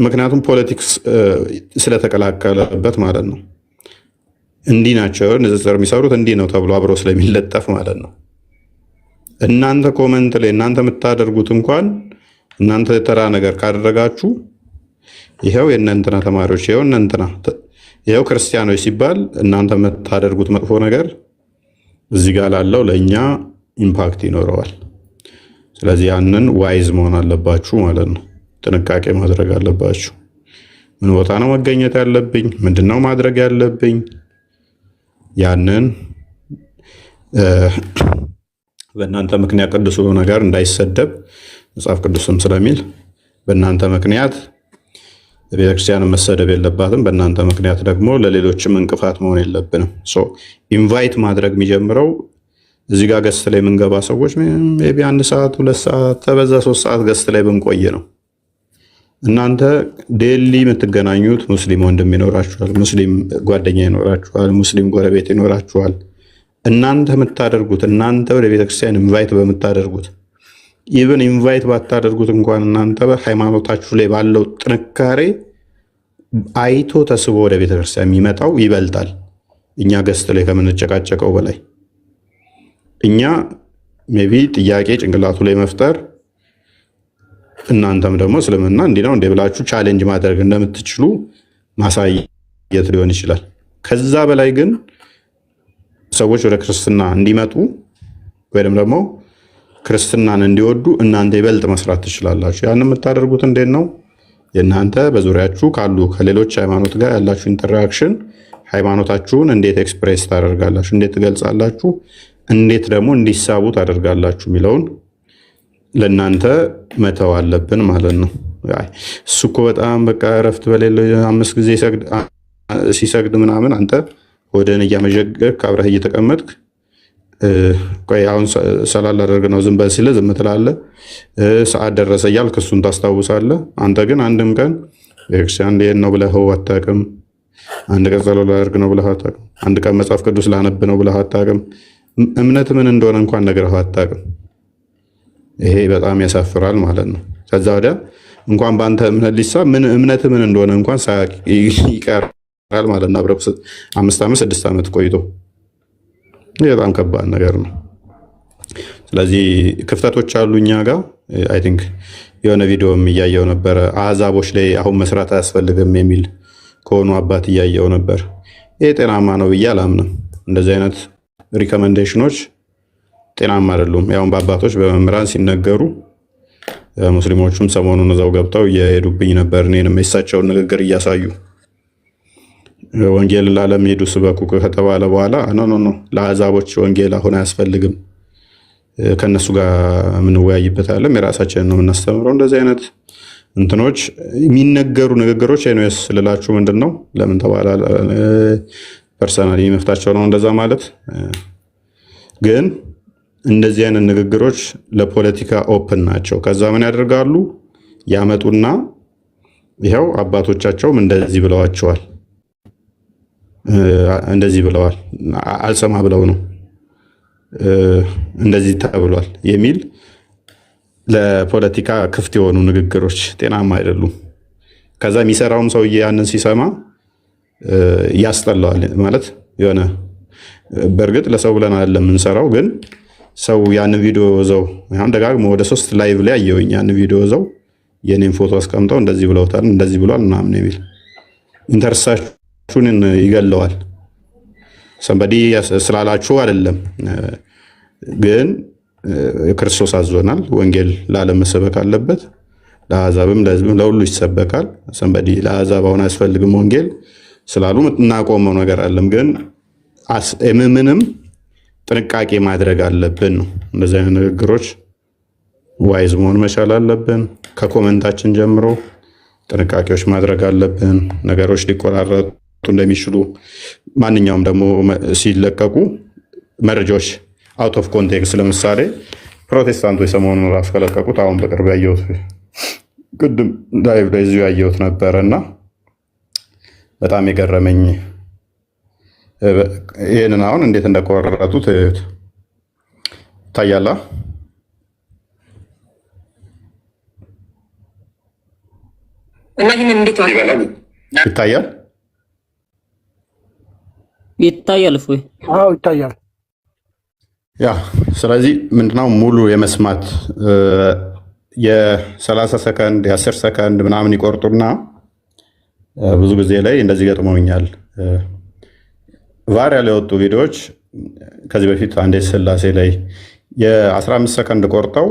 ምክንያቱም ፖለቲክስ ስለተቀላቀለበት ማለት ነው። እንዲህ ናቸው ንጽጽር የሚሰሩት እንዲህ ነው ተብሎ አብሮ ስለሚለጠፍ ማለት ነው። እናንተ ኮመንት ላይ እናንተ የምታደርጉት እንኳን እናንተ ተራ ነገር ካደረጋችሁ ይሄው የእነንትና ተማሪዎች ይሄው ክርስቲያኖች ሲባል እናንተ የምታደርጉት መጥፎ ነገር እዚህ ጋር ላለው ለእኛ ኢምፓክት ይኖረዋል። ስለዚህ ያንን ዋይዝ መሆን አለባችሁ ማለት ነው። ጥንቃቄ ማድረግ አለባችሁ። ምን ቦታ ነው መገኘት ያለብኝ? ምንድነው ማድረግ ያለብኝ? ያንን በእናንተ ምክንያት ቅዱስ ነገር እንዳይሰደብ መጽሐፍ ቅዱስም ስለሚል በእናንተ ምክንያት ቤተክርስቲያን መሰደብ የለባትም። በእናንተ ምክንያት ደግሞ ለሌሎችም እንቅፋት መሆን የለብንም። ኢንቫይት ማድረግ የሚጀምረው እዚህ ጋር ገስት ላይ የምንገባ ሰዎች ሜይ ቢ 1 ሰዓት 2 ሰዓት ተበዛ 3 ሰዓት ገስት ላይ ብንቆይ ነው። እናንተ ዴሊ የምትገናኙት ሙስሊም ወንድም ይኖራችኋል፣ ሙስሊም ጓደኛ ይኖራችኋል፣ ሙስሊም ጎረቤት ይኖራችኋል። እናንተ የምታደርጉት እናንተ ወደ ቤተክርስቲያን ኢንቫይት በምታደርጉት ኢቭን ኢንቫይት ባታደርጉት እንኳን እናንተ በሃይማኖታችሁ ላይ ባለው ጥንካሬ አይቶ ተስቦ ወደ ቤተክርስቲያን የሚመጣው ይበልጣል። እኛ ገስት ላይ ከምንጨቃጨቀው በላይ እኛ ሜይ ቢ ጥያቄ ጭንቅላቱ ላይ መፍጠር እናንተም ደግሞ እስልምና እንዲህ ነው እንደ ብላችሁ ቻሌንጅ ማድረግ እንደምትችሉ ማሳየት ሊሆን ይችላል። ከዛ በላይ ግን ሰዎች ወደ ክርስትና እንዲመጡ ወይም ደግሞ ክርስትናን እንዲወዱ እናንተ ይበልጥ መስራት ትችላላችሁ። ያን የምታደርጉት እንዴት ነው? የእናንተ በዙሪያችሁ ካሉ ከሌሎች ሃይማኖት ጋር ያላችሁ ኢንተራክሽን ሃይማኖታችሁን እንዴት ኤክስፕሬስ ታደርጋላችሁ፣ እንዴት ትገልጻላችሁ፣ እንዴት ደግሞ እንዲሳቡ ታደርጋላችሁ የሚለውን ለእናንተ መተው አለብን ማለት ነው። እሱ እኮ በጣም በቃ እረፍት በሌለው 5 ጊዜ ሲሰግድ ምናምን አንተ ወደን እያመዠገርክ አብረህ እየተቀመጥክ ቆይ አሁን ሰላም ላደርግ ነው ዝም በል ሲልህ ዝም ትላለህ። ሰዓት ደረሰ እያልክ እሱን ታስታውሳለህ። አንተ ግን አንድም ቀን ቤተክርስቲያን ልሄድ ነው ብለህ አታውቅም። አንድ ቀን ጸሎት ላደርግ ነው ብለህ አታውቅም። አንድ ቀን መጽሐፍ ቅዱስ ላነብ ነው ብለህ አታውቅም። እምነት ምን እንደሆነ እንኳን ነግረህ አታውቅም። ይሄ በጣም ያሳፍራል ማለት ነው። ከዛ ወዲያ እንኳን በአንተ እምነት ሊሳብ እምነት ምን እንደሆነ እንኳን ሳያውቅ ይቀራል ማለት ነው። አብረህ 5 ዓመት 6 ዓመት ቆይቶ ይህ በጣም ከባድ ነገር ነው። ስለዚህ ክፍተቶች አሉ እኛ ጋር። አይ ቲንክ የሆነ ቪዲዮም እያየው ነበረ አሕዛቦች ላይ አሁን መስራት አያስፈልግም የሚል ከሆኑ አባት እያየው ነበር። ይህ ጤናማ ነው ብዬ አላምንም። እንደዚህ አይነት ሪኮመንዴሽኖች ጤናማ አይደሉም። ያውን በአባቶች በመምህራን ሲነገሩ ሙስሊሞቹም ሰሞኑን እዛው ገብተው እየሄዱብኝ ነበር እኔንም የሳቸውን ንግግር እያሳዩ ወንጌል ለዓለም ሄዱ ስበኩ ከተባለ በኋላ ኖ ለአሕዛቦች ወንጌል አሁን አያስፈልግም፣ ከነሱ ጋር የምንወያይበት አለም የራሳችንን ነው የምናስተምረው። እንደዚህ አይነት እንትኖች የሚነገሩ ንግግሮች አይነስ ልላችሁ ምንድን ነው ለምን ተባለ ፐርሰናሊ መፍታቸው ነው እንደዛ ማለት። ግን እንደዚህ አይነት ንግግሮች ለፖለቲካ ኦፕን ናቸው። ከዛ ምን ያደርጋሉ ያመጡና ይኸው አባቶቻቸውም እንደዚህ ብለዋቸዋል፣ እንደዚህ ብለዋል፣ አልሰማ ብለው ነው እንደዚህ ተብሏል የሚል ለፖለቲካ ክፍት የሆኑ ንግግሮች ጤናማ አይደሉም። ከዛ የሚሰራውም ሰውዬ ያንን ሲሰማ ያስጠላዋል ማለት የሆነ በእርግጥ ለሰው ብለን አይደለም የምንሰራው፣ ግን ሰው ያንን ቪዲዮ ዘው አሁን ደጋግሞ ወደ 3 ላይቭ ላይ አየሁኝ። ያንን ቪዲዮ ዘው የኔን ፎቶ አስቀምጠው እንደዚህ ብለውታል እንደዚህ ብሏል ምናምን የሚል ኢንተርሳችሁን ይገለዋል። ሰንበዲ ስላላችሁ አይደለም፣ ግን ክርስቶስ አዞናል። ወንጌል ለዓለም መሰበክ አለበት፣ ለአሕዛብም ለሕዝብም ለሁሉ ይሰበካል። ሰንበዲ ለአሕዛብ አሁን አያስፈልግም ወንጌል ስላሉ እናቆመው ነገር አለም፣ ግን ምንም ጥንቃቄ ማድረግ አለብን ነው። እንደዚህ አይነት ንግግሮች ዋይዝ መሆን መቻል አለብን። ከኮመንታችን ጀምሮ ጥንቃቄዎች ማድረግ አለብን። ነገሮች ሊቆራረጡ እንደሚችሉ ማንኛውም ደግሞ ሲለቀቁ መረጃዎች አውት ኦፍ ኮንቴክስት፣ ለምሳሌ ፕሮቴስታንቶች ሰሞኑን ራሱ ከለቀቁት አሁን በቅርብ ያየሁት ቅድም ላይቭ ላይ እዚሁ ያየሁት ነበረ እና በጣም የገረመኝ ይህንን አሁን እንዴት እንደቆረጡት ታያላ። ይታያል ይታያል እፎይ? አዎ ይታያል። ያ ስለዚህ ምንድነው ሙሉ የመስማት የ30 ሰከንድ የ10 ሰከንድ ምናምን ይቆርጡና ብዙ ጊዜ ላይ እንደዚህ ገጥመውኛል። ቫይራል የወጡ ቪዲዮዎች ከዚህ በፊት አንዴ ስላሴ ላይ የ15 ሰከንድ ቆርጠው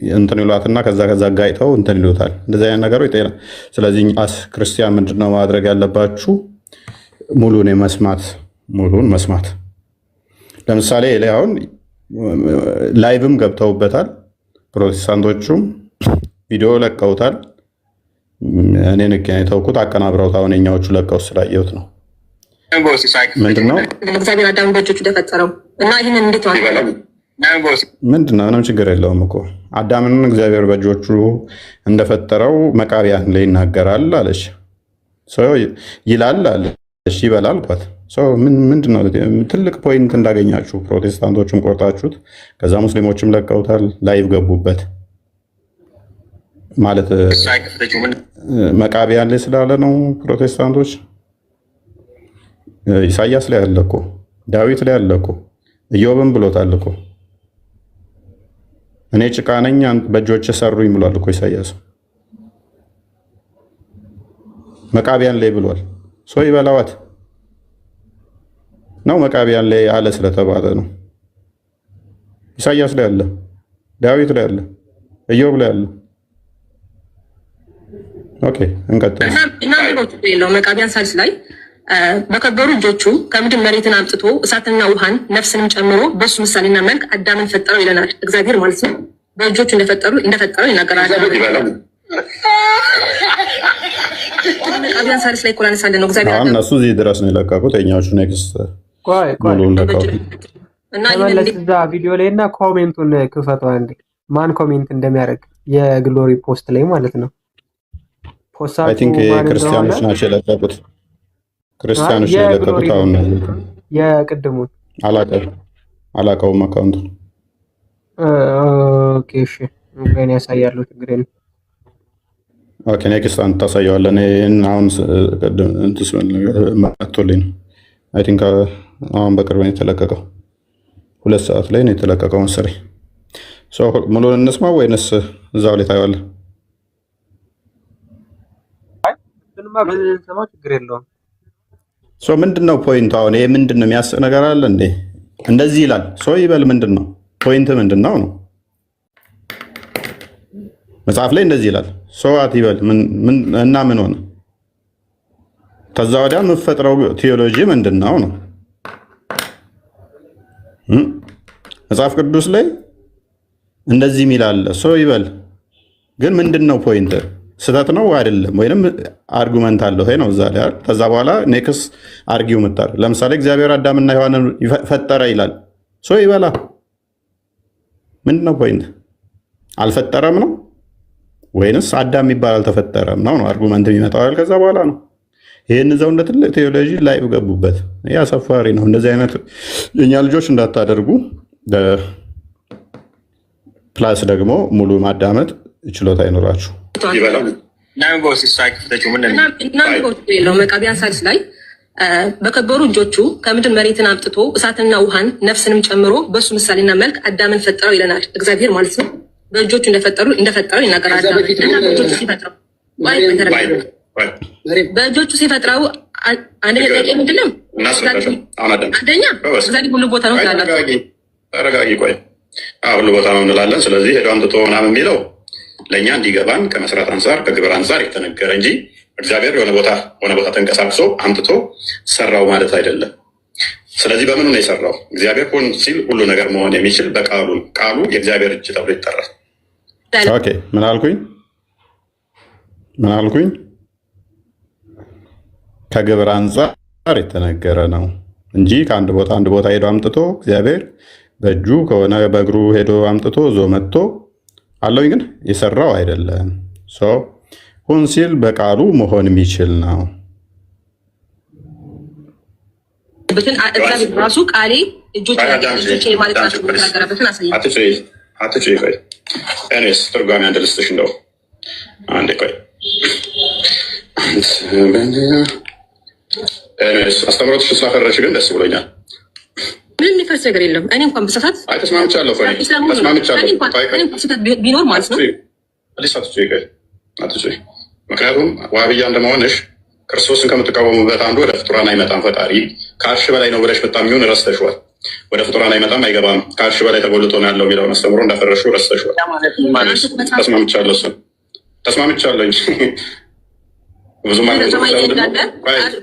እንትን ይሏትና ከዛ ጋይተው እንትን ይሉታል። እንደዚህ አይነት ነገሮች ጤና። ስለዚህ አስ ክርስቲያን ምንድነው ማድረግ ያለባችሁ? ሙሉን መስማት። ለምሳሌ ላይ አሁን ላይቭም ገብተውበታል፣ ፕሮቴስታንቶቹም ቪዲዮ ለቀውታል። እኔ ንቄ ተውኩት፣ አቀናብረውት አሁን የኛዎቹ ለቀው ስላየሁት ነው። ምንድነው እግዚአብሔር አዳም በእጆቹ እንደፈጠረው እና ይህንን እንዴት ምንድነው? ምንም ችግር የለውም እኮ አዳምን እግዚአብሔር በእጆቹ እንደፈጠረው መቃቢያን ላይ ይናገራል አለች። ይላል አለች፣ ይበላል አልኳት። ምንድነው? ትልቅ ፖይንት እንዳገኛችሁ ፕሮቴስታንቶችም ቆርጣችሁት፣ ከዛ ሙስሊሞችም ለቀውታል፣ ላይቭ ገቡበት ማለት መቃቢያን ላይ ስላለ ነው። ፕሮቴስታንቶች ኢሳያስ ላይ አለ እኮ፣ ዳዊት ላይ አለ እኮ፣ ኢዮብም ብሎታል እኮ። እኔ ጭቃ ነኝ በእጆች ሰሩኝ ብሏል እኮ ኢሳያስ። መቃቢያን ላይ ብሏል። ይበላዋት ነው መቃቢያን ላይ አለ ስለተባለ ነው። ኢሳያስ ላይ አለ፣ ዳዊት ላይ አለ፣ ኢዮብ ላይ አለ። ኦኬ እንቀጥል። እና መቃቢያን ሳልስ ላይ በከበሩ እጆቹ ከምድር መሬትን አምጥቶ እሳትና ውሃን ነፍስንም ጨምሮ በሱ ምሳሌና መልክ አዳምን ፈጠረው ይለናል እግዚአብሔር ማለት ነው። በእጆቹ እንደፈጠረው ይናገራል። መቃብያን ሳልስ ላይ ኮላን ሳለ ነው እግዚአብሔር እነሱ እዚህ ድረስ ነው የለቀቁት። የኛዎቹ ኔክስት ተመለስ እዛ ቪዲዮ ላይ እና ኮሜንቱን ክፈተው አንዴ። ማን ኮሜንት እንደሚያደርግ የግሎሪ ፖስት ላይ ማለት ነው። አይ ቲንክ ክርስቲያኖች ናቸው የለቀቁት። ክርስቲያኖች ነው የለቀቁት። አሁን የቅድሙን አላውቀውም አካውንቱ። ኦኬ እሺ፣ እንኳን ያሳያሉ ችግር የለም። ኦኬ ኔክስት አንተ ታሳየዋለህ። እኔ አሁን ቅድም እንትስ መጥቶልኝ ነው። አይ ቲንክ አሁን በቅርብ ነው የተለቀቀው። 2 ሰዓት ላይ ነው የተለቀቀው መሰለኝ። ሙሉን እንስማ ወይንስ እዛው ላይ ታየዋለህ? ምንማ ብንሰማ ችግር የለውም። ምንድነው ፖይንቱ? አሁን ይሄ ምንድነው የሚያስቅ ነገር አለ እንዴ? እንደዚህ ይላል ይበል። ምንድነው ፖይንት? ምንድነው ነው መጽሐፍ ላይ እንደዚህ ይላል። ሰዋት ይበል እና ምን ሆነ? ከዛ ወዲያ የምፈጥረው ቴዎሎጂ ምንድነው ነው? መጽሐፍ ቅዱስ ላይ እንደዚህ የሚላል ይበል። ግን ምንድነው ፖይንት? ስህተት ነው አይደለም? ወይንም አርጉመንት አለው ይሄ ነው እዛ ላይ አይደል? ከዛ በኋላ ኔክስ አርጊው ምታር። ለምሳሌ እግዚአብሔር አዳምና ሔዋንን ፈጠረ ይላል። ይበላ። ምንድነው ፖይንት? አልፈጠረም ነው ወይንስ አዳም የሚባል አልተፈጠረም ነው? አርጉመንት የሚመጣው አይደል? ከዛ በኋላ ነው ይሄን እዛው እንደ ትልቅ ቴዎሎጂ ላይ ገቡበት። ያ ሰፋሪ ነው። እንደዚህ አይነት የኛ ልጆች እንዳታደርጉ። ፕላስ ደግሞ ሙሉ ማዳመጥ ችሎታ አይኖራችሁ። መቃብያን ሳልስ ላይ በከበሩ እጆቹ ከምድር መሬትን አምጥቶ እሳትና ውሃን ነፍስንም ጨምሮ በሱ ምሳሌና መልክ አዳምን ፈጠረው ይለናል እግዚአብሔር ማለት ነው። በእጆቹ እንደፈጠረው ይናገራል። በእጆቹ ሲፈጥረው አንደኛ ጥያቄ ምንድን ነው? አንደኛ እግዚአብሔር ሁሉ ቦታ ነው ትላላችሁ። ተረጋጊ። ቆይ ሁሉ ቦታ ነው እንላለን። ስለዚህ ሄዶ አምጥቶ ምናምን የሚለው ለእኛ እንዲገባን ከመስራት አንጻር ከግብር አንጻር የተነገረ እንጂ እግዚአብሔር የሆነ ቦታ ተንቀሳቅሶ አምጥቶ ሰራው ማለት አይደለም። ስለዚህ በምኑ ነው የሰራው? እግዚአብሔር ሆን ሲል ሁሉ ነገር መሆን የሚችል በቃሉ የእግዚአብሔር እጅ ተብሎ ይጠራል። ኦኬ ምን አልኩኝ? ከግብር አንጻር የተነገረ ነው እንጂ ከአንድ ቦታ ሄዶ አምጥቶ እግዚአብሔር በእጁ ከሆነ በእግሩ ሄዶ አምጥቶ ዞ መጥቶ አለውኝ ግን የሰራው አይደለም። ሁን ሲል በቃሉ መሆን የሚችል ነው። ራሱ ቃሌ እጆች ማለት ናቸውበትን አሳይ። ትርጓሜ አንድ ልስጥሽ እንደው አንዴ ቆይ። አስተምሮትሽ ስላፈረሽ ግን ደስ ብሎኛል። ምንም የሚፈርስ ነገር የለም። እኔ እንኳን በሰፋት ተስማምቻለሁ ቢኖር ማለት ነው። ምክንያቱም ዋህብያ እንደመሆንሽ ክርስቶስን ከምትቃወሙበት አንዱ ወደ ፍጡራን አይመጣም ፈጣሪ ከአርሽ በላይ ነው ብለሽ በጣም ረስተሽዋል። ወደ ፍጡራን አይመጣም አይገባም ከአርሽ በላይ ተጎልቶ ነው ያለው የሚለውን አስተምሮ እንዳፈረሽው ረስተሽዋል። ተስማምቻለሁ። ብዙ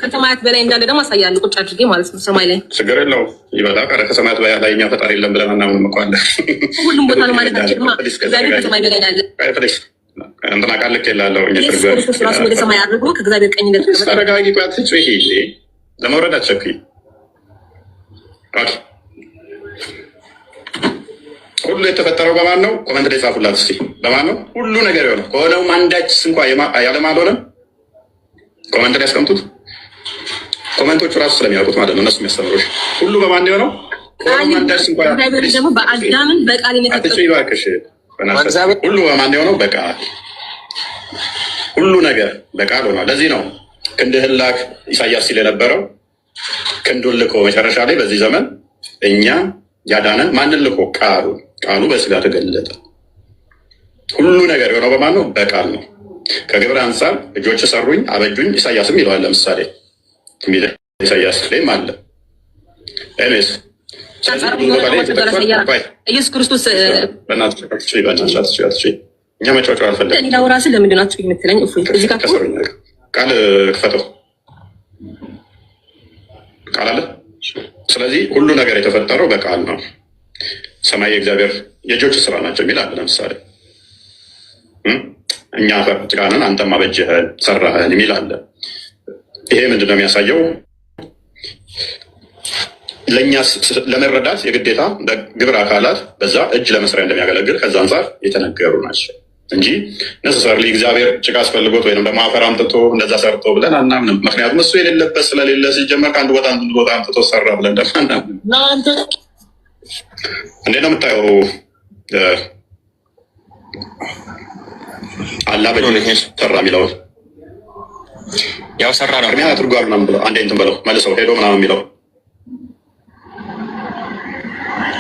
ከሰማያት በላይ እንዳለ ደግሞ አሳያለሁ ቁጭ አድርጌ ማለት ነው። ሰማይ ላይ ችግር የለው ይበጣ ከሰማያት በላይ ላይ እኛ ፈጣሪ የለም ብለን አናምንም እኮ አለ። ሁሉም ቦታ ነው ማለት አችልማ። እግዚአብሔር ከሰማይ በላይ ያለ እንትና ቃልክ የላለው ክርስቶስ ራሱ ወደ ሰማይ አድርጎ ከእግዚአብሔር ቀኝ ተረጋጊ። ቋትች ይሄ ለመውረድ አትቸኩይ። ሁሉ የተፈጠረው በማን ነው? ኮመንት ላይ ጻፉላት እስኪ። በማን ነው ሁሉ ነገር የሆነው? ከሆነውም አንዳችስ እንኳ ያለም አልሆነም። ኮመንት ላይ ያስቀምጡት። ኮመንቶቹ ራሱ ስለሚያውቁት ማለት ነው እነሱ የሚያስተምሩሽ። ሁሉ በማን የሆነው? ከሆነውም አንዳችስ እንኳ ደግሞ በአዳምን በቃል እባክሽ ሁሉ በማን የሆነው? በቃል። ሁሉ ነገር በቃል ሆኗል። ለዚህ ነው ክንድህን ላክ ኢሳያስ ሲል የነበረው ክንዱን ልኮ መጨረሻ ላይ በዚህ ዘመን እኛ ያዳነን ማንን ልኮ? ቃሉ በስጋ ተገለጠ። ሁሉ ነገር የሆነው በማን ነው? በቃል ነው። ከግብር አንጻር እጆች ሰሩኝ አበጁኝ ኢሳያስም ይለዋል። ለምሳሌ ኢሳያስ ላይም አለ። ኤሜስ ኢየሱስ ክርስቶስ እኛ መጫወጫ አልፈለግም። ሌላው ራስህ ለምንድን ናቸው የምትለኝ? ቃል ክፈተው ቃል አለ። ስለዚህ ሁሉ ነገር የተፈጠረው በቃል ነው። ሰማይ የእግዚአብሔር የእጆች ስራ ናቸው የሚል አለ። ለምሳሌ እኛ አፈር ጭቃ ነን፣ አንተም አበጀኸን ሰራህን የሚል አለ። ይሄ ምንድን ነው የሚያሳየው? ለእኛ ለመረዳት የግዴታ ግብረ አካላት በዛ እጅ ለመስሪያ እንደሚያገለግል ከዛ አንጻር የተነገሩ ናቸው እንጂ ነሰሰርሊ እግዚአብሔር ጭቃ አስፈልጎት ወይም ደግሞ አፈር አምጥቶ እንደዛ ሰርቶ ብለን አናምንም። ምክንያቱም እሱ የሌለበት ስለሌለ ሲጀመር ከአንድ ቦታ አንድ ቦታ አምጥቶ ሰራ ብለን ደግሞ አናምንም። እንዴት ነው የምታየው? አላ በእጁ ሰራ የሚለው ያው ሰራ ነው። ቅድሚያ ትርጓሜ ምናምን ብለው አንዴ እንትን ብለው መልሰው ሄዶ ምናምን የሚለው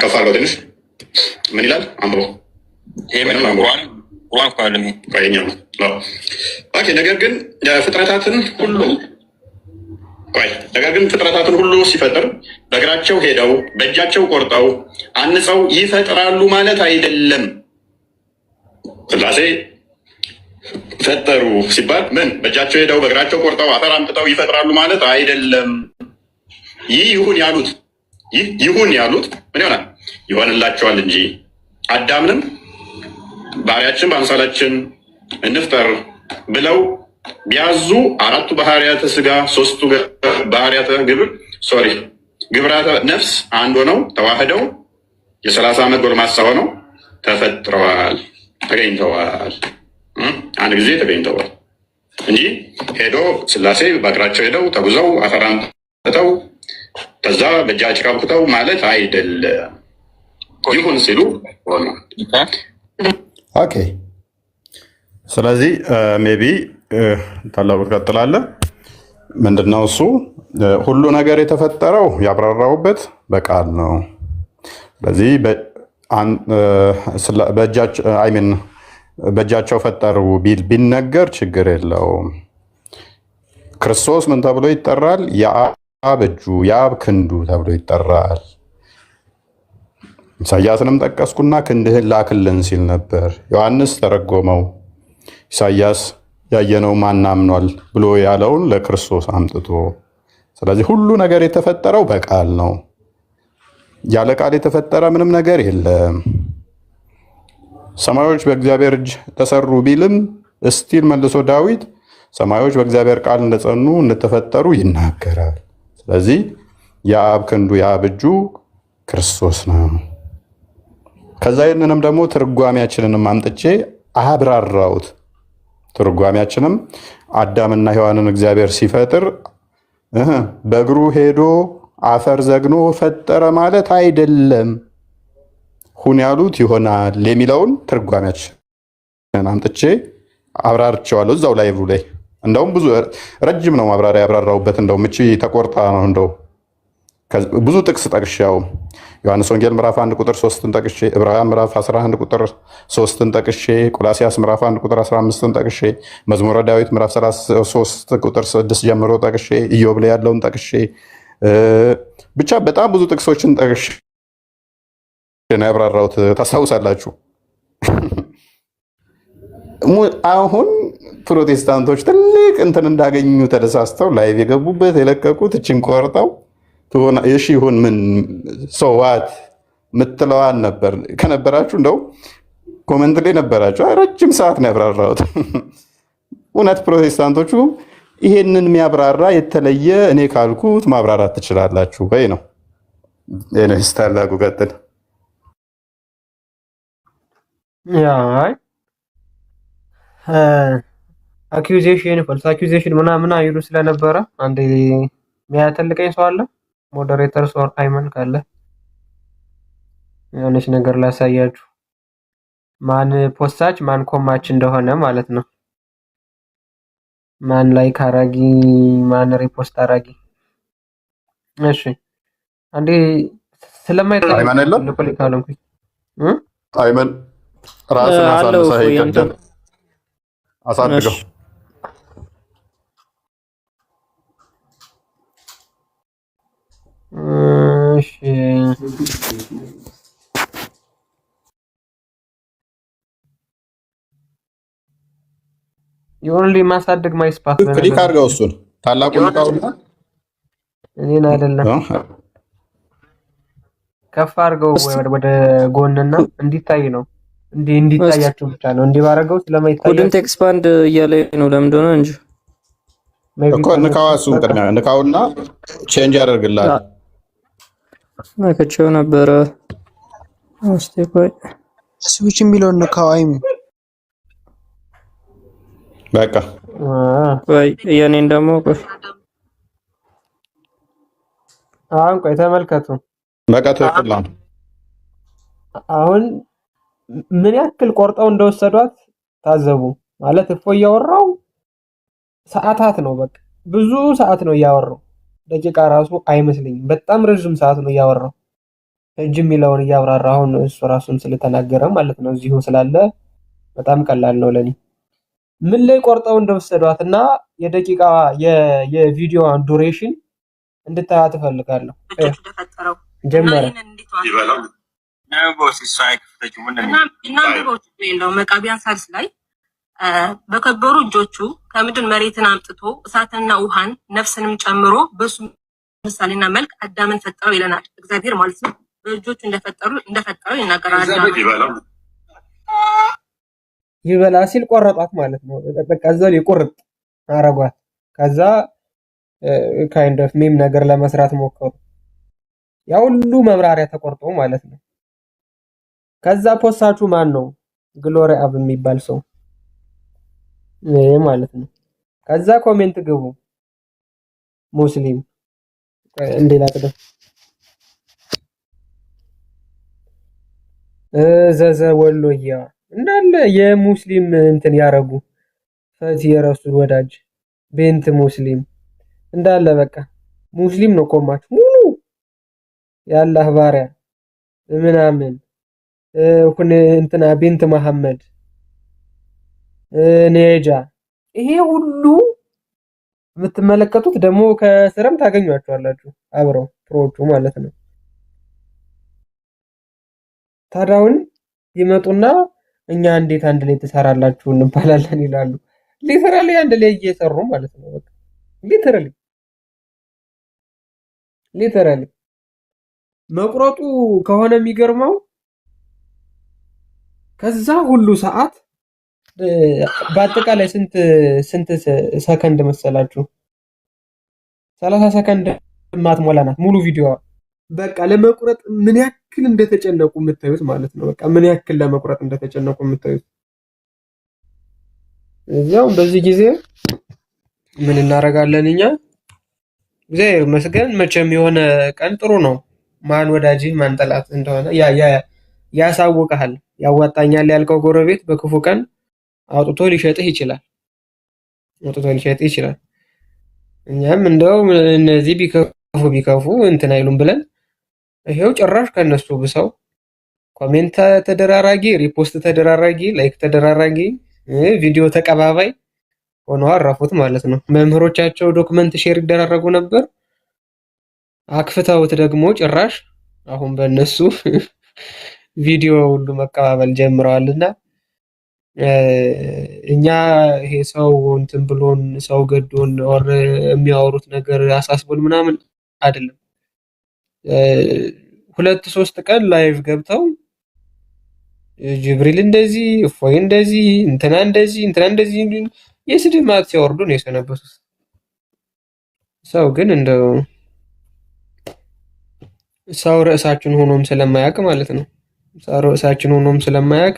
ከፍ አድርገው ትንሽ ምን ይላል? አንብበው። ነገር ግን ፍጥረታትን ሁሉ ሲፈጥር በእግራቸው ሄደው በእጃቸው ቆርጠው አንጸው ይፈጥራሉ ማለት አይደለም። ሥላሴ ፈጠሩ ሲባል ምን በእጃቸው ሄደው በእግራቸው ቆርጠው አፈር አምጥተው ይፈጥራሉ ማለት አይደለም። ይህ ይሁን ያሉት ምን ይሆናል? ይሆንላቸዋል እንጂ አዳምንም ባህሪያችን በአምሳላችን እንፍጠር ብለው ቢያዙ አራቱ ባህሪያተ ስጋ ሶስቱ ባህሪያተ ግብራተ ነፍስ አንድ ሆነው ተዋህደው የ30 ዓመት ጎልማሳ ሆነው ተገኝተዋል። አንድ ጊዜ ተገኝተዋል እንጂ ሄዶ ሥላሴ በእግራቸው ሄደው ተጉዘው አፈር አምጥተው ከዛ በእጃቸው አብኩተው ማለት አይደለም። ይሁን ሲሉ ሆነ። ኦኬ። ስለዚህ ሜቢ ታላቁ ትቀጥላለህ። ምንድነው እሱ? ሁሉ ነገር የተፈጠረው ያብራራውበት በቃል ነው። ስለዚህ በእጃቸው ፈጠሩ ቢነገር ችግር የለውም። ክርስቶስ ምን ተብሎ ይጠራል? የአብ እጁ የአብ ክንዱ ተብሎ ይጠራል። ኢሳያስንም ጠቀስኩና ክንድህን ላክልን ሲል ነበር። ዮሐንስ ተረጎመው። ኢሳያስ ያየነው ማን አምኗል ብሎ ያለውን ለክርስቶስ አምጥቶ። ስለዚህ ሁሉ ነገር የተፈጠረው በቃል ነው። ያለ ቃል የተፈጠረ ምንም ነገር የለም። ሰማዮች በእግዚአብሔር እጅ ተሰሩ ቢልም እስቲል መልሶ ዳዊት ሰማዮች በእግዚአብሔር ቃል እንደጸኑ እንደተፈጠሩ ይናገራል። ስለዚህ የአብ ክንዱ የአብ እጁ ክርስቶስ ነው። ከዛ ይህንንም ደግሞ ትርጓሜያችንንም አምጥቼ አብራራውት። ትርጓሜያችንም አዳምና ሔዋንን እግዚአብሔር ሲፈጥር በእግሩ ሄዶ አፈር ዘግኖ ፈጠረ ማለት አይደለም። ሁን ያሉት ይሆናል የሚለውን ትርጓሜያችንን አምጥቼ አብራርቼዋለሁ እዛው ላይቭ ላይ። እንደውም ብዙ ረጅም ነው ማብራሪያ ያብራራውበት። እንደውም እቺ ተቆርጣ ነው እንደው ብዙ ጥቅስ ጠቅሼው ዮሐንስ ወንጌል ምዕራፍ 1 ቁጥር 3ን ጠቅሼ፣ ዕብራውያን ምዕራፍ 11 ቁጥር 3ን ጠቅሼ፣ ቆላሲያስ ምዕራፍ 1 ቁጥር 15ን ጠቅሼ፣ መዝሙረ ዳዊት ምዕራፍ 33 ቁጥር 6 ጀምሮ ጠቅሼ፣ ኢዮብ ላይ ያለውን ጠቅሼ፣ ብቻ በጣም ብዙ ጥቅሶችን ጠቅሼ ነው ያብራራሁት። ታስታውሳላችሁ። አሁን ፕሮቴስታንቶች ትልቅ እንትን እንዳገኙ ተደሳስተው ላይቭ የገቡበት የለቀቁት እችን ቆርጠው እሺ ይሁን ምን ሰዋት ምትለዋን ነበር ከነበራችሁ እንደው ኮመንት ላይ ነበራችሁ። ረጅም ሰዓት ነው ያብራራሁት። እውነት ፕሮቴስታንቶቹ ይሄንን የሚያብራራ የተለየ እኔ ካልኩት ማብራራት ትችላላችሁ ወይ ነው የኔ ስታላቁ ቀጥል። አኪዩዜሽን ፎልስ አኪዩዜሽን ምናምን አይሉ ስለነበረ አንዴ የሚያተልቀኝ ሰው አለ። ሞዴሬተር ሶር አይመን ካለ የሆነች ነገር ላሳያችሁ። ማን ፖስታች ማን ኮማች እንደሆነ ማለት ነው። ማን ላይክ አራጊ ማን ሪፖስት አራጊ። እሺ አንዴ ስለማይታይ አይመን የለም ልቆልካለሁ። አይመን ራስን አሳልፈህ ይቀደም አሳድገው። እሺ የኦንሊ ማሳደግ ማይስፓት ክሊክ አድርገው እሱን ታላቁ ልቃውና እኔን አይደለም ከፍ አድርገው ወደ ጎንና እንዲታይ ነው። እንዲታያችሁ ብቻ ነው። እንዲህ ባረገው ስለማይታያችሁ ኩድንት ኤክስፓንድ እያለ ነው። ለምን እንደሆነ እንጂ እኮ ንካው፣ እሱን ቅድሚያ ንካውና ቼንጅ ያደርግልሃል። ነክቼው ነበረ። እስቲ ቆይ ስዊች የሚለውን ንካው። አይም በቃ ቆይ የኔን ደግሞ ቆይ አሁን ቆይ ተመልከቱ። በቃ ትክክል ነው። አሁን ምን ያክል ቆርጠው እንደወሰዷት ታዘቡ። ማለት እፎ እያወራው ሰዓታት ነው። በቃ ብዙ ሰዓት ነው እያወራው። ደቂቃ ራሱ አይመስልኝም። በጣም ረጅም ሰዓት ነው እያወራው። እጅ የሚለውን እያብራራ አሁን እሱ ራሱን ስለተናገረ ማለት ነው። እዚሁ ስላለ በጣም ቀላል ነው ለኔ። ምን ላይ ቆርጠው እንደወሰዷትና የደቂቃ የቪዲዮዋን ዱሬሽን እንድታያት እፈልጋለሁ። ጀመረ መቃቢያን ሳልስ ላይ በከበሩ እጆቹ ከምድር መሬትን አምጥቶ እሳትንና ውሃን ነፍስንም ጨምሮ በሱ ምሳሌና መልክ አዳምን ፈጠረው ይለናል እግዚአብሔር ማለት ነው። በእጆቹ እንደፈጠረው ይናገራል። ይበላ ሲል ቆረጣት ማለት ነው። በቃ እዛው ቁርጥ አረጓት። ከዛ ካይንድ ኦፍ ሚም ነገር ለመስራት ሞከሩ። ያ ሁሉ መብራሪያ ተቆርጦ ማለት ነው። ከዛ ፖስታቹ ማን ነው? ግሎሪ አብ የሚባል ሰው ማለት ነው። ከዛ ኮሜንት ግቡ ሙስሊም እንደላቀደ ዘዘ ወሎያ እንዳለ የሙስሊም እንትን ያረጉ ፈቲ የረሱል ወዳጅ ቤንት ሙስሊም እንዳለ በቃ ሙስሊም ነው ቆማችሁ ሙሉ ያላህ ባሪያ ምናምን እንትና ቤንት መሐመድ ኔጃ ይሄ ሁሉ የምትመለከቱት ደግሞ ከስረም ታገኟቸዋላችሁ አብረው ፕሮዎቹ ማለት ነው። ታዲያውን ይመጡና እኛ እንዴት አንድ ላይ ትሰራላችሁ እንባላለን ይላሉ። ሊተራሊ አንድ ላይ እየሰሩ ማለት ነው። በቃ ሊተራሊ መቁረጡ ከሆነ የሚገርመው ከዛ ሁሉ ሰዓት በአጠቃላይ ስንት ሰከንድ መሰላችሁ? 30 ሰከንድ ማትሞላ ናት ሙሉ ቪዲዮ። በቃ ለመቁረጥ ምን ያክል እንደተጨነቁ የምታዩት ማለት ነው። በቃ ምን ያክል ለመቁረጥ እንደተጨነቁ የምታዩት። እዚያው በዚህ ጊዜ ምን እናደርጋለን እኛ? እግዚአብሔር ይመስገን መቼም የሆነ ቀን ጥሩ ነው። ማን ወዳጅ ማን ጠላት እንደሆነ ያሳውቅሃል። ያዋጣኛል ያልከው ጎረቤት በክፉ ቀን አውጥቶ ሊሸጥህ ይችላል። እኛም እንደው እነዚህ ቢከፉ እንትን አይሉም ብለን ይሄው ጭራሽ ከነሱ ብሰው ኮሜንት ተደራራጊ፣ ሪፖስት ተደራራጊ፣ ላይክ ተደራራጊ፣ ቪዲዮ ተቀባባይ ሆነው አረፉት ማለት ነው። መምህሮቻቸው ዶክመንት ሼር ይደራረጉ ነበር። አክፍተውት ደግሞ ጭራሽ አሁን በእነሱ ቪዲዮ ሁሉ መቀባበል ጀምረዋልና እኛ ይሄ ሰው እንትን ብሎን ሰው ገዶን ወር የሚያወሩት ነገር አሳስቦን ምናምን አይደለም። 2-3 ቀን ላይቭ ገብተው ጅብሪል እንደዚህ እፎይ እንደዚህ እንትና እንደዚህ የስድብ ማት ሲያወርዱ ነው የሰነበቱት። ሰው ግን እንደው ሰው ርዕሳችን ሆኖም ስለማያውቅ ማለት ነው። ሰው ርዕሳችን ሆኖም ስለማያውቅ